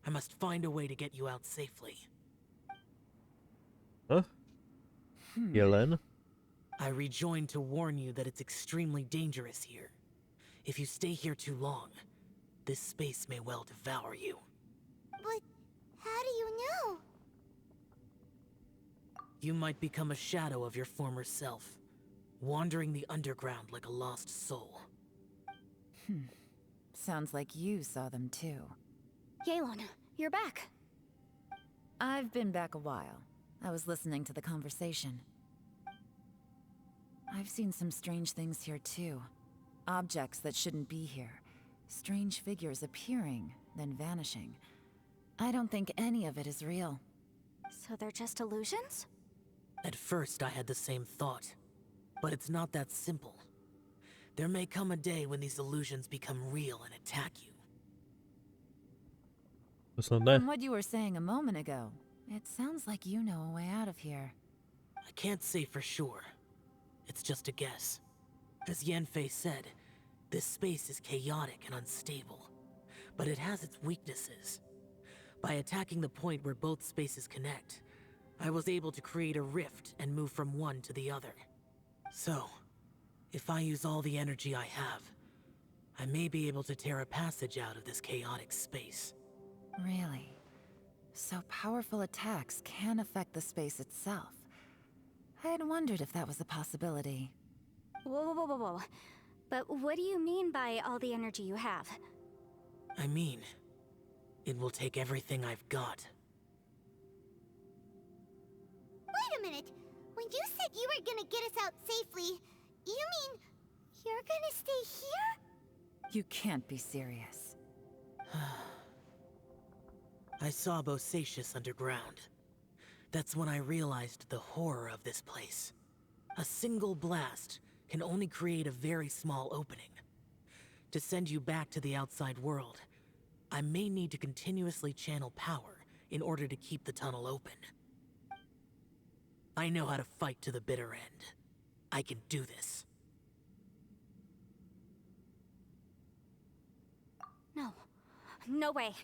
I must find a way to get you out safely. Huh? Yellen? I rejoined to warn you that it's extremely dangerous here. If you stay here too long, this space may well devour you. But how do you know? You might become a shadow of your former self, wandering the underground like a lost soul. Sounds like you saw them too. Yelan, you're back. I've been back a while. I was listening to the conversation. I've seen some strange things here too. Objects that shouldn't be here. Strange figures appearing, then vanishing. I don't think any of it is real. So they're just illusions? At first I had the same thought, but it's not that simple. There may come a day when these illusions become real and attack you. From what you were saying a moment ago, it sounds like you know a way out of here. I can't say for sure. It's just a guess. As Yanfei said, this space is chaotic and unstable, but it has its weaknesses. By attacking the point where both spaces connect, I was able to create a rift and move from one to the other. So, if I use all the energy I have, I may be able to tear a passage out of this chaotic space. Really? So powerful attacks can affect the space itself. I had wondered if that was a possibility. Whoa. But what do you mean by all the energy you have? I mean, it will take everything I've got. Wait a minute. When you said you were gonna get us out safely, you mean you're gonna stay here? You can't be serious. I saw Bosacius underground. That's when I realized the horror of this place. A single blast can only create a very small opening. To send you back to the outside world, I may need to continuously channel power in order to keep the tunnel open. I know how to fight to the bitter end. I can do this. No way.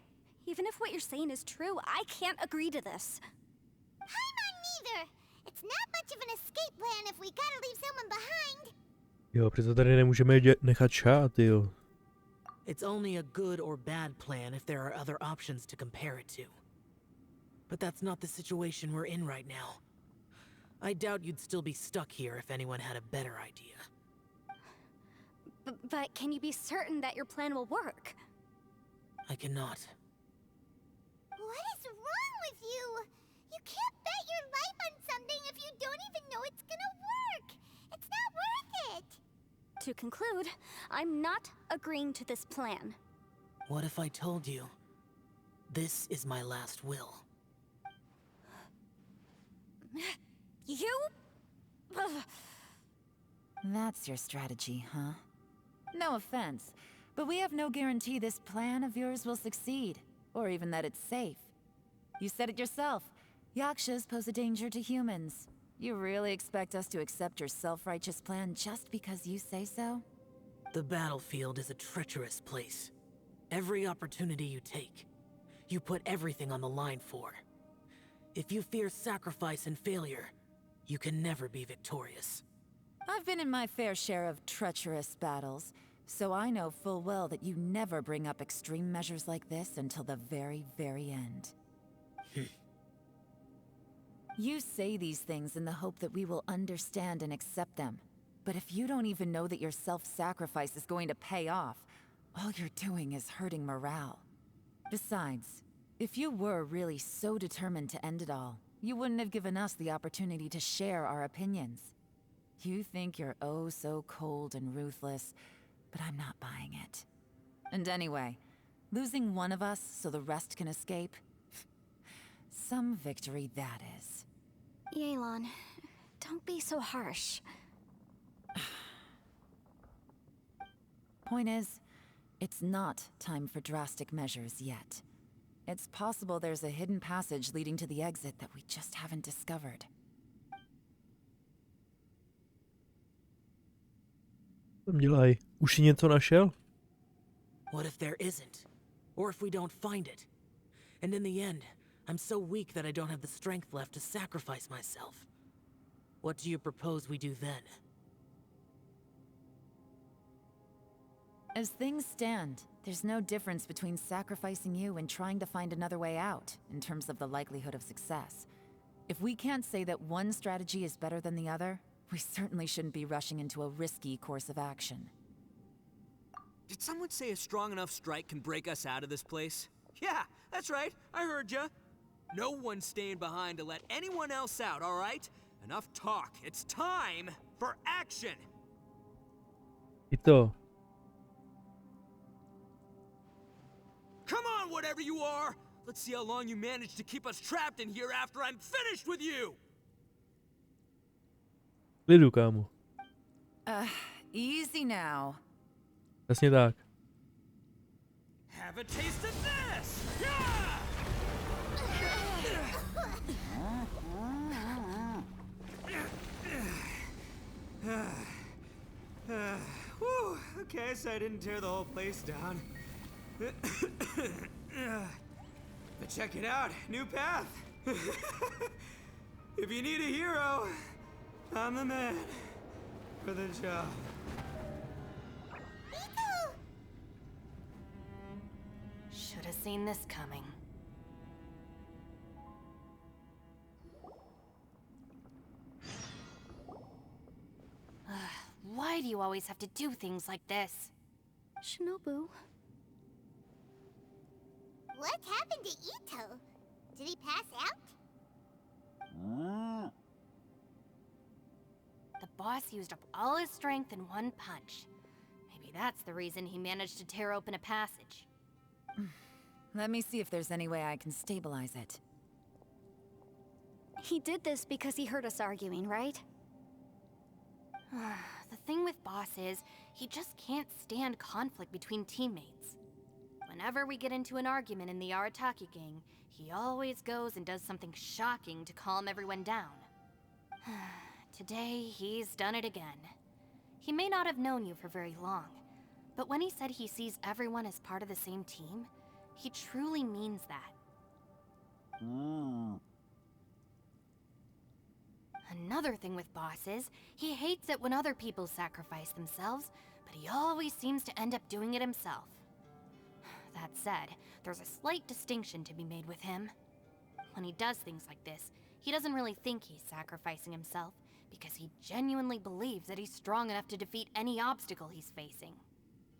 Even if what you're saying is true, I can't agree to this. Paimon neither. It's not much of an escape plan if we gotta leave someone behind. Jo, přece tady nemůžeme nechat šát, jo. It's only a good or bad plan if there are other options to compare it to. But that's not the situation we're in right now. I doubt you'd still be stuck here if anyone had a better idea. But can you be certain that your plan will work? I cannot. What is wrong with you? You can't bet your life on something if you don't even know it's gonna work. It's not worth it. To conclude, I'm not agreeing to this plan. What if I told you, this is my last will? You? Ugh. That's your strategy, huh? No offense, but we have no guarantee this plan of yours will succeed, or even that it's safe. You said it yourself. Yakshas pose a danger to humans. You really expect us to accept your self-righteous plan just because you say so? The battlefield is a treacherous place. Every opportunity you take, you put everything on the line for. If you fear sacrifice and failure, you can never be victorious. I've been in my fair share of treacherous battles, so I know full well that you never bring up extreme measures like this until the very, very end. You say these things in the hope that we will understand and accept them. But if you don't even know that your self-sacrifice is going to pay off, all you're doing is hurting morale. Besides, if you were really so determined to end it all, you wouldn't have given us the opportunity to share our opinions. You think you're oh so cold and ruthless, but I'm not buying it. And anyway, losing one of us so the rest can escape? Some victory that is. Yelan, don't be so harsh. Point is, it's not time for drastic measures yet. It's possible there's a hidden passage leading to the exit that we just haven't discovered. Tam dělají. Už si něco našel? What if there isn't? Or if we don't find it? And in the end, I'm so weak that I don't have the strength left to sacrifice myself. What do you propose we do then? As things stand, there's no difference between sacrificing you and trying to find another way out, in terms of the likelihood of success. If we can't say that one strategy is better than the other, we certainly shouldn't be rushing into a risky course of action. Did someone say a strong enough strike can break us out of this place? Yeah, that's right. I heard ya. No one's staying behind to let anyone else out, all right? Enough talk. It's time for action. I to. Come on, whatever you are. Let's see how long you manage to keep us trapped in here after I'm finished with you. Klidu, kámo. Easy now. Jasně tak. Have a taste of this! Yeah! Whew, okay, so I didn't tear the whole place down. But check it out, new path. If you need a hero, I'm the man for the job. Should have seen this coming. Why do you always have to do things like this? Shinobu. What happened to Ito? Did he pass out? The boss used up all his strength in one punch. Maybe that's the reason he managed to tear open a passage. Let me see if there's any way I can stabilize it. He did this because he heard us arguing, right? The thing with Boss is, he just can't stand conflict between teammates. Whenever we get into an argument in the Arataki gang, he always goes and does something shocking to calm everyone down. Today, he's done it again. He may not have known you for very long, but when he said he sees everyone as part of the same team, he truly means that. Another thing with Boss is, he hates it when other people sacrifice themselves, but he always seems to end up doing it himself. That said, there's a slight distinction to be made with him. When he does things like this, he doesn't really think he's sacrificing himself, because he genuinely believes that he's strong enough to defeat any obstacle he's facing.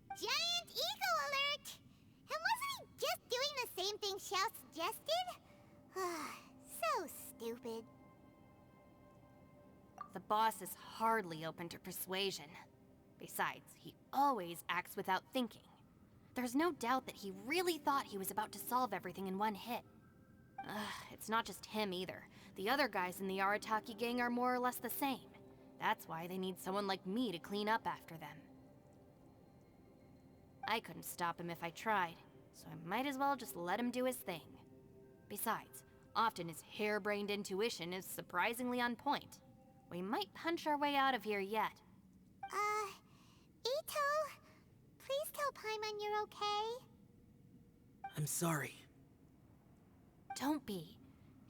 Giant eagle alert! And wasn't he just doing the same thing Xiao suggested? So stupid. The boss is hardly open to persuasion. Besides, he always acts without thinking. There's no doubt that he really thought he was about to solve everything in one hit. It's not just him either. The other guys in the Arataki gang are more or less the same. That's why they need someone like me to clean up after them. I couldn't stop him if I tried, so I might as well just let him do his thing. Besides, often his harebrained intuition is surprisingly on point. We might punch our way out of here yet. Ito, please tell Paimon you're okay. I'm sorry. Don't be.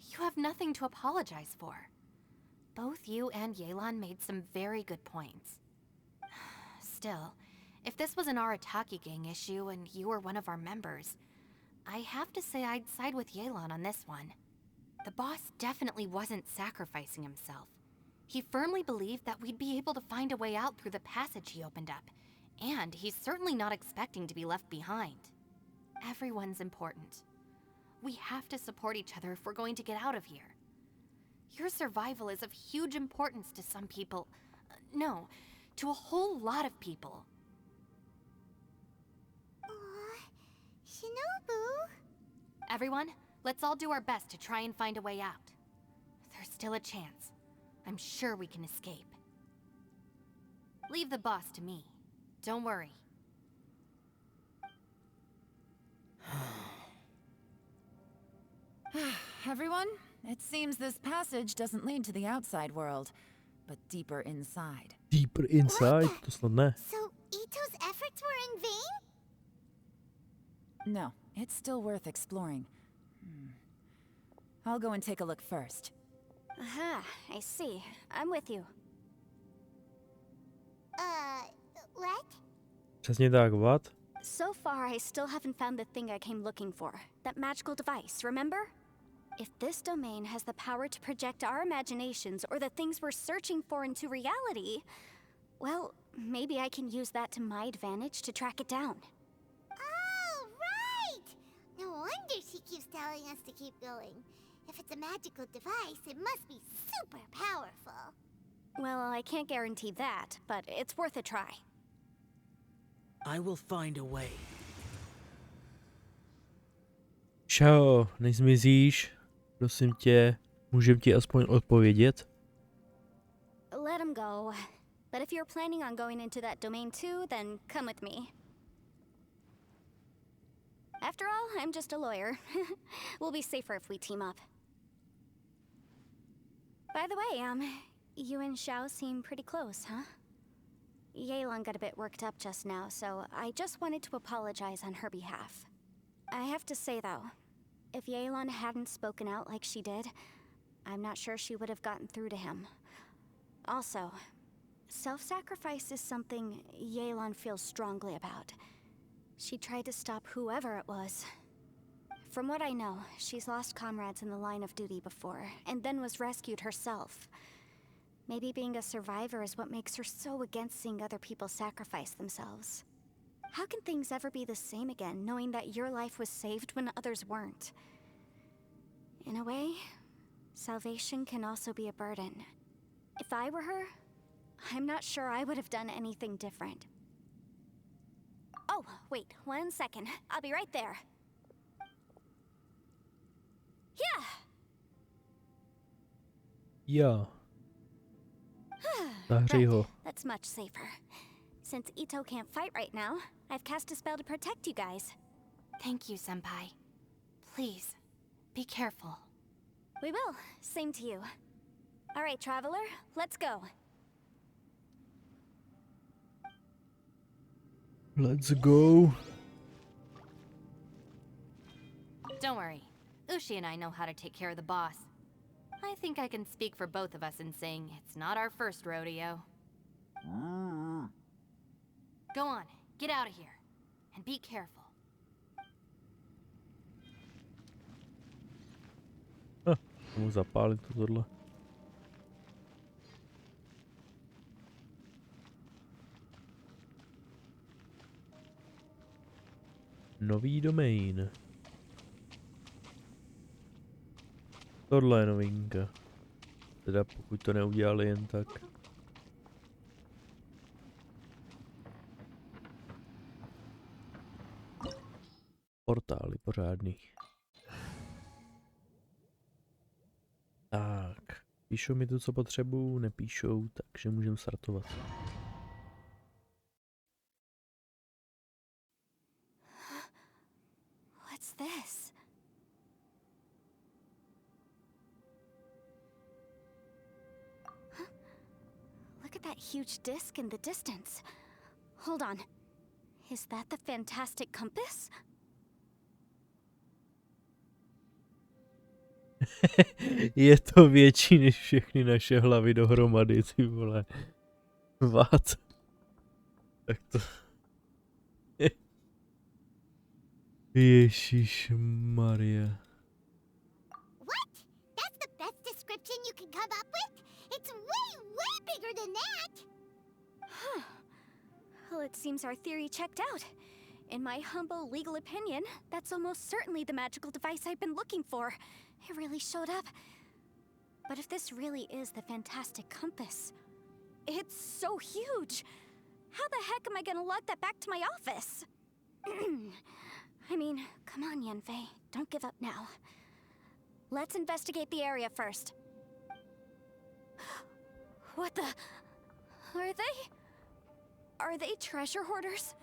You have nothing to apologize for. Both you and Yelan made some very good points. Still, if this was an Arataki gang issue and you were one of our members, I have to say I'd side with Yelan on this one. The boss definitely wasn't sacrificing himself. He firmly believed that we'd be able to find a way out through the passage he opened up, and he's certainly not expecting to be left behind. Everyone's important. We have to support each other if we're going to get out of here. Your survival is of huge importance to some people. No, to a whole lot of people. Shinobu? Everyone, let's all do our best to try and find a way out. There's still a chance. I'm sure we can escape. Leave the boss to me. Don't worry. Everyone, it seems this passage doesn't lead to the outside world, but deeper inside. Deeper inside? To snad ne. So, Ito's efforts were in vain? No, it's still worth exploring. I'll go and take a look first. Aha, I see. I'm with you. What? Přesně tak, what? So far, I still haven't found the thing I came looking for. That magical device, remember? If this domain has the power to project our imaginations or the things we're searching for into reality, well, maybe I can use that to my advantage to track it down. Oh, right! No wonder she keeps telling us to keep going. If it's a magical device, it must be super powerful. Well, I can't guarantee that, but it's worth a try. I will find a way. Čau, než zmizíš, prosím tě, můžem ti aspoň odpovědět? Let him go. But if you're planning on going into that domain too, then come with me. After all, I'm just a lawyer. We'll be safer if we team up. By the way, you and Xiao seem pretty close, huh? Yelan got a bit worked up just now, so I just wanted to apologize on her behalf. I have to say though, if Yelan hadn't spoken out like she did, I'm not sure she would have gotten through to him. Also, self-sacrifice is something Yelan feels strongly about. She tried to stop whoever it was. From what I know, she's lost comrades in the line of duty before, and then was rescued herself. Maybe being a survivor is what makes her so against seeing other people sacrifice themselves. How can things ever be the same again, knowing that your life was saved when others weren't? In a way, salvation can also be a burden. If I were her, I'm not sure I would have done anything different. Oh, wait, 1 second. I'll be right there. Yeah! Já. Zahřej ho. That's much safer. Since Ito can't fight right now, I've cast a spell to protect you guys. Thank you, Senpai. Please, be careful. We will. Same to you. All right, Traveler, let's go. Let's go. Don't worry. Ushi and I know how to take care of the boss. I think I can speak for both of us in saying it's not our first rodeo. Go on, get out of here. And be careful. Mu zapálit tohle. Nový domain. Tohle je novinka. Teda pokud to neudělali jen tak. Portály pořádný. Tak. Píšou mi to, co potřebuju, nepíšou, takže můžeme startovat. What's this? Huh? Look at that huge disc in the distance. Hold on. Is that the fantastic compass? Je to větší než všechny naše hlavy dohromady, ty vole. What? Tak to... Ježišmarja. What? That's the best description you can come up with? It's way, way bigger than that! Huh. Well, it seems our theory checked out. In my humble legal opinion, that's almost certainly the magical device I've been looking for. It really showed up. But if this really is the fantastic compass, it's so huge. How the heck am I gonna lug that back to my office? I mean, come on, Yanfei. Don't give up now. Let's investigate the area first. What the... Are they... Are they treasure hoarders?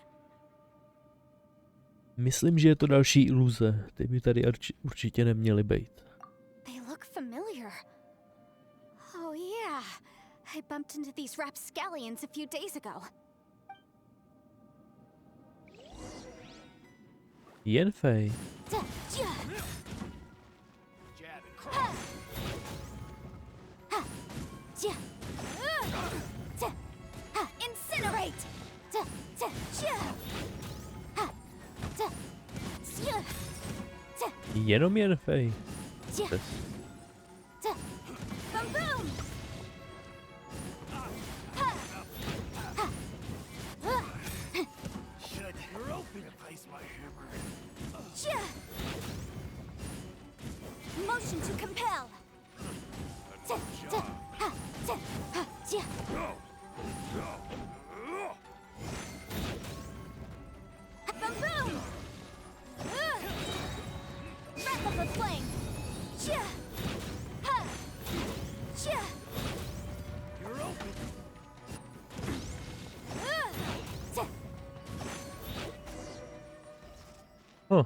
Myslím, že je to další iluze. Ty by tady určitě neměly být. They look familiar. Oh yeah, I bumped into these rapscallions a few days ago. Jenfej. Incinerate! Jenom Jenfej. Boom boom! Should open place my hammer. Motion to compel. Boom boom! Breath of the flame. You're open. Huh.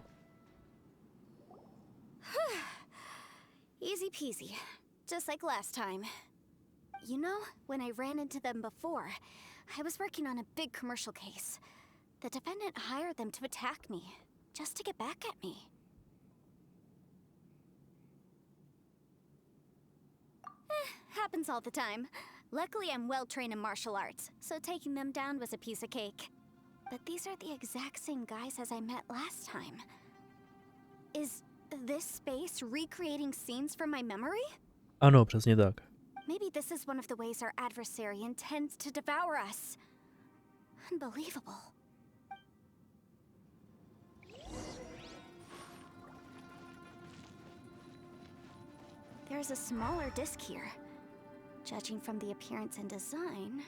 Easy peasy. Just like last time. You know, when I ran into them before, I was working on a big commercial case. The defendant hired them to attack me, just to get back at me. Happens all the time. Luckily, I'm well trained in martial arts, so taking them down was a piece of cake. But these are the exact same guys as I met last time. Is this space recreating scenes from my memory? Ano, přesně tak. Maybe this is one of the ways our adversary intends to devour us. Unbelievable. There's a smaller disc here. Judging from the appearance and design,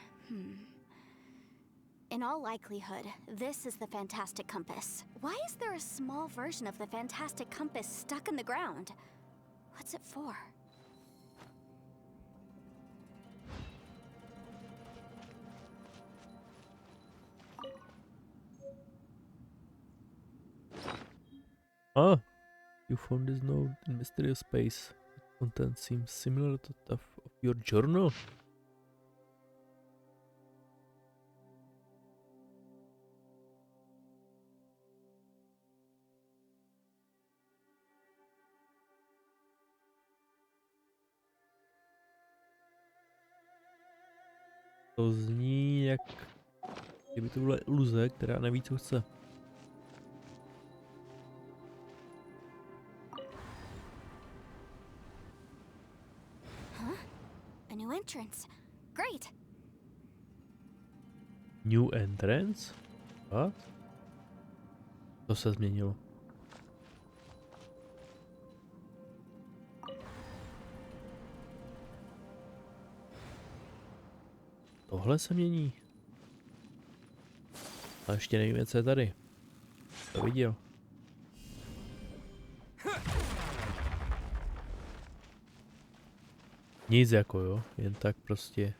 In all likelihood, this is the Fantastic Compass. Why is there a small version of the Fantastic Compass stuck in the ground? What's it for? Ah, you found this note in mysterious space. The content seems similar to that of your journal. To zní jak kdyby to byla iluze, která neví, co chce. A new entrance. Great. New entrance? What? To se změnilo. Tohle se mění. A ještě nevíme, co je tady. To viděl. Nic jako jo, jen tak prostě.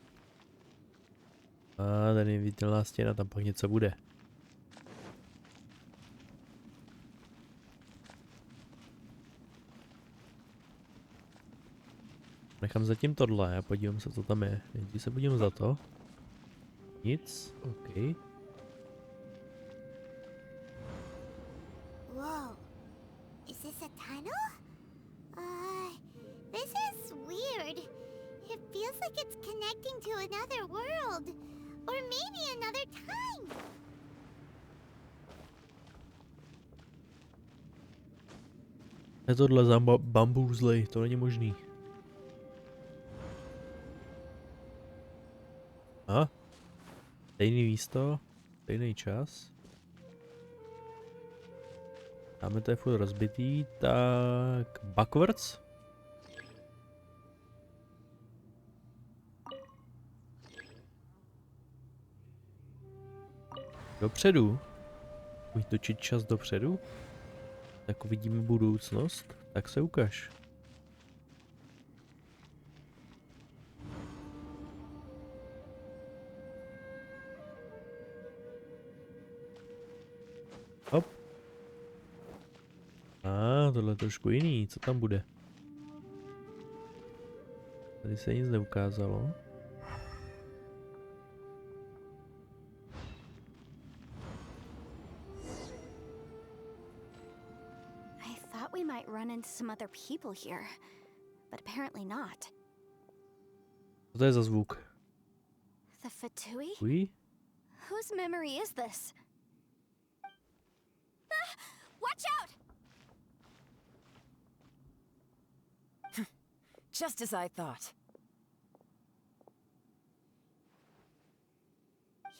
A tady je viditelná stěna, tam pak něco bude. Nechám zatím tohle a podívám se, co tam je. Nejdřív se podívám za to. Nic, OK. Whoa. Is this a tunnel? This is weird. It feels like it's connecting to another world. Or maybe another time. Je tohle za bambuzlej, to není možný. A? Stejný místo, stejný čas. Dáme to je furt rozbitý, tak backwards. Dopředu. Můj točit čas dopředu. Tak uvidíme budoucnost, tak se ukaž. Hop. Tohle je trošku jiný, co tam bude? Tady se nic neukázalo. we might run into some other people here, but apparently not. Co to je za zvuk? The Fatui? Oui? Whose memory is this? Ah, watch out! Just as I thought.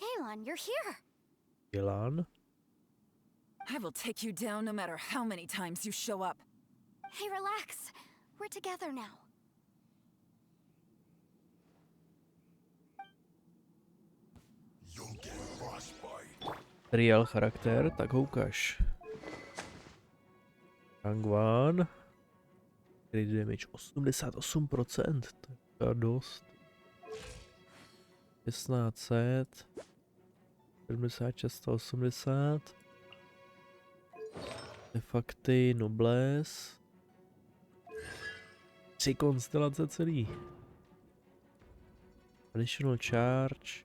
Yelan, you're here. Yelan? I will take you down no matter how many times you show up. Hey, relax. We're together now. Trial charakter, tak ho ukaž. Rank 1. Crit damage 88%, to je dost. 1600. 76, 180. Efekty, noblesse. 3 konstelace celý. Additional charge.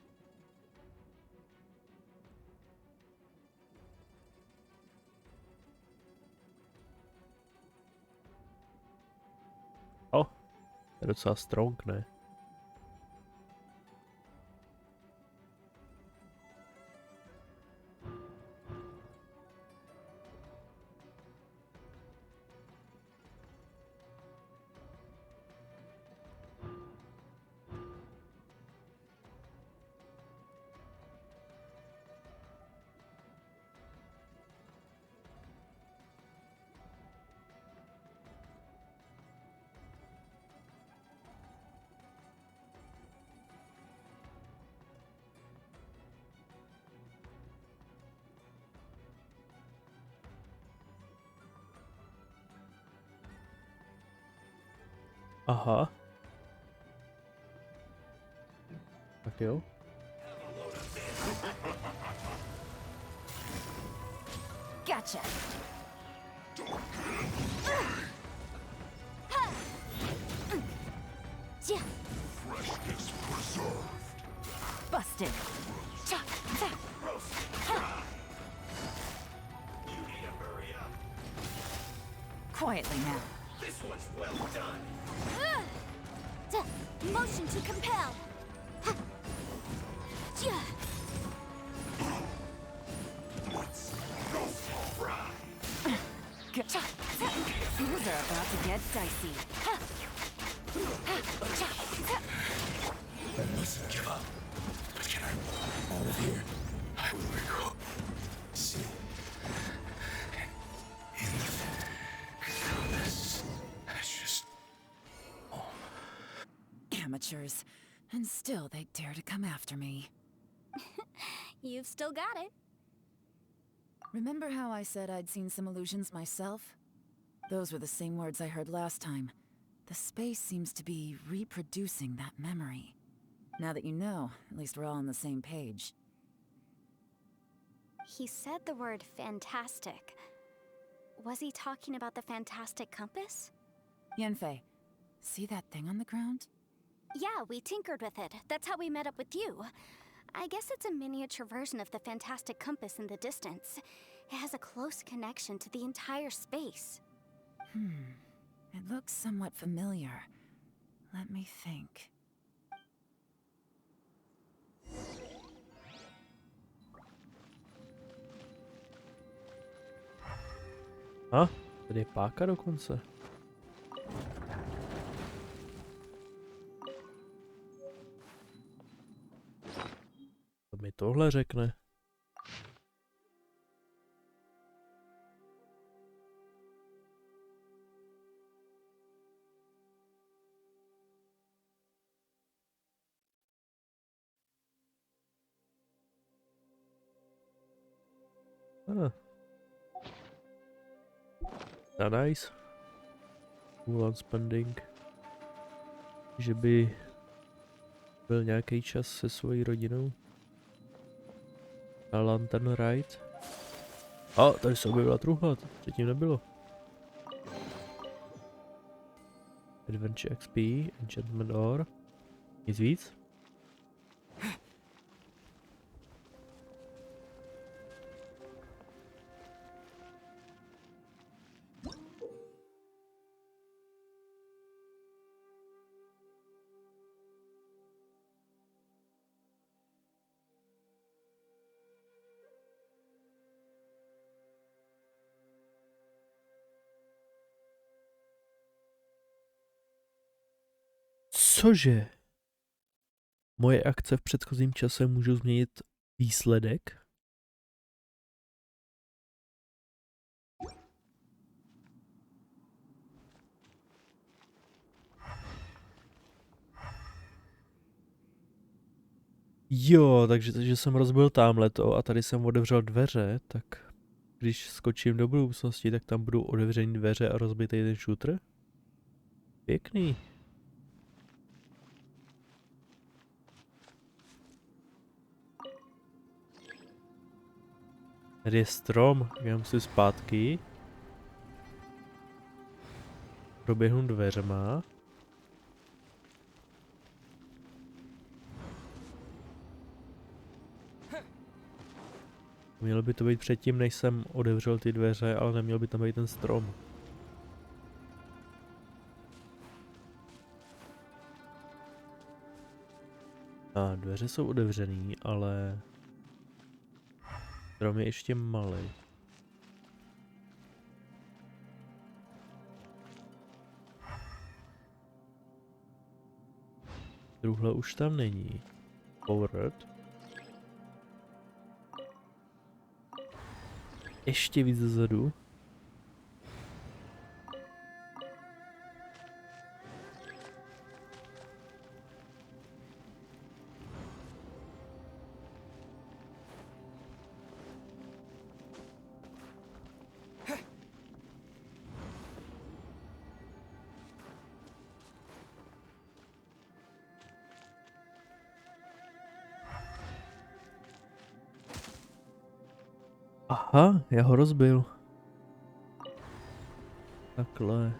O, je docela strong, ne? Aha. Tak jo. Gotcha. Freshness preserved. Busted. Quietly now. This one's well done. Motion to compel. Let's go for a ride. Things are about to get dicey. I mustn't give up. But can I out of here? I will recall. See. In this. That's just. Amateurs. And still they dare to come after me. You've still got it. Remember how I said I'd seen some illusions myself? Those were the same words I heard last time. The space seems to be reproducing that memory. Now that you know, at least we're all on the same page. He said the word fantastic. Was he talking about the fantastic compass? Yanfei, see that thing on the ground? Yeah, we tinkered with it. That's how we met up with you. I guess it's a miniature version of the fantastic compass in the distance. It has a close connection to the entire space. It looks somewhat familiar. Let me think. A? Tady je páka dokonce. To mi tohle řekne. Nice. Cool on spending. Že by byl nějaký čas se svojí rodinou. Na Lantern Ride. A tady se objevila truhla, to předtím nebylo. Adventure XP, Enchantment Ore. Nic víc? Cože? Moje akce v předchozím čase můžou změnit výsledek? Jo, takže jsem rozbil támhleto a tady jsem otevřel dveře, tak když skočím do budoucnosti, tak tam budou otevřené dveře a rozbitý ten shooter? Pěkný. Tady je strom, já musím zpátky. Proběhnu dveřma. Mělo by to být předtím, než jsem otevřel ty dveře, ale neměl by tam být ten strom. A dveře jsou otevřený, ale strom je ještě malý. Truhle už tam není. Forward. Ještě víc dozadu. Aha, já ho rozbil. Takhle.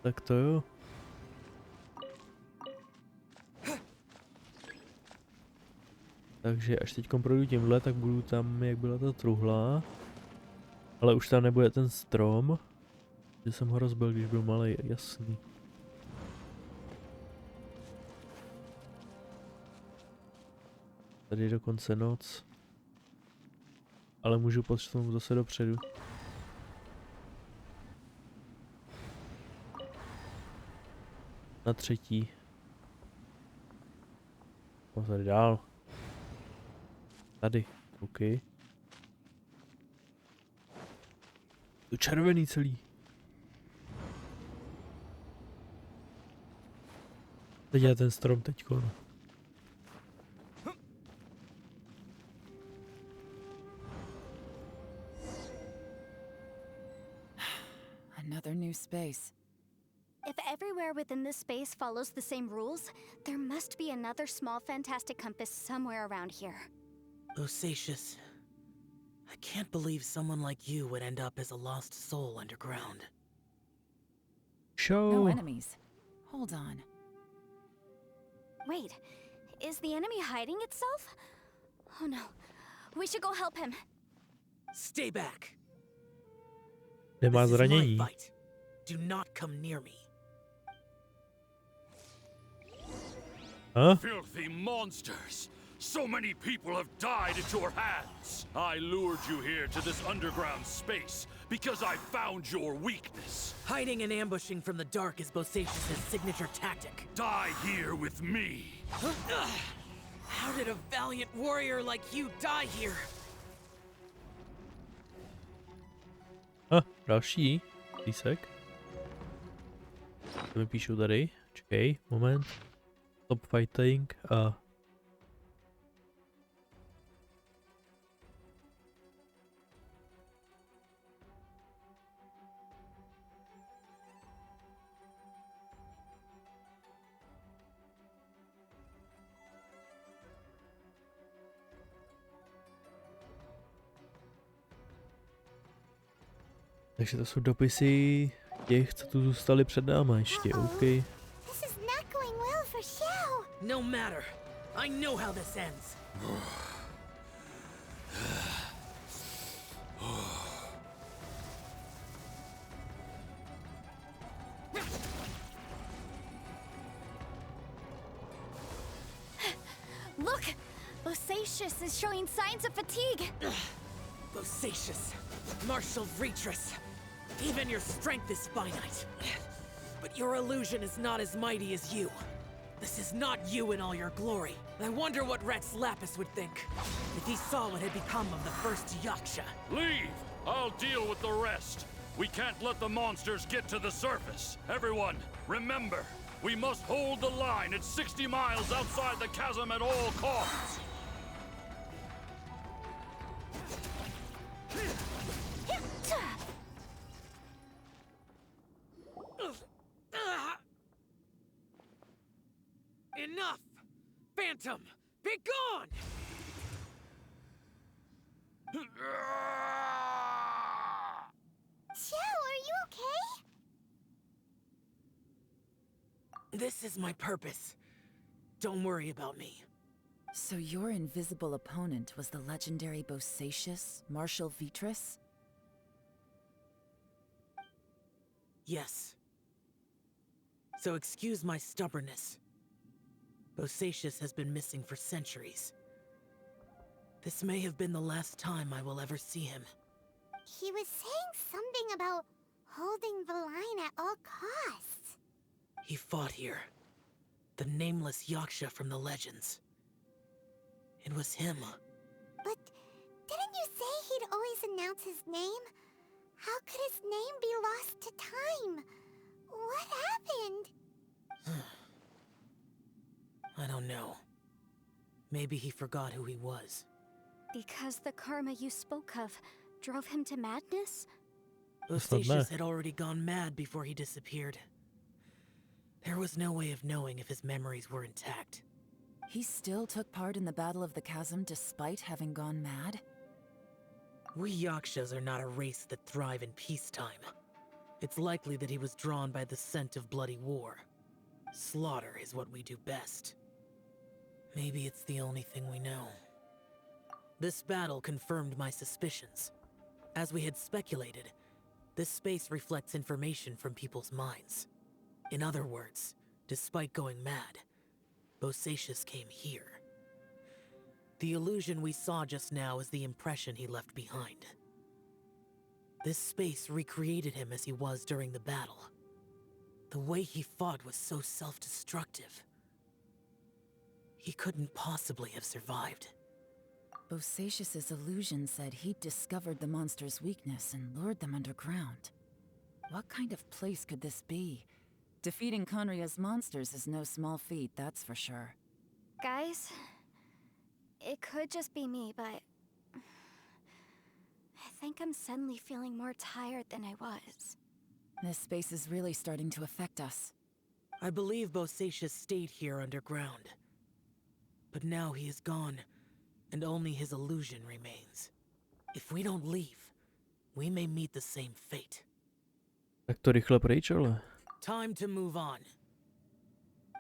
Tak to jo. Takže až teď projdu tímhle, tak budu tam, jak byla ta truhla. Ale už tam nebude ten strom. Že jsem ho rozbil, když byl malý, jasný. Tady je dokonce noc. Ale můžu posunout zase dopředu. Na třetí. O, tady dál. Tady, OK. To červený celý. Teď je ten strom teďko. Another new space. If everywhere within this space follows the same rules, there must be another small fantastic compass somewhere around here. Osatius, I can't believe someone like you would end up as a lost soul underground. No enemies. Hold on. Wait, is the enemy hiding itself? Oh no, we should go help him. Stay back. Nemá This is my zranění. fight. Do not come near me. Huh? Filthy monsters! So many people have died at your hands! I lured you here to this underground space because I found your weakness. Hiding and ambushing from the dark is Bosatius' signature tactic. Die here with me! How did a valiant warrior like you die here? Další písek. To mi píšou tady. Čekej, moment. Stop fighting a... Takže to jsou dopisy těch, co tu zůstali před náma ještě, OK. This is not going well for Xiao. No matter. I know how this ends. Look! Bosatius is showing signs of fatigue. Bosatius, martial Retris. Even your strength is finite. But your illusion is not as mighty as you. This is not you in all your glory. I wonder what Rex Lapis would think if he saw what had become of the first Yaksha. Leave! I'll deal with the rest. We can't let the monsters get to the surface. Everyone, remember, we must hold the line at 60 miles outside the chasm at all costs. Enough! Phantom, be gone! Joe, are you okay? This is my purpose. Don't worry about me. So your invisible opponent was the legendary Bosacius, Marshal Vitris? Yes. So excuse my stubbornness. Bosacius has been missing for centuries. This may have been the last time I will ever see him. He was saying something about holding the line at all costs. He fought here. The nameless Yaksha from the legends. It was him. But didn't you say he'd always announce his name? How could his name be lost to time? What happened? I don't know. Maybe he forgot who he was. Because the karma you spoke of drove him to madness? Bosacius had already gone mad before he disappeared. There was no way of knowing if his memories were intact. He still took part in the Battle of the Chasm despite having gone mad? We Yakshas are not a race that thrive in peacetime. It's likely that he was drawn by the scent of bloody war. Slaughter is what we do best. Maybe it's the only thing we know. This battle confirmed my suspicions. As we had speculated, this space reflects information from people's minds. In other words, despite going mad, Bosacius came here. The illusion we saw just now is the impression he left behind. This space recreated him as he was during the battle. The way he fought was so self-destructive. He couldn't possibly have survived. Bosacius's illusion said he'd discovered the monster's weakness and lured them underground. What kind of place could this be? Defeating Conria's monsters is no small feat, that's for sure. Guys, it could just be me, but I think I'm suddenly feeling more tired than I was. This space is really starting to affect us. I believe Bosacius stayed here underground. But now he is gone, and only his illusion remains. If we don't leave, we may meet the same fate. Tak to rychle pryč, ale. Time to move on.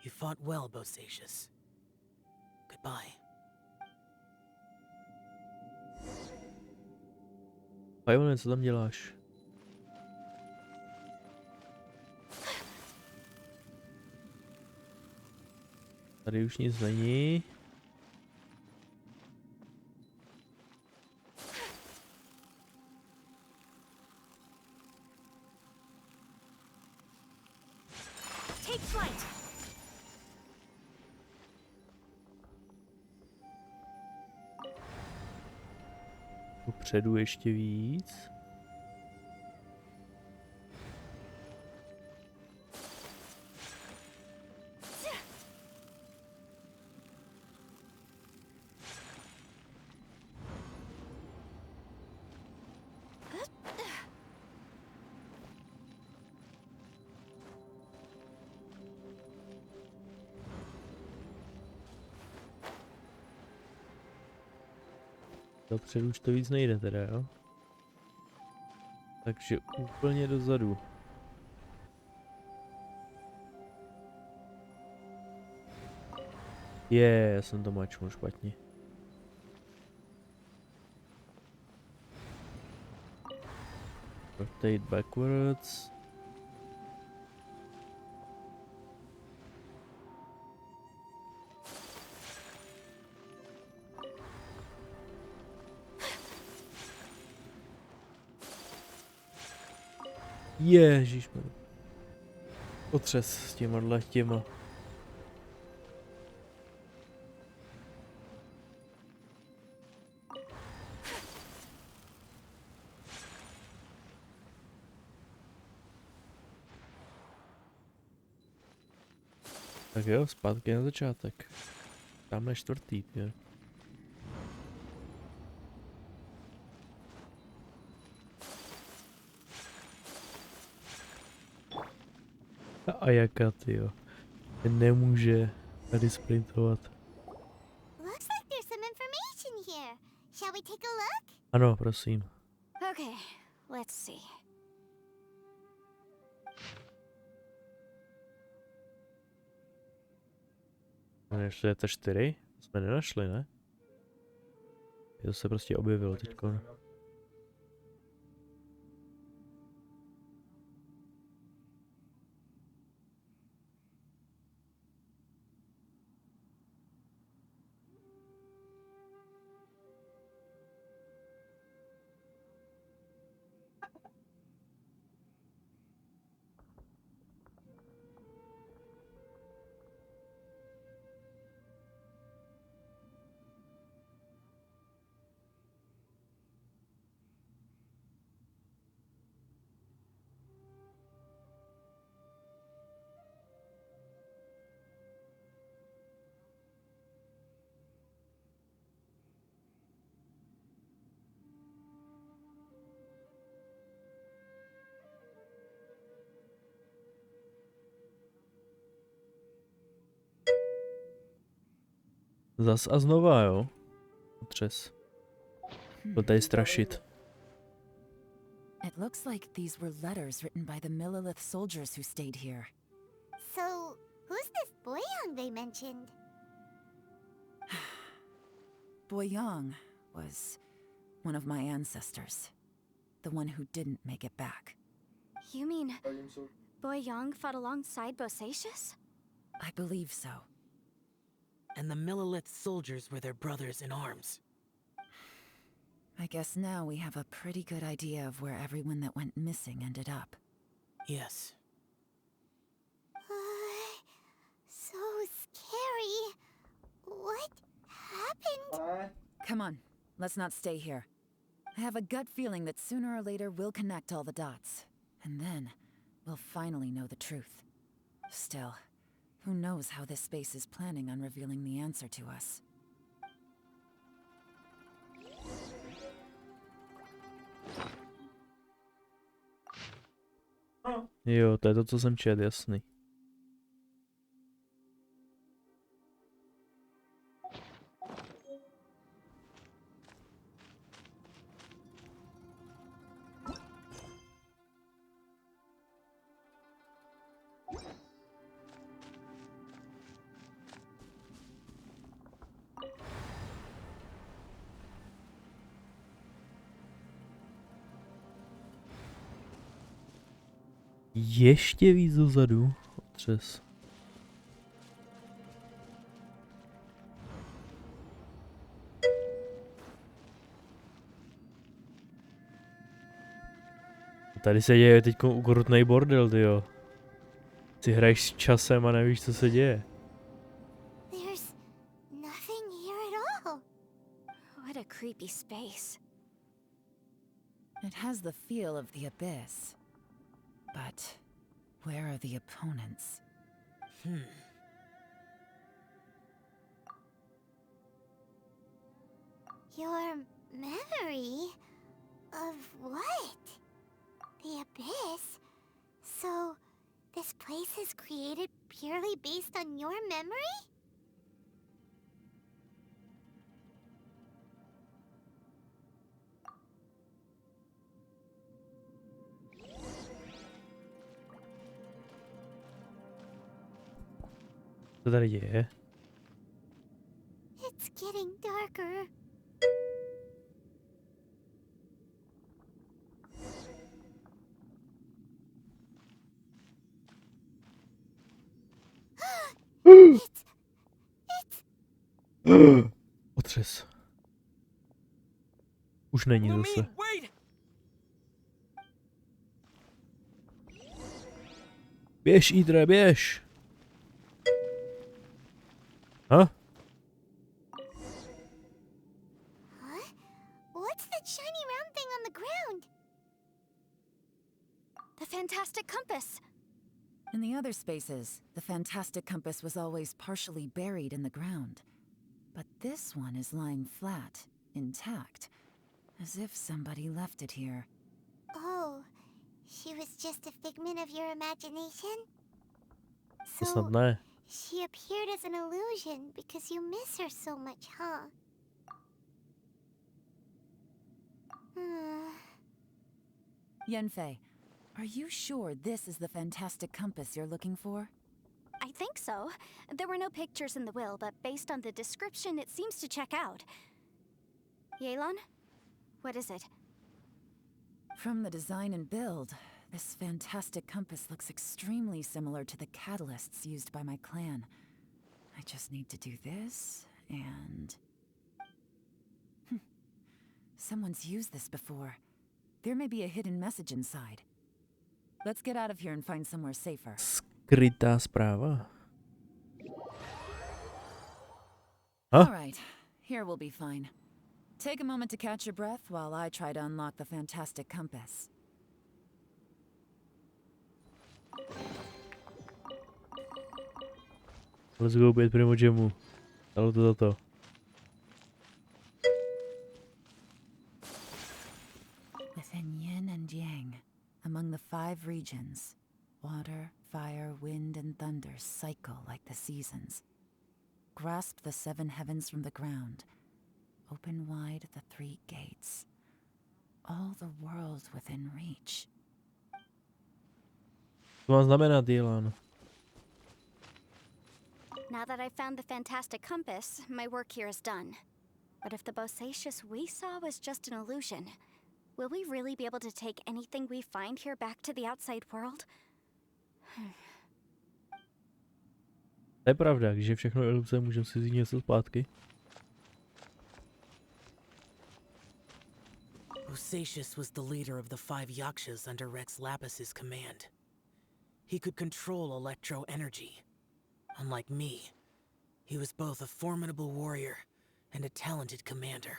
You fought well, Bosacius. Goodbye. Pajone, co tam děláš? Tady už nic není. Take flight. Upředu ještě víc. Dopředu už to víc nejde teda, jo? Takže úplně dozadu. Já jsem to mačnul špatně. Rotate backwards. Ježišmarja. Otřes s těma. Tak jo, zpátky na začátek. Tamhle čtvrtý, jo. A jaká, tyjo. Ten nemůže tady sprintovat. Looks like there's some information here. Shall we take a look? Ano, prosím. Okay, let's see. Ještě je to 4? Jsme nenašli, ne? To se prostě objevilo teďko. Zas a znova, jo? Otřes. Byl tady strašit. It looks like these were letters written by the Millelith soldiers who stayed here. So, who's this Boyang they mentioned? Boyang was one of my ancestors. The one who didn't make it back. You mean Boyang fought alongside Bosacius? I believe so. And the Millelith soldiers were their brothers in arms. I guess now we have a pretty good idea of where everyone that went missing ended up. Yes. So scary. What happened? Come on, let's not stay here. I have a gut feeling that sooner or later we'll connect all the dots. And then, we'll finally know the truth. Still, who knows how this space is planning on revealing the answer to us. Jo, to je to, co jsem četl, jasný. Ještě víc dozadu. Otřes. Tady se děje teď ukrutnej bordel, tyjo. Ty hraješ s časem a nevíš, co se děje. There's nothing here at all. What a creepy space. It has the feel of the abyss. But where are the opponents? Your memory? Of what? The abyss? So, this place is created purely based on your memory? Co tady děje? It's getting darker. Otřes. Už není zase. Běž, Idre, běž! Huh? What's that shiny round thing on the ground? The fantastic compass. In the other spaces, the fantastic compass was always partially buried in the ground. But this one is lying flat, intact, as if somebody left it here. Oh, she was just a figment of your imagination? To So, snad ne. she appeared as an illusion because you miss her so much, huh? Yenfei, are you sure this is the fantastic compass you're looking for? I think so. There were no pictures in the will, but based on the description, it seems to check out. Yelan? What is it? From the design and build, this fantastic compass looks extremely similar to the catalysts used by my clan. I just need to do this, and... Someone's used this before. There may be a hidden message inside. Let's get out of here and find somewhere safer. Skrytá zpráva. All right, here we'll be fine. Take a moment to catch your breath while I try to unlock the fantastic compass. Let's go opět primo jamu. Dalo to za to. Within yin and yang, among the 5 regions, water, fire, wind, and thunder cycle like the seasons. Grasp the 7 heavens from the ground. Open wide the 3 gates. All the world within reach. To má znamenat, Yelan? Now that I've found the fantastic compass, my work here is done. But if the Bosacious we saw was just an illusion, will we really be able to take anything we find here back to the outside world? To je pravda, když je všechno iluze, můžeme si vzít něco zpátky. Bosacious was the leader of the 5 Yakshas under Rex Lapis's command. He could control electro energy. Unlike me, he was both a formidable warrior and a talented commander.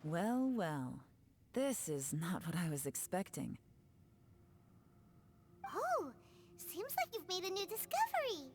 Well, well. This is not what I was expecting. Oh, seems like you've made a new discovery.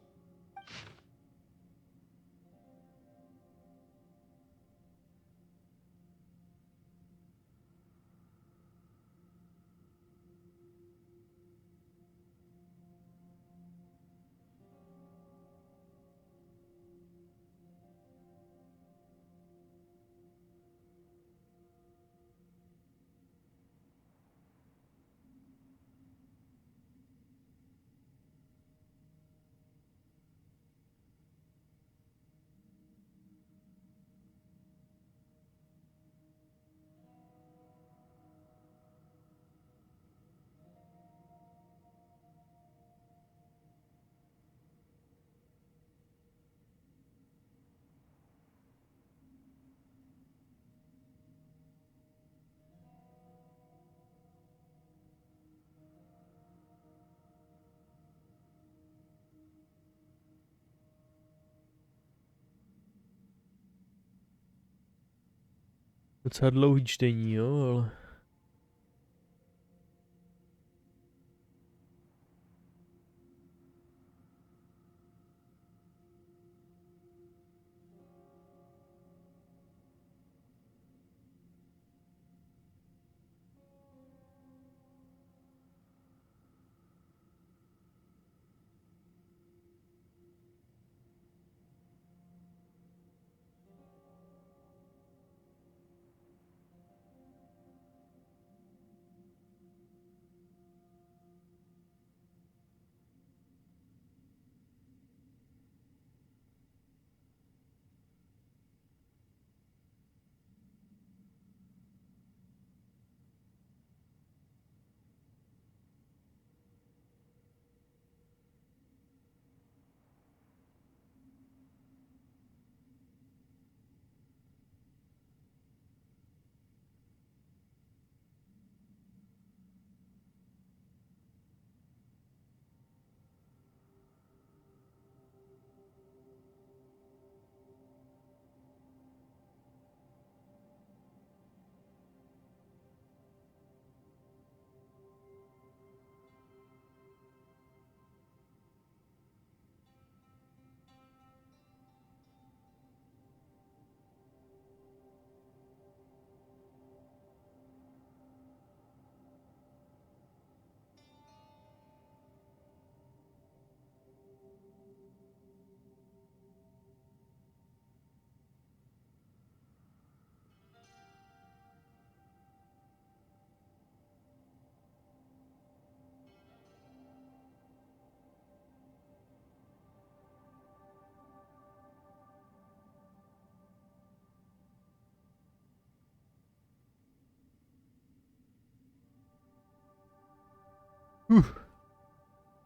Docela dlouhý čtení, jo, ale...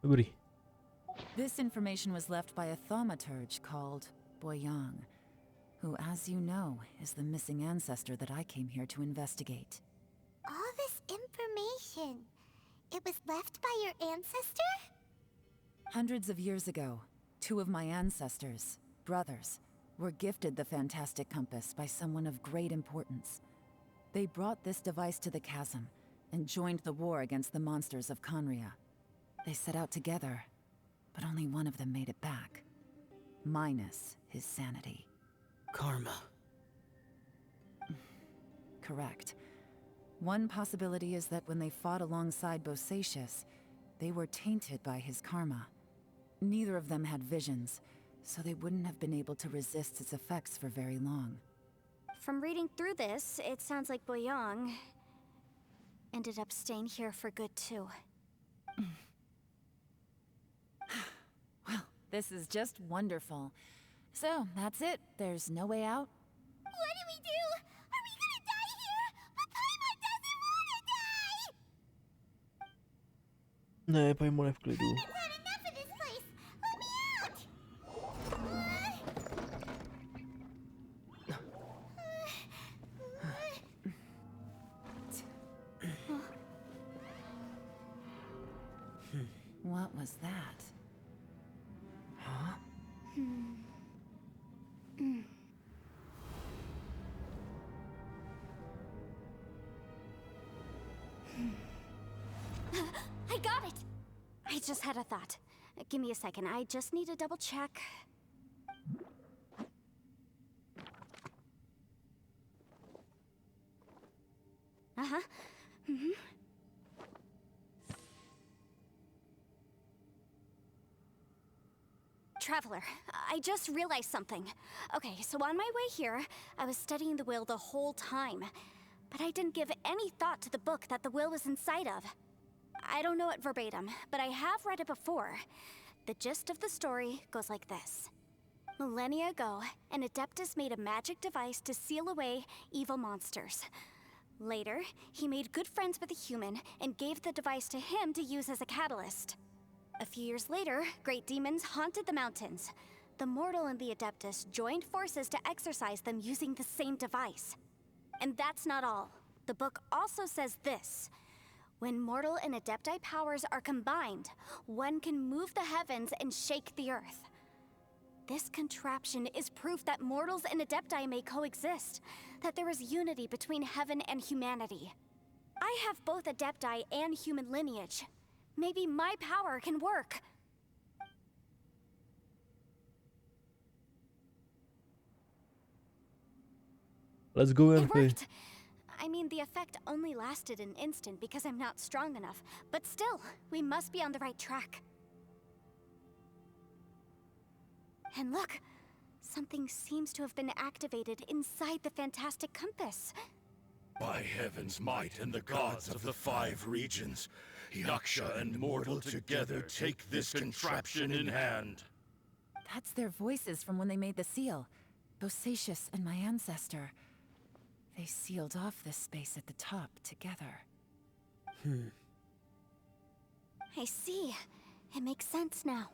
Dobrý. This information was left by a thaumaturge called Boyang, who, as you know, is the missing ancestor that I came here to investigate. All this information. It was left by your ancestor? Hundreds of years ago, two of my ancestors, brothers, were gifted the fantastic compass by someone of great importance. They brought this device to the chasm and joined the war against the monsters of Conria. They set out together, but only one of them made it back. Minus his sanity. Karma. Correct. One possibility is that when they fought alongside Bosacius, they were tainted by his karma. Neither of them had visions, so they wouldn't have been able to resist its effects for very long. From reading through this, it sounds like Boyang ended up staying here for good too. Well, this is just wonderful. So, that's it. There's no way out? What do we do? Are we gonna die here? But Paimon doesn't wanna die! Ne, Paimon je v klidu. I've had enough of this place. Let me out! What was that? Huh? I got it! I just had a thought. Give me a second, I just need to double check. Uh-huh. Traveler, I just realized something. Okay, so on my way here, I was studying the will the whole time. But I didn't give any thought to the book that the will was inside of. I don't know it verbatim, but I have read it before. The gist of the story goes like this. Millennia ago, an Adeptus made a magic device to seal away evil monsters. Later, he made good friends with a human and gave the device to him to use as a catalyst. A few years later, great demons haunted the mountains. The mortal and the Adeptus joined forces to exorcise them using the same device. And that's not all. The book also says this. When mortal and Adepti powers are combined, one can move the heavens and shake the earth. This contraption is proof that mortals and Adepti may coexist, that there is unity between heaven and humanity. I have both Adepti and human lineage. Maybe my power can work. Let's go, It Elfie. worked. I mean, the effect only lasted an instant because I'm not strong enough. But still, we must be on the right track. And look, something seems to have been activated inside the fantastic compass. By heaven's might and the gods of the 5 regions, Yaksha and mortal together take this contraption in hand. That's their voices from when they made the seal. Bosacius and my ancestor. They sealed off this space at the top together. I see. It makes sense now.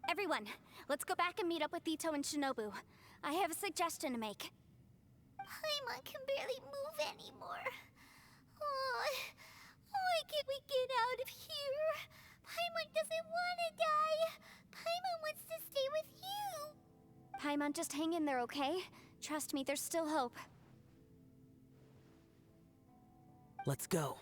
Everyone, let's go back and meet up with Ito and Shinobu. I have a suggestion to make. Paimon can barely move anymore. Oh, why can't we get out of here? Paimon doesn't want to die. Paimon wants to stay with you. Paimon, just hang in there, okay? Trust me, there's still hope. Let's go.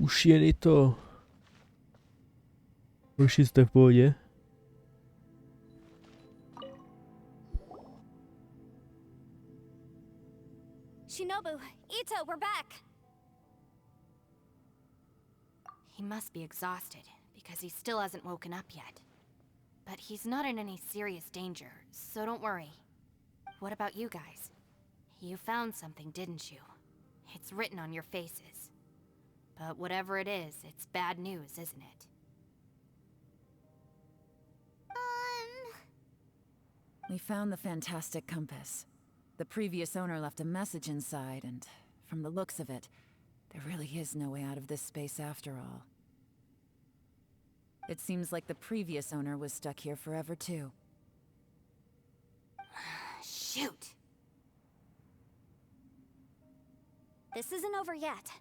Už jen to. Už jste v pohodě? Shinobu, Ito, we're back! He must be exhausted, because he still hasn't woken up yet. But he's not in any serious danger, so don't worry. What about you guys? You found something, didn't you? It's written on your faces. But whatever it is, it's bad news, isn't it? We found the fantastic compass. The previous owner left a message inside, and from the looks of it, there really is no way out of this space after all. It seems like the previous owner was stuck here forever too. Shoot! This isn't over yet.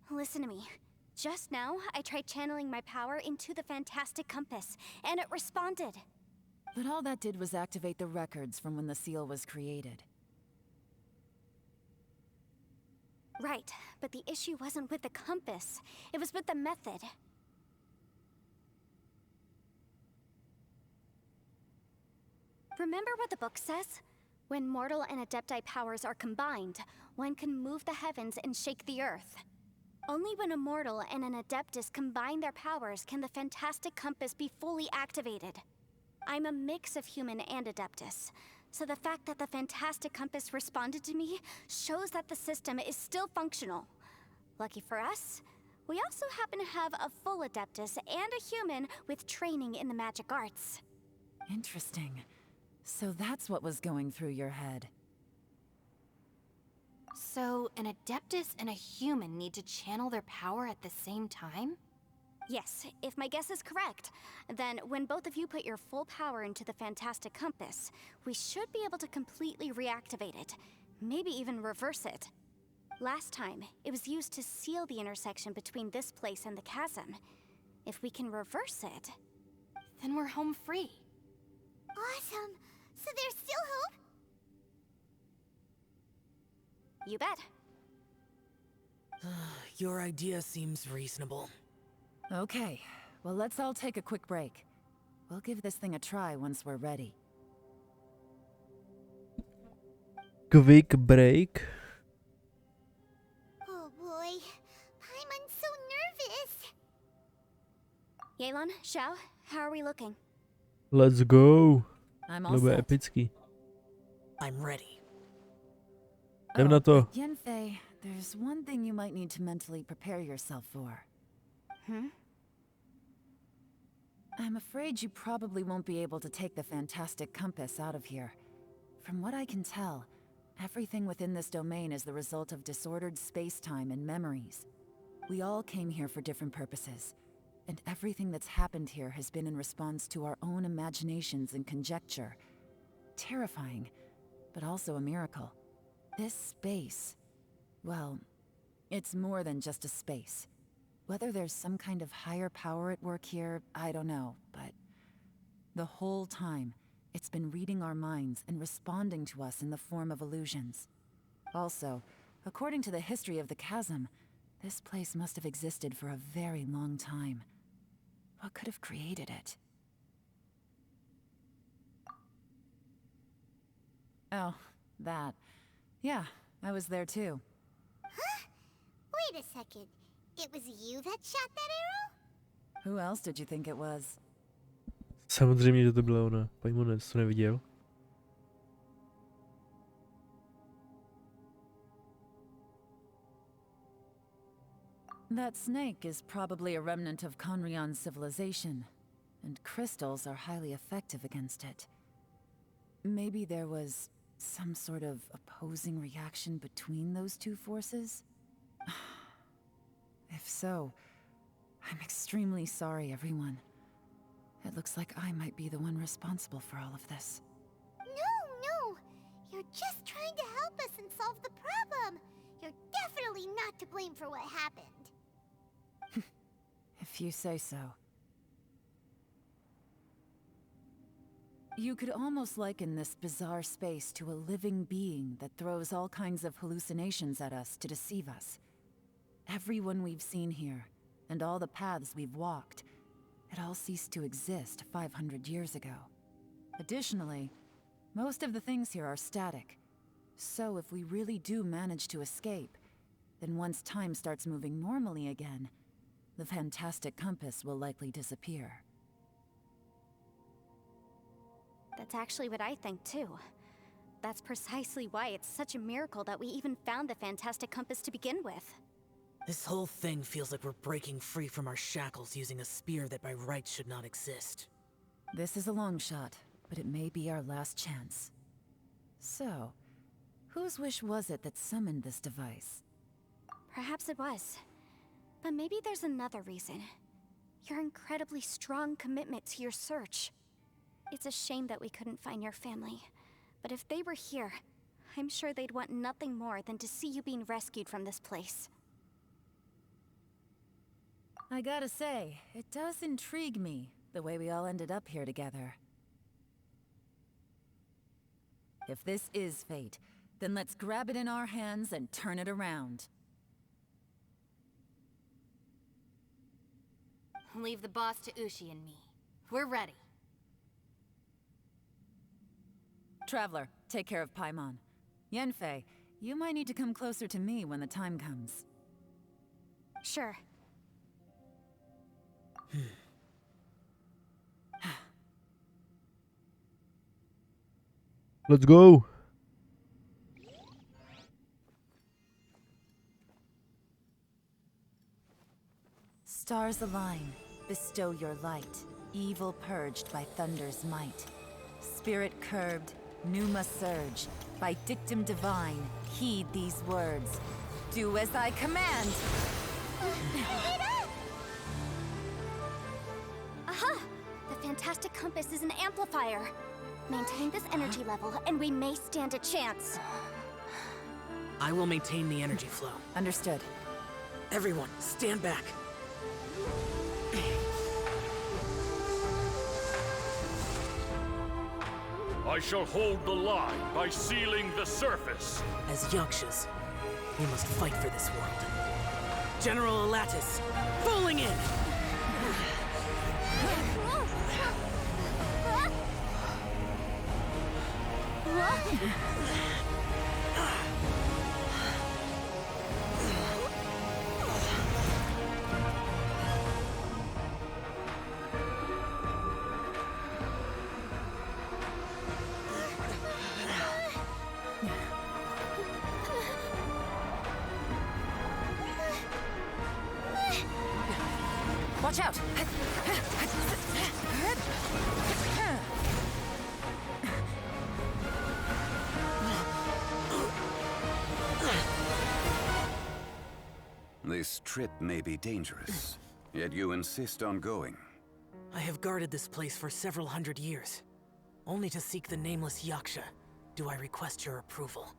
Listen to me. Just now, I tried channeling my power into the fantastic compass, and it responded. But all that did was activate the records from when the seal was created. Right, but the issue wasn't with the compass. It was with the method. Remember what the book says? When mortal and adepti powers are combined, one can move the heavens and shake the earth. Only when a mortal and an adeptus combine their powers can the fantastic compass be fully activated. I'm a mix of human and adeptus, so the fact that the fantastic compass responded to me shows that the system is still functional. Lucky for us, we also happen to have a full adeptus and a human with training in the magic arts. Interesting. So that's what was going through your head. So, an adeptus and a human need to channel their power at the same time? Yes, if my guess is correct, then when both of you put your full power into the fantastic compass, we should be able to completely reactivate it, maybe even reverse it. Last time, it was used to seal the intersection between this place and the chasm. If we can reverse it, then we're home free. Awesome! So there's still hope? You bet. Your idea seems reasonable. Okay, well let's all take a quick break. We'll give this thing a try once we're ready. Quick break. Oh boy, Paimon's so nervous. Yelan, Xiao, how are we looking? Let's go. I'm To all bude set. epický. I'm ready. Jdem na to. Yenfei, there's one thing you might need to mentally prepare yourself for. I'm afraid you probably won't be able to take the fantastic compass out of here. From what I can tell, everything within this domain is the result of disordered space-time and memories. We all came here for different purposes, and everything that's happened here has been in response to our own imaginations and conjecture. Terrifying, but also a miracle. This space, well, it's more than just a space. Whether there's some kind of higher power at work here, I don't know, but the whole time, it's been reading our minds and responding to us in the form of illusions. Also, according to the history of the chasm, this place must have existed for a very long time. What could have created it? Oh, that. Yeah, I was there too. Huh? Wait a second. It was you that shot that arrow? Who else did you think it was? Samozřejmě, že to byla ona. Paimonec, to neviděl. That snake is probably a remnant of Conrian's civilization, and crystals are highly effective against it. Maybe there was some sort of opposing reaction between those two forces? If so, I'm extremely sorry, everyone. It looks like I might be the one responsible for all of this. No! You're just trying to help us and solve the problem! You're definitely not to blame for what happened. If you say so. You could almost liken this bizarre space to a living being that throws all kinds of hallucinations at us to deceive us. Everyone we've seen here, and all the paths we've walked. It all ceased to exist 500 years ago. Additionally, most of the things here are static. So if we really do manage to escape, then once time starts moving normally again, the fantastic compass will likely disappear. That's actually what I think too. That's precisely why it's such a miracle that we even found the fantastic compass to begin with. This whole thing feels like we're breaking free from our shackles using a spear that by rights should not exist. This is a long shot, but it may be our last chance. So, whose wish was it that summoned this device? Perhaps it was. But maybe there's another reason. Your incredibly strong commitment to your search. It's a shame that we couldn't find your family. But if they were here, I'm sure they'd want nothing more than to see you being rescued from this place. I gotta say, it does intrigue me, the way we all ended up here together. If this is fate, then let's grab it in our hands and turn it around. Leave the boss to Ushi and me. We're ready. Traveler, take care of Paimon. Yanfei, you might need to come closer to me when the time comes. Sure. Let's go! Stars align, bestow your light, evil purged by thunder's might. Spirit curbed, pneuma surge, by dictum divine, heed these words. Do as I command! Aha! The fantastic compass is an amplifier. Maintain this energy level, and we may stand a chance. I will maintain the energy flow. Understood. Everyone, stand back. I shall hold the line by sealing the surface. As Yakshas, we must fight for this world. General Alatus, falling in! Watch out! This trip may be dangerous, yet you insist on going. I have guarded this place for several hundred years. Only to seek the nameless Yaksha, do I request your approval.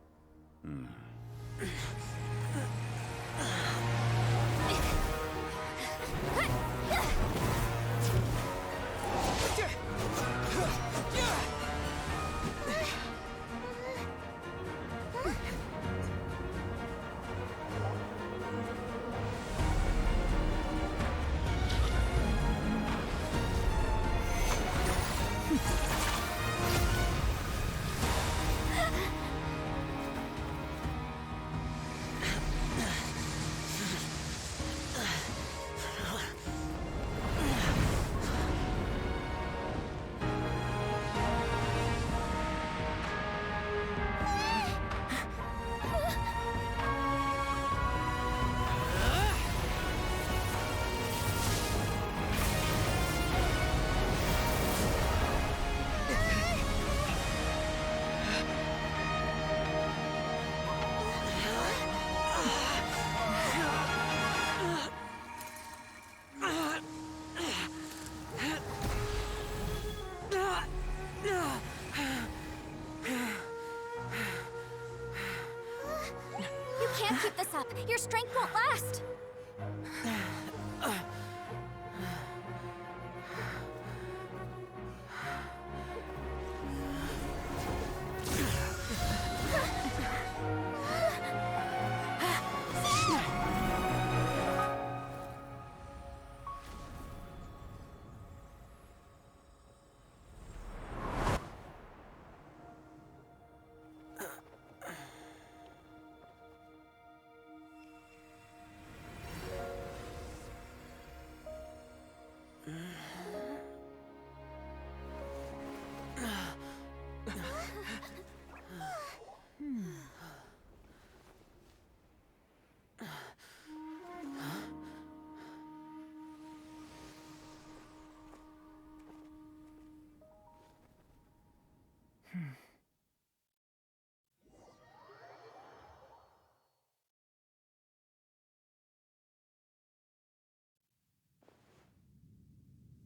Keep this up. Your strength won't last.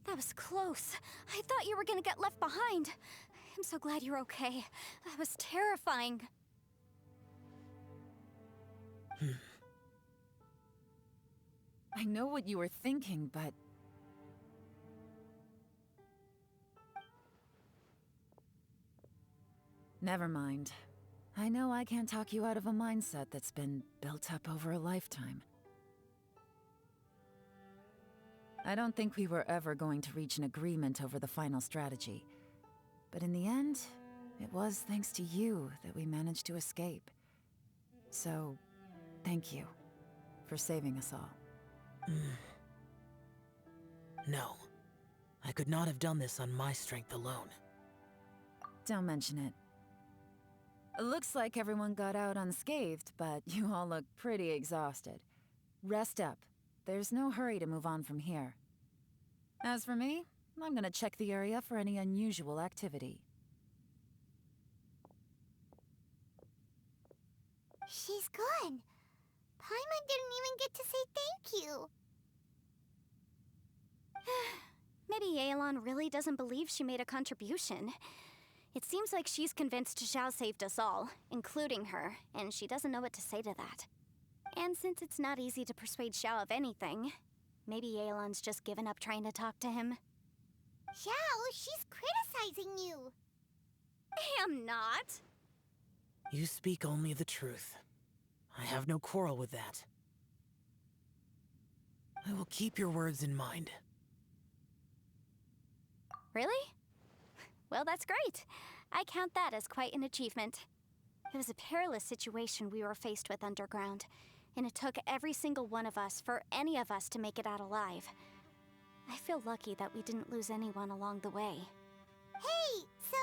That was close. I thought you were gonna get left behind. I'm so glad you're okay. That was terrifying. I know what you were thinking, but... Never mind. I know I can't talk you out of a mindset that's been built up over a lifetime. I don't think we were ever going to reach an agreement over the final strategy. But in the end, it was thanks to you that we managed to escape. So, thank you for saving us all. No. I could not have done this on my strength alone. Don't mention it. It looks like everyone got out unscathed, but you all look pretty exhausted. Rest up. There's no hurry to move on from here. As for me, I'm gonna check the area for any unusual activity. She's gone. Paimon didn't even get to say thank you. Maybe Yelan really doesn't believe she made a contribution. It seems like she's convinced Xiao saved us all, including her, and she doesn't know what to say to that. And since it's not easy to persuade Xiao of anything, maybe Yelan's just given up trying to talk to him. Xiao, she's criticizing you. I am not. You speak only the truth. I have no quarrel with that. I will keep your words in mind. Really? Well, that's great. I count that as quite an achievement. It was a perilous situation we were faced with underground, and it took every single one of us for any of us to make it out alive. I feel lucky that we didn't lose anyone along the way. Hey, so...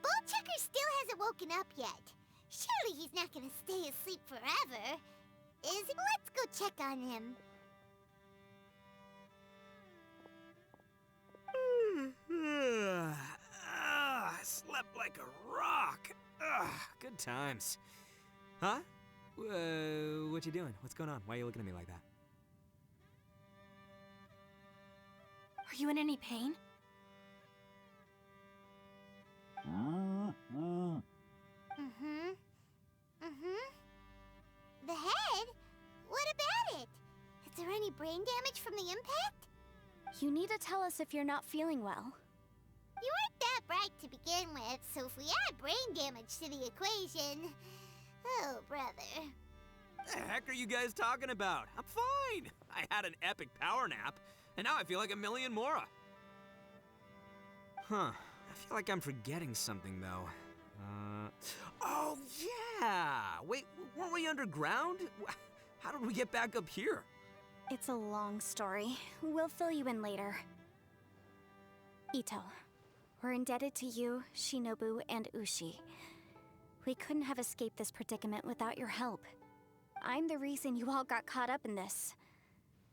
Ballchecker still hasn't woken up yet. Surely he's not gonna stay asleep forever. Is he? Let's go check on him. I slept like a rock. Good times. Huh? What you doing? What's going on? Why are you looking at me like that? Are you in any pain? The head? What about it? Is there any brain damage from the impact? You need to tell us if you're not feeling well. You weren't that bright to begin with, so if we add brain damage to the equation... Oh, brother. The heck are you guys talking about? I'm fine. I had an epic power nap, and now I feel like a million more. Huh. I feel like I'm forgetting something, though. Oh, yeah! Wait, weren't we underground? How did we get back up here? It's a long story. We'll fill you in later. Ito, we're indebted to you, Shinobu, and Ushi. We couldn't have escaped this predicament without your help. I'm the reason you all got caught up in this.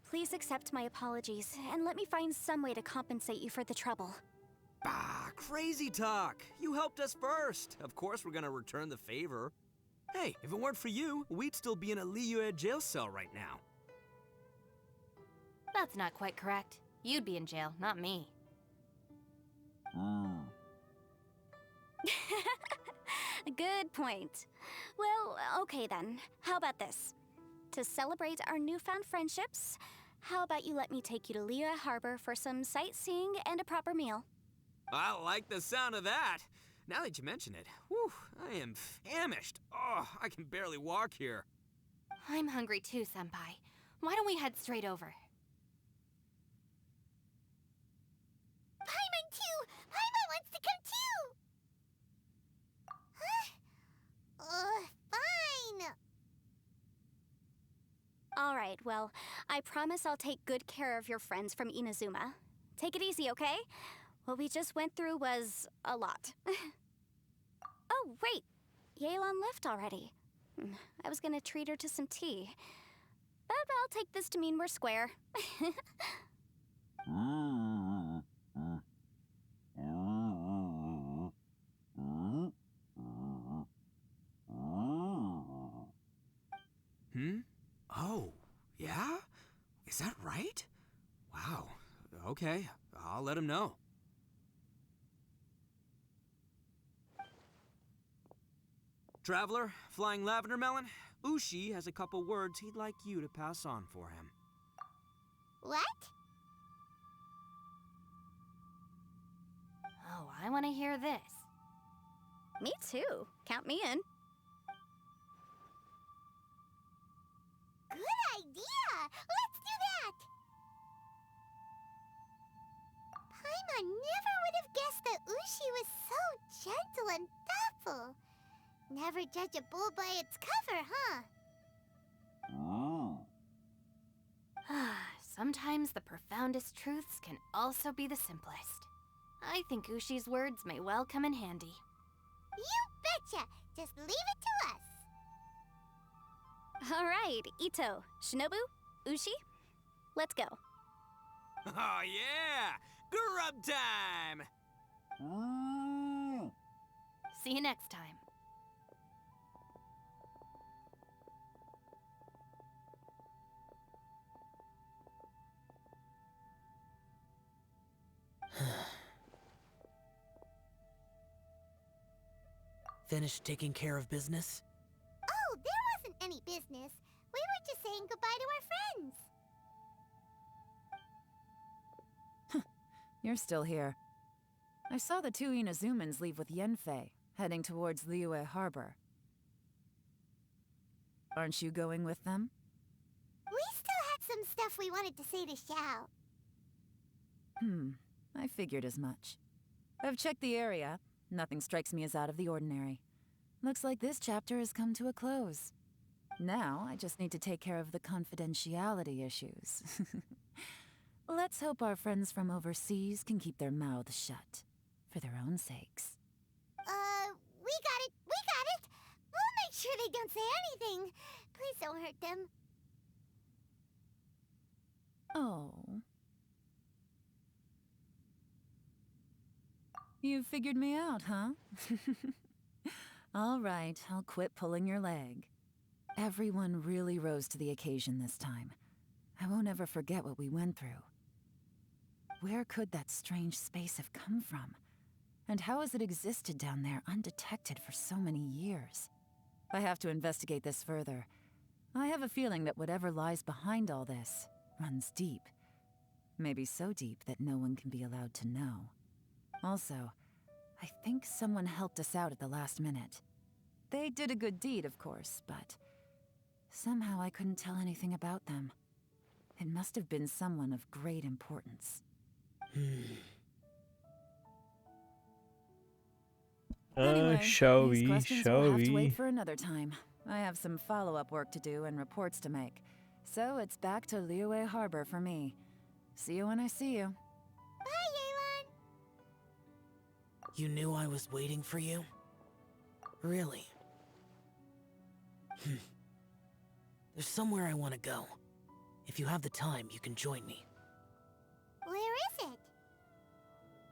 Please accept my apologies, and let me find some way to compensate you for the trouble. Bah, crazy talk! You helped us first! Of course we're gonna return the favor. Hey, if it weren't for you, we'd still be in a Liyue jail cell right now. That's not quite correct. You'd be in jail, not me. Good point. Well, okay then. How about this? To celebrate our newfound friendships, how about you let me take you to Liyue Harbor for some sightseeing and a proper meal? I like the sound of that. Now that you mention it, whew, I am famished. Oh, I can barely walk here. I'm hungry too, Senpai. Why don't we head straight over? Paimon too! Paimon wants to come too! Huh? Fine! Alright, well, I promise I'll take good care of your friends from Inazuma. Take it easy, okay? What we just went through was a lot. Oh, wait! Yelan left already. I was gonna treat her to some tea. But I'll take this to mean we're square. Yeah? Is that right? Wow. Okay, I'll let him know. Traveler, Flying Lavender Melon, Ushi has a couple words he'd like you to pass on for him. What? Oh, I want to hear this. Me too. Count me in. Good idea! Let's do that! Paimon never would have guessed that Ushi was so gentle and thoughtful. Never judge a bull by its cover, huh? Sometimes the profoundest truths can also be the simplest. I think Ushi's words may well come in handy. You betcha! Just leave it to us. All right, Ito, Shinobu, Ushi, let's go. Oh yeah! Grub time! See you next time. Finished taking care of business? Oh, there wasn't any business. We were just saying goodbye to our friends. You're still here. I saw the two Inazumans leave with Yenfei, heading towards Liyue Harbor. Aren't you going with them? We still had some stuff we wanted to say to Xiao. I figured as much. I've checked the area. Nothing strikes me as out of the ordinary. Looks like this chapter has come to a close. Now, I just need to take care of the confidentiality issues. Let's hope our friends from overseas can keep their mouths shut. For their own sakes. We got it! We got it! We'll make sure they don't say anything. Please don't hurt them. Oh. You figured me out, huh? All right, I'll quit pulling your leg. Everyone really rose to the occasion this time. I won't ever forget what we went through. Where could that strange space have come from? And how has it existed down there undetected for so many years? I have to investigate this further. I have a feeling that whatever lies behind all this runs deep. Maybe so deep that no one can be allowed to know. Also, I think someone helped us out at the last minute. They did a good deed, of course, but somehow I couldn't tell anything about them. It must have been someone of great importance. Anyway, Shall these we? questions Shall will have to we? wait for another time. I have some follow-up work to do and reports to make. So it's back to Liyue Harbor for me. See you when I see you. Bye, Yelan! You knew I was waiting for you? Really? There's somewhere I want to go. If you have the time, you can join me. Where is it?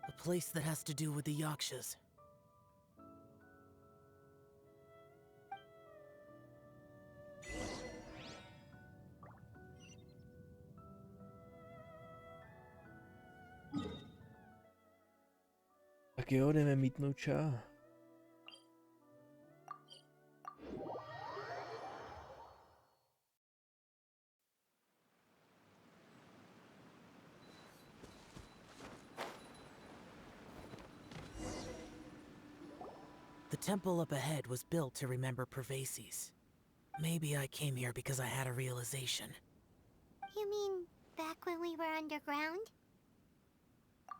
A place that has to do with the Yakshas. Tak jo, jdeme mítnout čá. The temple up ahead was built to remember Pervases. Maybe I came here because I had a realization. You mean back when we were underground?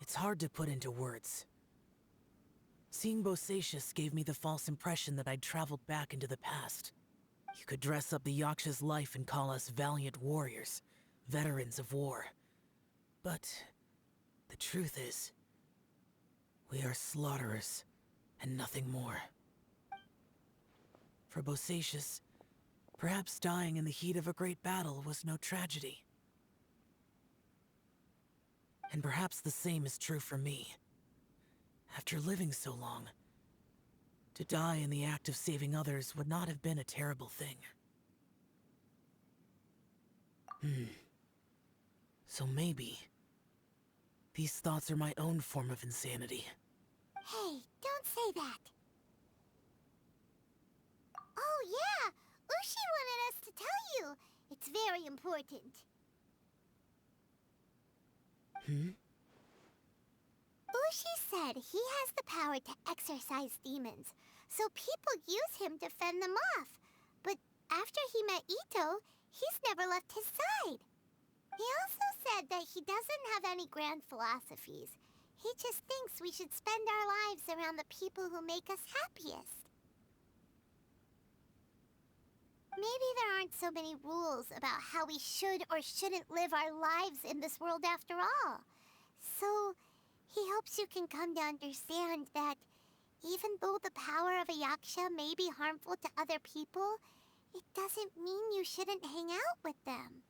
It's hard to put into words. Seeing Bosacius gave me the false impression that I'd traveled back into the past. You could dress up the Yaksha's life and call us valiant warriors, veterans of war. But the truth is, we are slaughterers, and nothing more. For Bosacius, perhaps dying in the heat of a great battle was no tragedy. And perhaps the same is true for me. After living so long, to die in the act of saving others would not have been a terrible thing. So maybe these thoughts are my own form of insanity. Hey, don't say that. Oh yeah, Ushi wanted us to tell you. It's very important. Ushi said he has the power to exorcise demons, so people use him to fend them off. But after he met Ito, he's never left his side. He also said that he doesn't have any grand philosophies. He just thinks we should spend our lives around the people who make us happiest. Maybe there aren't so many rules about how we should or shouldn't live our lives in this world after all. So, he hopes you can come to understand that even though the power of a yaksha may be harmful to other people, it doesn't mean you shouldn't hang out with them.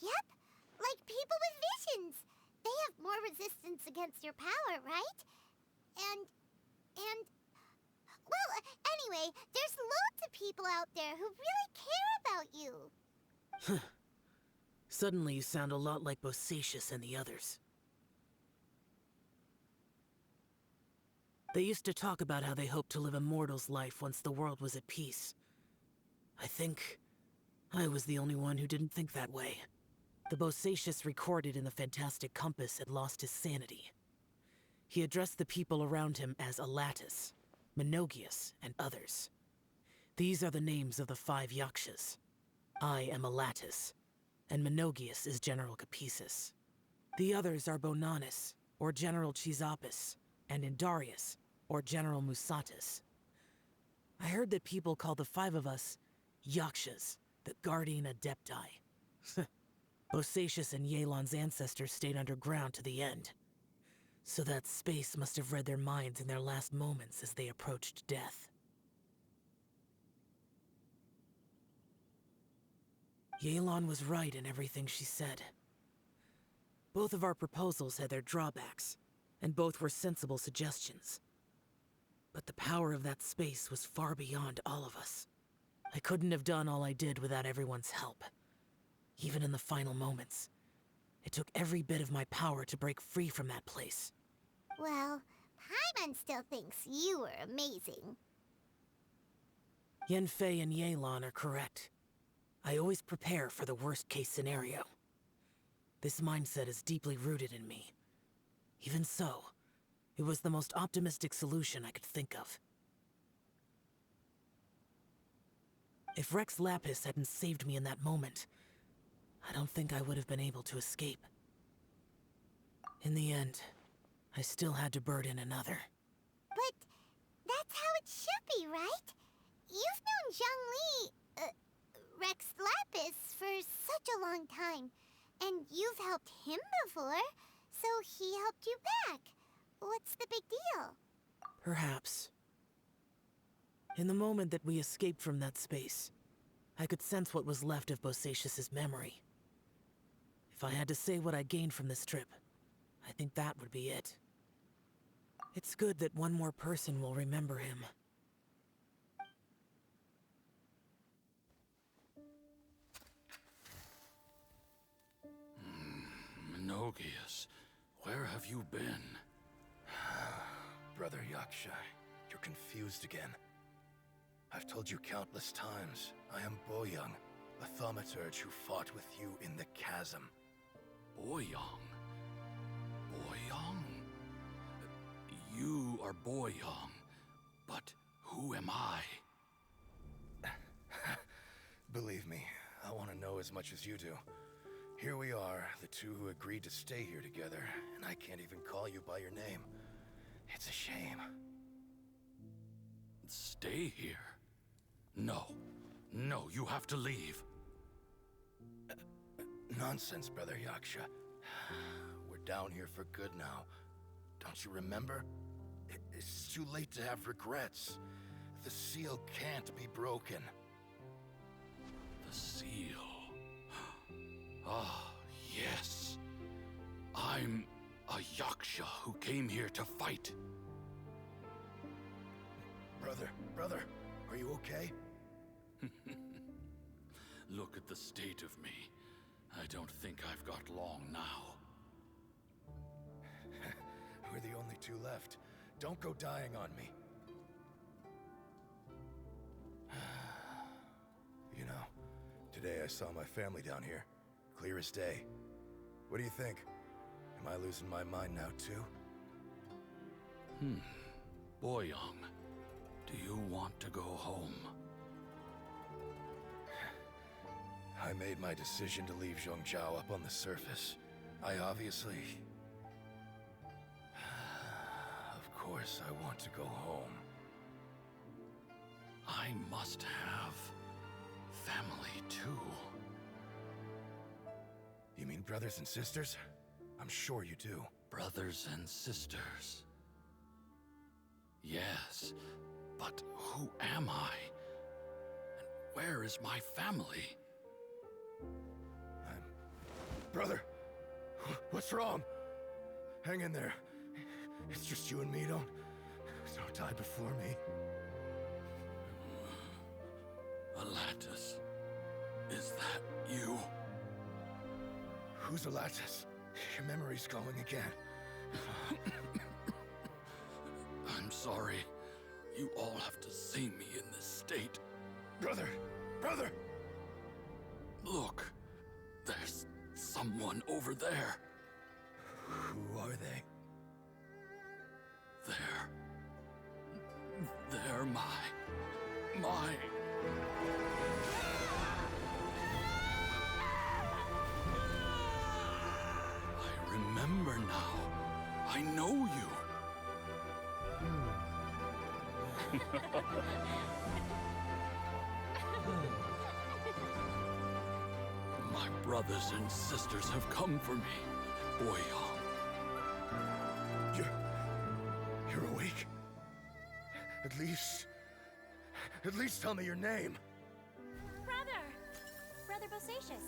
Yep, like people with visions. They have more resistance against your power, right? And... Well, anyway, there's loads of people out there who really care about you. Suddenly you sound a lot like Bosacius and the others. They used to talk about how they hoped to live a mortal's life once the world was at peace. I think I was the only one who didn't think that way. The Bosacius recorded in the Fantastic Compass had lost his sanity. He addressed the people around him as Alatus, Menogius, and others. These are the names of the 5 yakshas. I am Alatus, and Menogius is General Capisis. The others are Bonanis, or General Chisapis, and Indarius, or General Musatus. I heard that people call the 5 of us yakshas, the Guardian Adepti. Bosacius and Yelan's ancestors stayed underground to the end. So that space must have read their minds in their last moments as they approached death. Yelan was right in everything she said. Both of our proposals had their drawbacks, and both were sensible suggestions. But the power of that space was far beyond all of us. I couldn't have done all I did without everyone's help. Even in the final moments, it took every bit of my power to break free from that place. Well, Paimon still thinks you were amazing. Yanfei and Yelan are correct. I always prepare for the worst-case scenario. This mindset is deeply rooted in me. Even so, it was the most optimistic solution I could think of. If Rex Lapis hadn't saved me in that moment, I don't think I would have been able to escape. In the end, I still had to burden another. But that's how it should be, right? You've known Zhongli, Rex Lapis, for such a long time. And you've helped him before, so he helped you back. What's the big deal? Perhaps. In the moment that we escaped from that space, I could sense what was left of Bosacius's memory. If I had to say what I gained from this trip, I think that would be it. It's good that one more person will remember him. Menogius, where have you been? Brother Yaksha, you're confused again. I've told you countless times, I am Boyoung, a thaumaturge who fought with you in the chasm. Boyoung? Boyoung? You are Boyoung, but who am I? Believe me, I want to know as much as you do. Here we are, the two who agreed to stay here together, and I can't even call you by your name. It's a shame. Stay here? No. No, you have to leave. Nonsense, Brother Yaksha. We're down here for good now. Don't you remember? It's too late to have regrets. The seal can't be broken. The seal. Ah, yes. I'm a Yaksha who came here to fight. Brother, are you okay? Look at the state of me. I don't think I've got long now. We're the only two left. Don't go dying on me. You know, today I saw my family down here. Clear as day. What do you think? Am I losing my mind now too? Boyang, do you want to go home? I made my decision to leave Zhongzhou up on the surface. I obviously... Of course I want to go home. I must have family too. You mean brothers and sisters? I'm sure you do. Brothers and sisters. Yes, but who am I? And where is my family? Brother, what's wrong? Hang in there. It's just you and me. Don't die before me. Alatus, is that you? Who's Alatus? Your memory's going again. I'm sorry. You all have to see me in this state. Brother! Look, there's someone over there. Who are they? They're my... I remember now. I know you. My brothers and sisters have come for me, Boyang. You're awake? At least tell me your name. Brother Bosacius.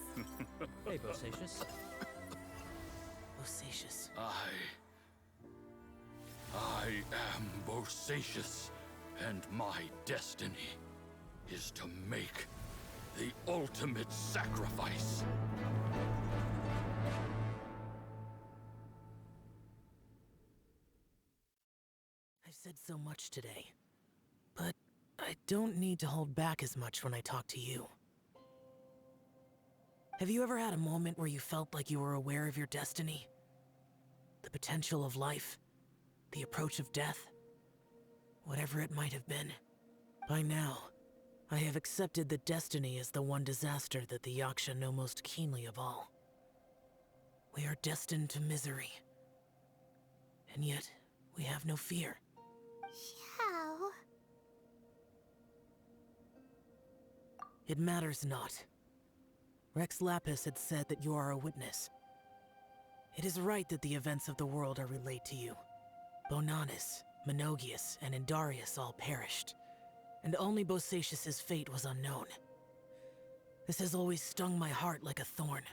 Hey, Bosacius. Bosacius. I am Bosacius, and my destiny is to make the ultimate sacrifice. I've said so much today, but I don't need to hold back as much when I talk to you. Have you ever had a moment where you felt like you were aware of your destiny? The potential of life? The approach of death? Whatever it might have been. By now, I have accepted that destiny is the one disaster that the Yaksha know most keenly of all. We are destined to misery. And yet, we have no fear. Xiao. It matters not. Rex Lapis had said that you are a witness. It is right that the events of the world are relayed to you. Bonanis, Menogias, and Indarius all perished, and only Bosacius's fate was unknown. This has always stung my heart like a thorn.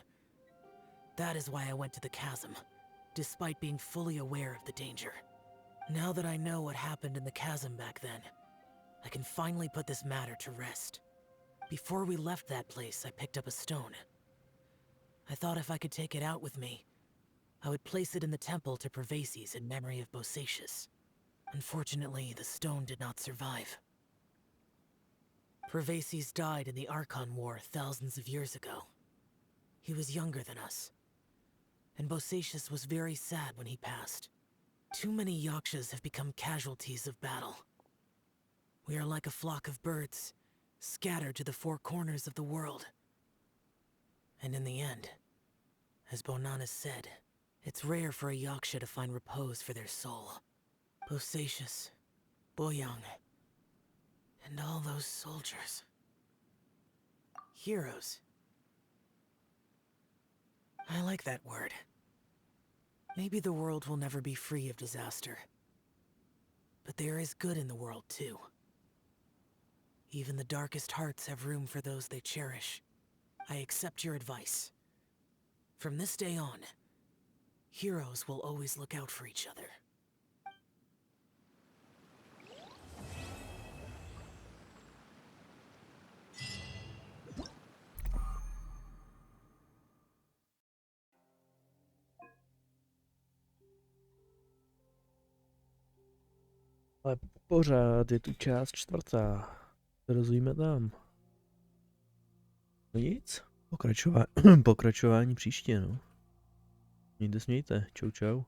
That is why I went to the chasm, despite being fully aware of the danger. Now that I know what happened in the chasm back then, I can finally put this matter to rest. Before we left that place, I picked up a stone. I thought if I could take it out with me, I would place it in the temple to Pervases in memory of Bosacius. Unfortunately, the stone did not survive. Pervases died in the Archon War thousands of years ago. He was younger than us, and Bosacius was very sad when he passed. Too many Yakshas have become casualties of battle. We are like a flock of birds, scattered to the four corners of the world. And in the end, as Bonanis said, it's rare for a Yaksha to find repose for their soul. Bosacius, Boyang, and all those soldiers. Heroes. I like that word. Maybe the world will never be free of disaster. But there is good in the world, too. Even the darkest hearts have room for those they cherish. I accept your advice. From this day on, heroes will always look out for each other. Ale pořád je tu část 4. Rozumíme tam. No nic. Pokračování příště, no. Mějte, smějte. Čau, čau.